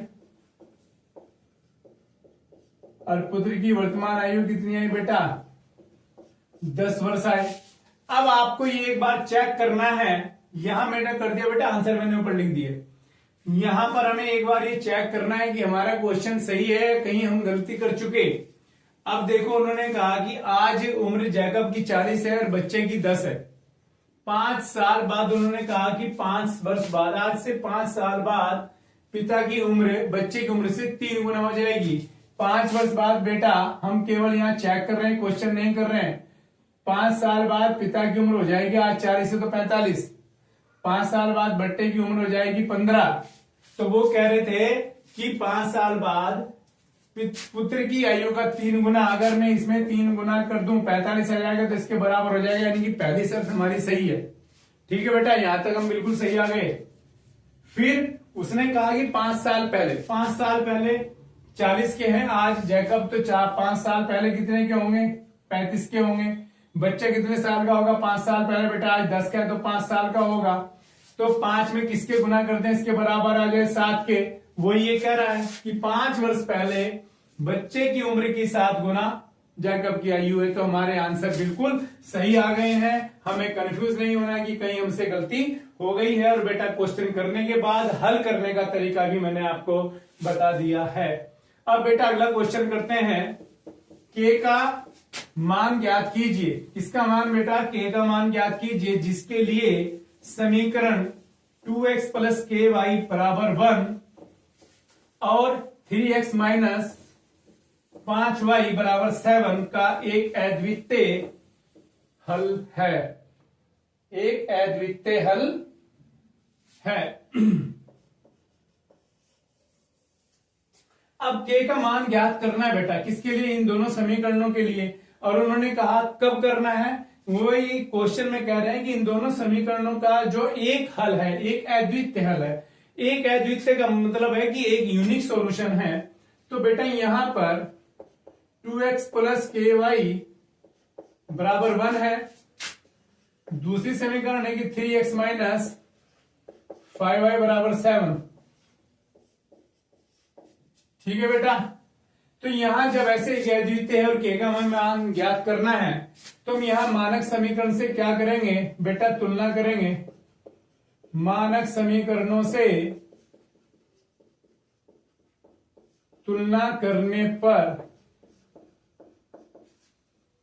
और पुत्र की वर्तमान आयु कितनी आई बेटा, 10 वर्ष आई। अब आपको ये एक बार चेक करना है, यहां मैंने कर दिया बेटा, आंसर मैंने ऊपर लिख दिए। यहां पर हमें एक बार ये चेक करना है कि हमारा क्वेश्चन सही है, कहीं हम गलती कर चुके। अब देखो उन्होंने कहा कि आज उम्र जैकब की 40 है और बच्चे की 10 है। 5 साल बाद उन्होंने कहा कि 5 वर्ष बाद, आज से 5 साल बाद पिता की उम्र बच्चे की उम्र से 3 गुना हो जाएगी। 5 वर्ष बाद बेटा हम केवल यहाँ चेक कर रहे हैं, क्वेश्चन नहीं कर रहे हैं। 5 साल बाद पिता की उम्र हो जाएगी, आज 40 है तो 45। 5 साल बाद बच्चे की उम्र हो जाएगी 15। तो वो कह रहे थे कि 5 साल बाद पुत्र की आयु का 3 गुना, अगर मैं इसमें 3 गुना कर दूं 45 आ जाएगा, तो इसके बराबर हो जाएगा, यानी कि पहली शर्त हमारी सही है। ठीक है बेटा, यहां तक हम बिल्कुल सही आ गए। फिर उसने कहा कि 5 साल पहले, 5 साल पहले 40 के हैं आज जैकब, तो 5 साल पहले कितने के होंगे, 35 के होंगे। बच्चा कितने साल का होगा, 5 साल पहले बेटा आज 10 का है तो 5 साल का होगा। तो 5 में किसके गुना करते हैं, इसके बराबर आ जाए 7 के। वो ये कह रहा है कि 5 वर्ष पहले बच्चे की उम्र की 7 गुना जैकब की आयु है। तो हमारे आंसर बिल्कुल सही आ गए हैं, हमें कंफ्यूज नहीं होना कि कहीं हमसे गलती हो गई है। और बेटा क्वेश्चन करने के बाद हल करने का तरीका भी मैंने आपको बता दिया है। अब बेटा अगला क्वेश्चन करते हैं, के का मान ज्ञात कीजिए। किसका मान बेटा, के का मान ज्ञात कीजिए जिसके लिए समीकरण 2x प्लस के वाई बराबर 1 और 3x माइनस 5y बराबर 7 का एक अद्वितीय हल है, एक अद्वितीय हल है। अब के का मान ज्ञात करना है बेटा, किसके लिए, इन दोनों समीकरणों के लिए। और उन्होंने कहा कब करना है, वही क्वेश्चन में कह रहे हैं कि इन दोनों समीकरणों का जो एक हल है, एक अद्वितीय हल है। एक अद्वितीय का मतलब है कि एक यूनिक सॉल्यूशन है। तो बेटा यहां पर 2x प्लस के वाई बराबर 1 है। दूसरी समीकरण है कि 3x माइनस 5y बराबर 7। ठीक है बेटा, तो यहां जब ऐसे अद्वितीय है और के का मान ज्ञात करना है, तो हम यहां मानक समीकरण से क्या करेंगे बेटा, तुलना करेंगे। मानक समीकरणों से तुलना करने पर,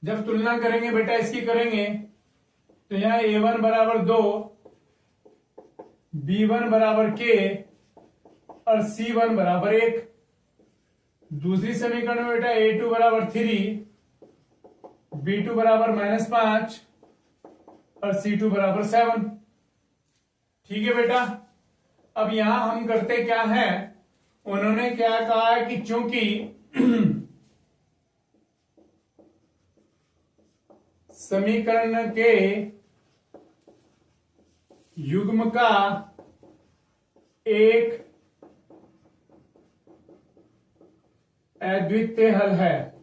जब तुलना करेंगे बेटा इसकी करेंगे, तो यहां a1 बराबर 2, b1 बराबर k और c1 बराबर 1। दूसरी समीकरण में बेटा a2 बराबर 3, b2 बराबर -5 और c2 बराबर 7। ठीक है बेटा, अब यहां हम करते क्या है, उन्होंने क्या कहा है कि चूंकि समीकरण के युग्म का एक अद्वितीय हल है।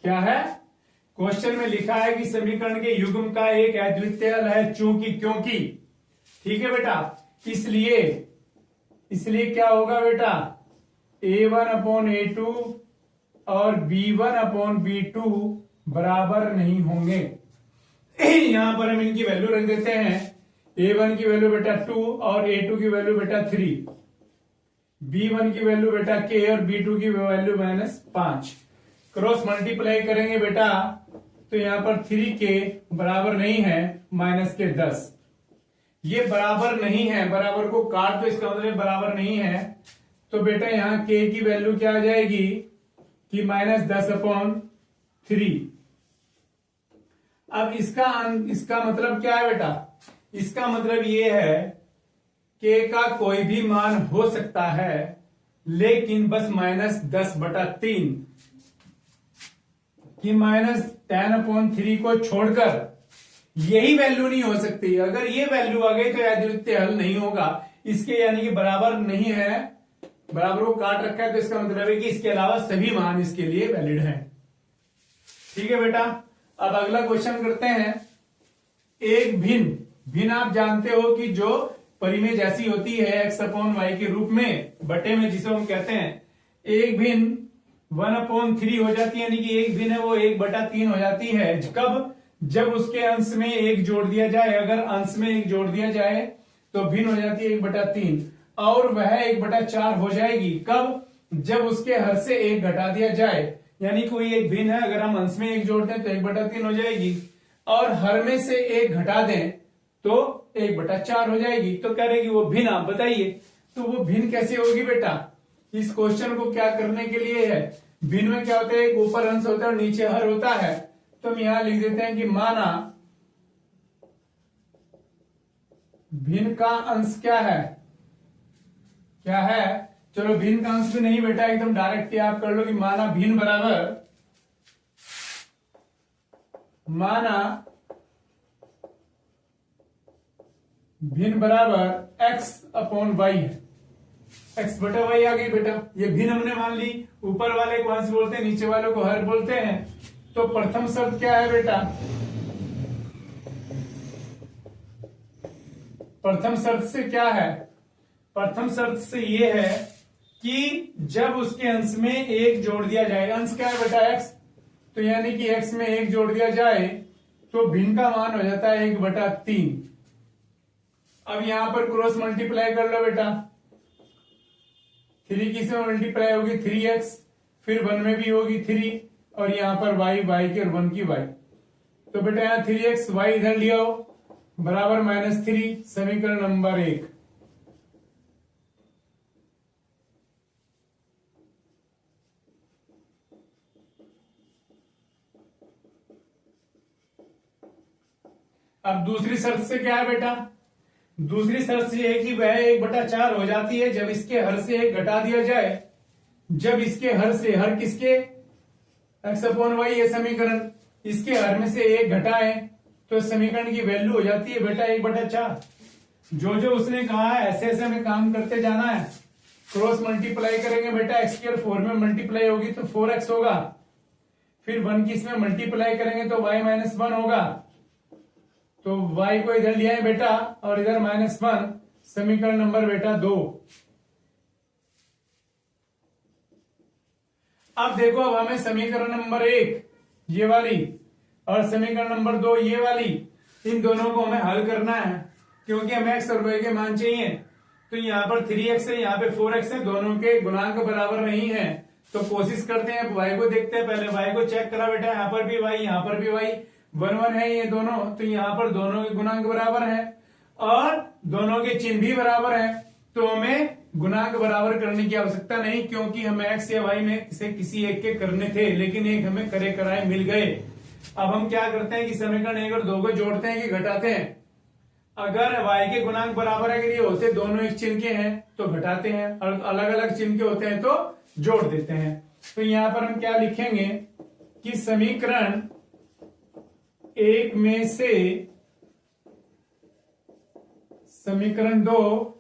क्या है, क्वेश्चन में लिखा है कि समीकरण के युग्म का एक अद्वितीय हल है, चूंकि, क्योंकि। ठीक है बेटा, इसलिए क्या होगा बेटा, a1 अपॉन a2 और b1 अपॉन b2 बराबर नहीं होंगे। यहां पर हम इनकी वैल्यू रख देते हैं, a1 की वैल्यू बेटा 2 और a2 की वैल्यू बेटा 3, b1 की वैल्यू बेटा k और b2 की वैल्यू -5। क्रॉस मल्टीप्लाई करेंगे बेटा, तो यहां पर 3k बराबर नहीं है -10। ये बराबर नहीं है, बराबर को काट दो, इसका मतलब बराबर नहीं है। तो बेटा यहां k की वैल्यू क्या आ जाएगी कि -10/3। अब इसका मतलब क्या है बेटा, इसका मतलब ये है k का कोई भी मान हो सकता है, लेकिन बस -10/3 कि -10/3 को छोड़कर यही वैल्यू नहीं हो सकती। अगर ये वैल्यू आ गई तो अद्वितीय हल नहीं होगा इसके, यानी कि बराबर नहीं है, बराबर को काट रखा है, तो इसका मतलब है कि इसके अलावा सभी मान इसके लिए वैलिड हैं। ठीक है बेटा, अब अगला क्वेश्चन करते हैं। एक भिन्न आप जानते हो कि जो परिमेय जैसी होती है x/y के रूप में बटे में, जिसे हम कहते हैं एक भिन्न 1/3 हो जाती है, यानी कि एक भिन्न है वो 1/3 हो जाती है। कब? जब उसके अंश में एक जोड़ दिया जाए। अगर अंश में एक जोड़ दिया जाए तो भिन्न हो जाती है 1/3, और वह 1/4 हो जाएगी। कब? जब उसके हर से एक घटा दिया जाए, यानी कोई एक भिन्न है, अगर हम अंश में एक जोड़ते हैं तो 1/3 हो जाएगी, और हर में से एक घटा दें तो 1/4 हो जाएगी। तो कह रहे कि वो भिन्न, आप बताइए तो वो भिन्न कैसे होगी बेटा। इस क्वेश्चन को क्या करने के लिए है, भिन्न में क्या होता है, एक ऊपर अंश होता है और नीचे हर होता है। तो हम यहां लिख देते हैं कि माना भिन्न का अंश क्या है, क्या है, चलो भिन्न का अंश भी नहीं बेटा, एकदम डायरेक्ट ही आप कर लो कि माना भिन्न बराबर, माना भिन्न बराबर x/y है। x/y आ गई बेटा, ये भिन्न हमने मान ली। ऊपर वाले को अंश बोलते हैं, नीचे वाले को हर बोलते हैं। तो प्रथम शर्त क्या है बेटा, प्रथम शर्त से क्या है, प्रथम शर्त से ये है कि जब उसके अंश में एक जोड़ दिया जाए, अंश क्या है बेटा x, तो यानी कि x में एक जोड़ दिया जाए तो भिन्न का मान हो जाता है 1/3। अब यहां पर क्रॉस मल्टीप्लाई कर लो बेटा, 3 की से मल्टीप्लाई होगी 3x, फिर 1 में भी होगी 3, और यहां पर y की और 1 की y। तो बेटा यहां 3x, y इधर लिया हो, बराबर -3, समीकरण नंबर 1। अब दूसरी शर्त से क्या है बेटा, दूसरी शर्त ये है कि वह 1/4 हो जाती है जब इसके हर से एक घटा दिया जाए। जब इसके हर से, हर किसके, x/y ये समीकरण, इसके हर में से एक घटाए तो समीकरण की वैल्यू हो जाती है बेटा 1/4। जो जो उसने कहा है ऐसे ऐसे हमें काम करते जाना है। क्रॉस मल्टीप्लाई करेंगे बेटा, x की 4 में मल्टीप्लाई होगी तो 4x होगा, फिर 1 की इसमें मल्टीप्लाई करेंगे तो y -1 होगा, तो y को इधर लिया है बेटा और इधर -1, समीकरण नंबर बेटा 2। अब देखो, अब हमें समीकरण नंबर 1 ये वाली और समीकरण नंबर 2 ये वाली, इन दोनों को हमें हल करना है, क्योंकि हमें x और y के मान चाहिए। तो यहाँ पर 3x है, यहाँ पे 4x है, दोनों के गुणांक बराबर नहीं है। तो कोशिश करते हैं, y को देखते हैं, पहले y को चेक करा बेटा, यहाँ पर भी y, यहाँ पर भी y, 1 1 है ये दोनों, तो यहाँ पर दोनों के गुणांक बराबर है और दोनों के चिन्ह भी बराबर है। तो हमें गुणांक बराबर करने की आवश्यकता नहीं, क्योंकि हमें x या y में से किसी एक के करने थे, लेकिन एक हमें करे कराए मिल गए। अब हम क्या करते हैं कि समीकरण 1 और 2 को जोड़ते हैं कि घटाते हैं। अगर y के गुणांक बराबर अगर ये होते दोनों एक चिन्ह के हैं तो घटाते हैं, और अलग अलग चिन्ह के होते हैं तो जोड़ देते हैं। तो यहां पर हम क्या लिखेंगे कि समीकरण 1 में से समीकरण 2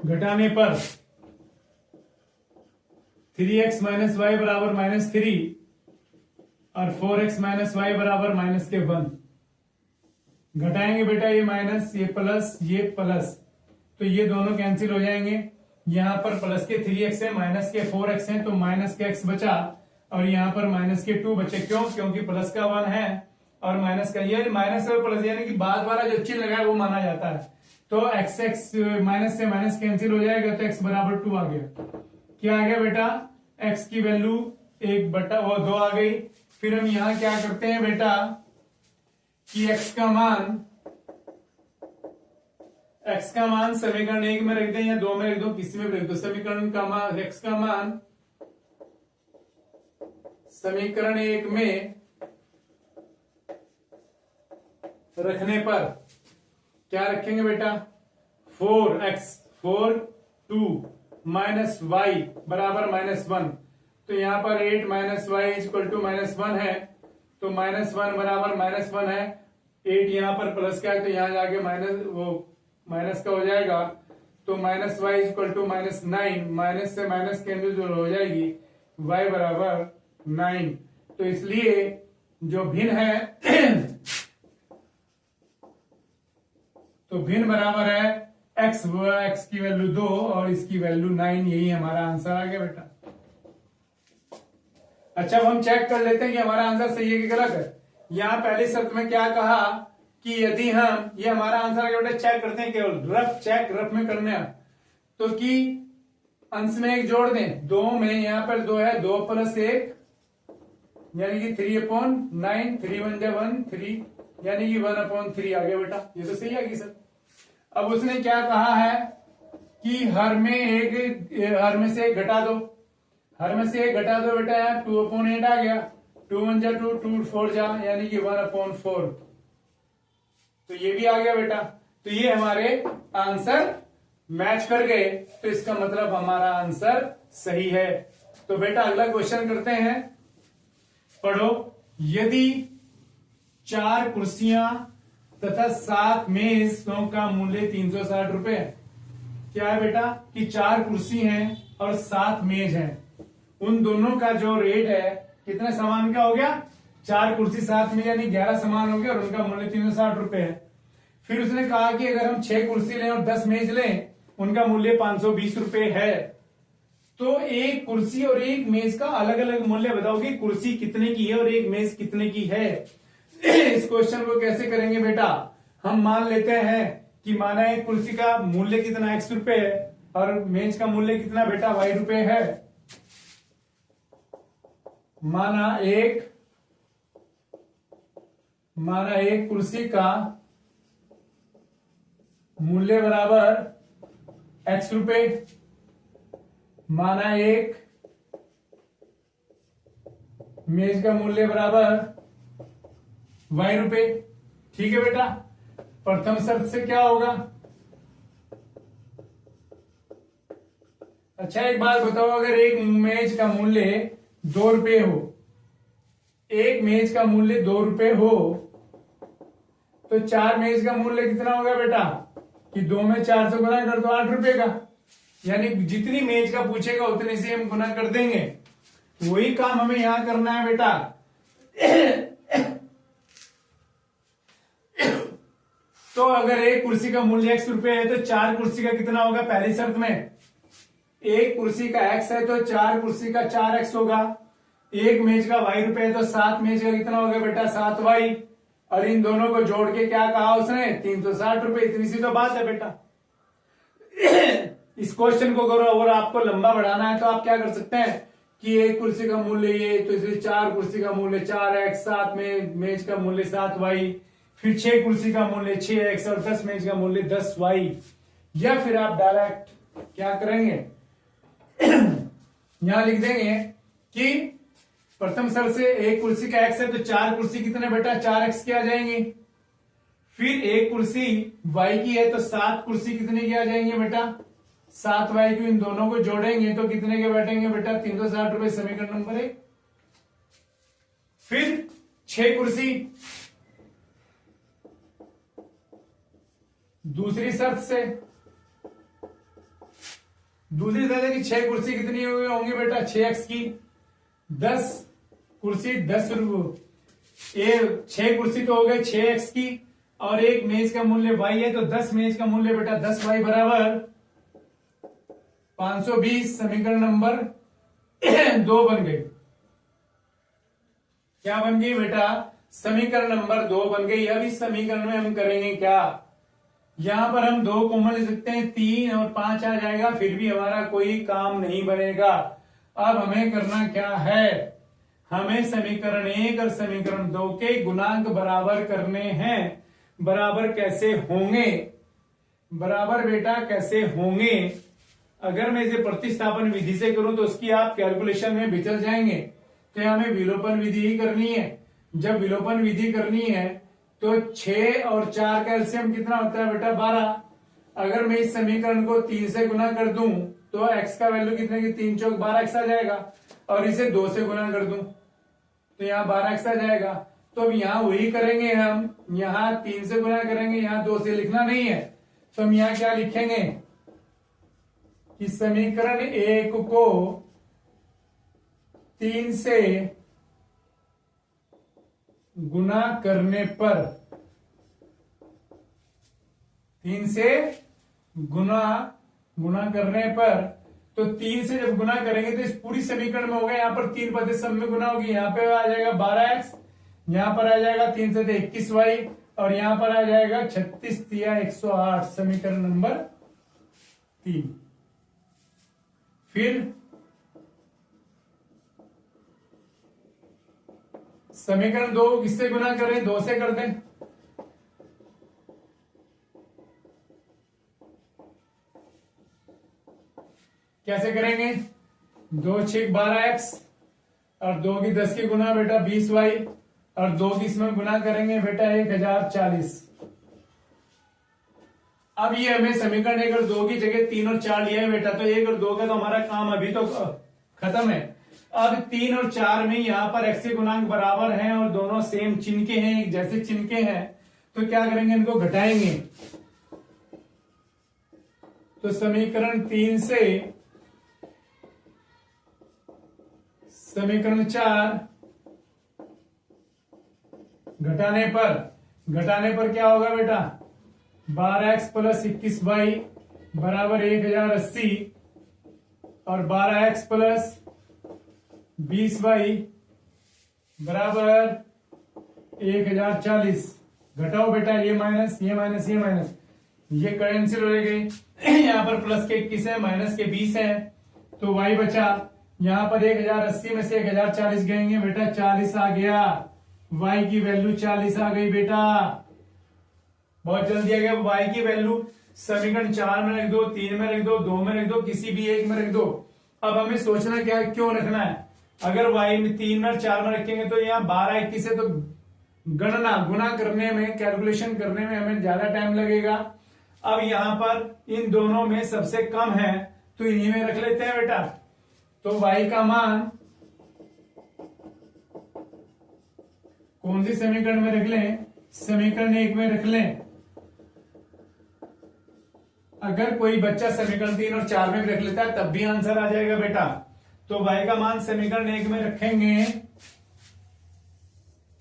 घटाने पर 3x - y बराबर -3 और 4x - y बराबर -1 घटाएंगे बेटा, ये माइनस, ये प्लस, ये प्लस, तो ये दोनों कैंसिल हो जाएंगे। यहां पर प्लस के 3x है, माइनस के 4x है, तो माइनस के x बचा और यहाँ पर माइनस के 2 बचे। क्यों? क्योंकि प्लस का 1 है और माइनस का, ये माइनस और प्लस यानी कि बाद वाला जो चिन्ह लगा है वो माना जाता है। तो x माइनस से माइनस कैंसिल हो जाएगा, तो x बराबर 2 आ गया। क्या आ गया बेटा, x की वैल्यू 2 आ गई। फिर हम यहाँ क्या करते हैं बेटा, कि x का मान समीकरण 1 में रख दें या 2 में रख दो, किसी में भी रख दो। समीकरण का मान x का मान समीकरण 1 में रखने पर क्या रखेंगे बेटा, 4 2 माइनस वाई बराबर -1। तो यहां पर 8 माइनस वाई इक्वल टू -1 है, तो -1 बराबर -1 है। 8 यहां पर प्लस का है तो यहां जाके माइनस का हो जाएगा, तो minus y equal to -9, minus से माइनस कैंसिल हो जाएगी, y बराबर 9। तो इसलिए जो भिन्न है तो भिन्न बराबर है x की वैल्यू 2 और इसकी वैल्यू 9। यही हमारा आंसर आ गया बेटा। अच्छा, अब हम चेक कर लेते हैं कि हमारा आंसर सही है कि गलत है। यहां पहली शर्त में क्या कहा कि यदि हम, ये हमारा आंसर आ गया बेटा, चेक करते हैं, केवल रफ में करने हैं, तो कि अंश में 1 जोड़ दें, 2 में यहां पर 2 है, 2 + 1 यानी कि 3/9, 3 × 1 = 1, 3 यानी कि 1/3 आ गया बेटा। ये तो सही आ गई सर। अब उसने क्या कहा है कि हर में से एक घटा दो, हर में से एक घटा दो बेटा, यार 2/8 आ गया, 2 × 1 = 2, 2 × 4 जा यानी कि 1/4। तो ये भी आ गया बेटा। तो ये हमारे आंसर मैच कर गए, तो इसका मतलब हमारा आंसर सही है। तो बेटा अगला क्वेश्चन करते हैं, पढ़ो। यदि 4 कुर्सियां तथा 7 मेजों का मूल्य 360 रुपए है। क्या है बेटा कि 4 कुर्सी हैं और 7 मेज हैं, उन दोनों का जो रेट है कितने सामान का हो गया, 4 कुर्सी 7 मेज यानी 11 सामान हो गया और उनका मूल्य 360 रुपए है। फिर उसने कहा कि अगर हम 6 कुर्सी लें और 10 मेज लें, उनका मूल्य 520 रुपए है। तो एक कुर्सी और एक मेज का अलग अलग मूल्य बताओ कि कुर्सी कितने की है और एक मेज कितने की है। इस क्वेश्चन को कैसे करेंगे बेटा, हम मान लेते हैं कि माना एक कुर्सी का मूल्य कितना x रुपए है और मेज का मूल्य कितना बेटा y रुपए है। माना एक कुर्सी का मूल्य बराबर x रुपए, माना एक मेज का मूल्य बराबर y रुपए। ठीक है बेटा, प्रथम शर्त से क्या होगा। अच्छा एक बात बताओ, अगर एक मेज का मूल्य 2 रुपए हो, एक मेज का मूल्य 2 रुपए हो, तो 4 मेज का मूल्य कितना होगा बेटा कि 2 में 4 से गुना कर दो 8 रुपए का, यानी जितनी मेज का पूछेगा उतने से हम गुना कर देंगे। वही काम हमें यहां करना है बेटा। तो अगर एक कुर्सी का मूल्य x रुपए है तो 4 कुर्सी का कितना होगा, पहली शर्त में एक कुर्सी का x है तो 4 कुर्सी का 4x होगा। एक मेज का y रुपए है तो 7 मेज का कितना होगा बेटा 7y, और इन दोनों को जोड़ के क्या कहा उसने 360 रुपए। इतनी सी तो बात है बेटा। इस क्वेश्चन को करो, अगर आपको लंबा बढ़ाना है तो आप क्या कर सकते हैं कि एक कुर्सी का मूल्य ये, तो इसलिए 4 कुर्सी का मूल्य 4x, 7 में मेज का मूल्य 7y, फिर 6 कुर्सी का मूल्य 6x और 10 मेज का मूल्य 10y। या फिर आप डायरेक्ट क्या करेंगे यहां लिख देंगे कि प्रथम शर्त से एक कुर्सी का x है तो 4 कुर्सी कितने बेटा 4x की आ जाएंगी। फिर एक कुर्सी y की है तो 7 कुर्सी कितने की आ जाएंगे बेटा 7y की। इन दोनों को जोड़ेंगे तो कितने के बैठेंगे बेटा 360 रुपए, समीकरण नंबर 1। फिर 6 कुर्सी, दूसरी शर्त है कि 6 कुर्सी कितनी होंगी बेटा 6x की, 10 कुर्सी 10 रुपये, 6 कुर्सी तो हो गए 6x की, और एक मेज का मूल्य y है तो 10 मेज का मूल्य बेटा 10y बराबर 520। समीकरण नंबर 2 बन गई। क्या बन गई बेटा समीकरण नंबर 2 बन गई। अब इस समीकरण में हम करेंगे क्या, यहां पर हम 2 कॉमन ले सकते हैं, 3 और 5 आ जाएगा, फिर भी हमारा कोई काम नहीं बनेगा। अब हमें करना क्या है, हमें समीकरण 1 और समीकरण 2 के गुणांक बराबर करने हैं। बराबर कैसे होंगे? बराबर बेटा कैसे होंगे? अगर मैं इसे प्रतिस्थापन विधि से करूं तो उसकी आप कैलकुलेशन में बिचल जाएंगे। तो हमें विलोपन विधि ही करनी है। जब विलोपन विधि करनी है तो 6 और 4 का एलसीएम कितना होता है बेटा? 12। अगर मैं इस समीकरण को 3 से गुना कर दूं तो x का वैल्यू कितने की? 3 चौक 12x आ जाएगा। और इसे 2 से गुना कर दूं तो यहाँ 12x आ जाएगा। तो अब यहाँ वही करेंगे हम, यहाँ 3 से गुना करेंगे, यहाँ 2 से लिखना नहीं है। तो हम यहाँ क्या लिखेंगे कि समीकरण 1 को 3 से गुना करने पर, 3 से गुना करने पर, तो 3 से जब गुना करेंगे तो इस पूरी समीकरण में होगा, यहाँ पर 3 पद सब में गुना होगी। यहाँ पे आ जाएगा 12x, यहाँ पर आ जाएगा 3 से 21y, और यहाँ पर आ जाएगा 36 या 108, समीकरण नंबर 3। फिर समीकरण 2 किससे गुना करें? 2 से कर दें। कैसे करेंगे? 2 6 12x और 2 की 10 की गुना बेटा 20y, और 2 की इसमें गुना करेंगे बेटा 1040। अब ये हमें समीकरण 1 और 2 की जगह 3 और 4 लिया है बेटा, तो 1 और 2 का तो हमारा काम अभी तो खत्म है। अब 3 और 4 में यहाँ पर x के गुणांक बराबर हैं और दोनों सेम चिन्ह के हैं, एक जैसे चिन्ह के हैं, तो क्या करेंगे? इनको घटाएंगे। तो समीकरण 3 से समीकरण 4 घटाने पर क्या होगा बेटा? 12x प्लस 21y बराबर 1080, और 12x प्लस 20y बराबर 1040। घटाओ बेटा, ये माइनस, ये माइनस, ये माइनस, ये कैंसिल हो गए। यहाँ पर प्लस के 21 है, माइनस के 20 है, तो y बचा। यहाँ पर 1080 में से 1040 गएंगे बेटा, 40 आ गया। y की वैल्यू 40 आ गई बेटा, बहुत जल्दी आ गया। y की वैल्यू समीकरण 4 में रख दो, 3 में रख दो, 2 में रख दो, किसी भी एक में रख दो। अब हमें सोचना क्या है, क्यों रखना है। अगर y में 3 में 4 में रखेंगे तो यहाँ 12 21 है, तो गुना करने में, कैलकुलेशन करने में हमें ज्यादा टाइम लगेगा। अब यहाँ पर इन दोनों में सबसे कम है तो इन्हीं में रख लेते हैं बेटा। तो y का मान कौन सी समीकरण में रख लें? समीकरण 1 में रख लें। अगर कोई बच्चा समीकरण 3 और 4 में भी रख लेता है तब भी आंसर आ जाएगा बेटा। तो y का मान समीकरण 1 में रखेंगे,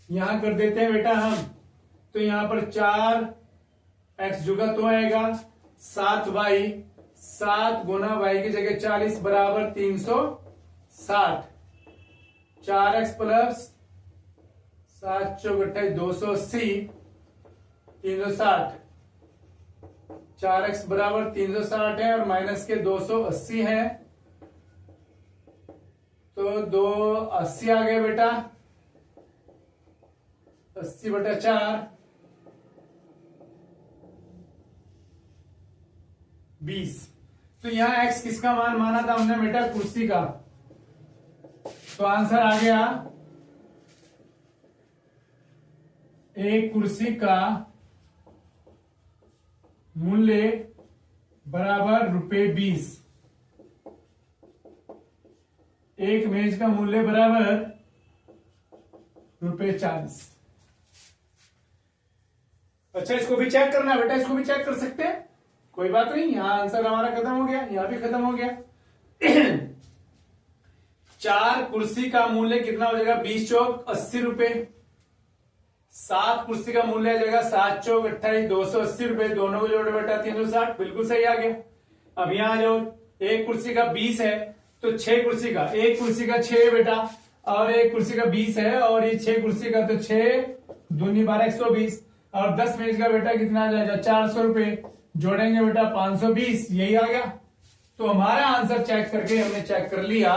यहां कर देते हैं बेटा हम। तो यहां पर 4x जुगा तो आएगा 7y, 7 गुना y की जगह 40 बराबर 360। 4x प्लस 7 चौक 28, 280, 360। 4x बराबर 360 है और माइनस के 280 है, तो 280 आ गए बेटा। 80/4 20। तो यहां x किसका मान माना था हमने बेटा? कुर्सी का। तो आंसर आ गया, एक कुर्सी का मूल्य बराबर ₹20, एक मेज का मूल्य बराबर ₹40। अच्छा, इसको भी चेक करना बेटा, इसको भी चेक कर सकते हैं, कोई बात नहीं। यहां आंसर हमारा खत्म हो गया, यहां भी खत्म हो गया। 4 कुर्सी का मूल्य कितना हो जाएगा? 20 चौक 80 रुपए। 7 कुर्सी का मूल्य आ जाएगा 7 चौक 28, 280 रुपए। दोनों को जोड़ो बेटा 360, बिल्कुल सही आ गया। अब यहां जो एक कुर्सी का 20 है तो 6 कुर्सी का, एक कुर्सी का 6 बेटा, और एक कुर्सी का 20 है, और ये 6 कुर्सी का, तो 6 दूनी 12 120, और 10 मेज का बेटा कितना आ जाएगा? 400 रुपए। जोड़ेंगे बेटा 520, यही आ गया। तो हमारा आंसर चेक करके हमने चेक कर लिया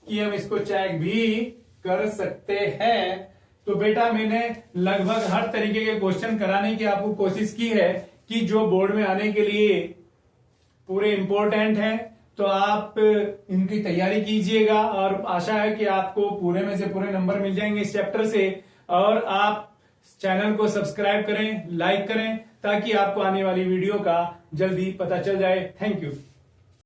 कि हम इसको चेक भी कर सकते हैं। तो बेटा मैंने लगभग हर तरीके के क्वेश्चन कराने की आपको कोशिश की है कि जो बोर्ड में आने के लिए पूरे इंपॉर्टेंट हैं। तो आप इनकी तैयारी कीजिएगा और आशा है कि आपको पूरे में से पूरे नंबर मिल जाएंगे इस चैप्टर से। और आप चैनल को सब्सक्राइब करें, लाइक करें, ताकि आपको आने वाली वीडियो का जल्दी पता चल जाए। Thank you.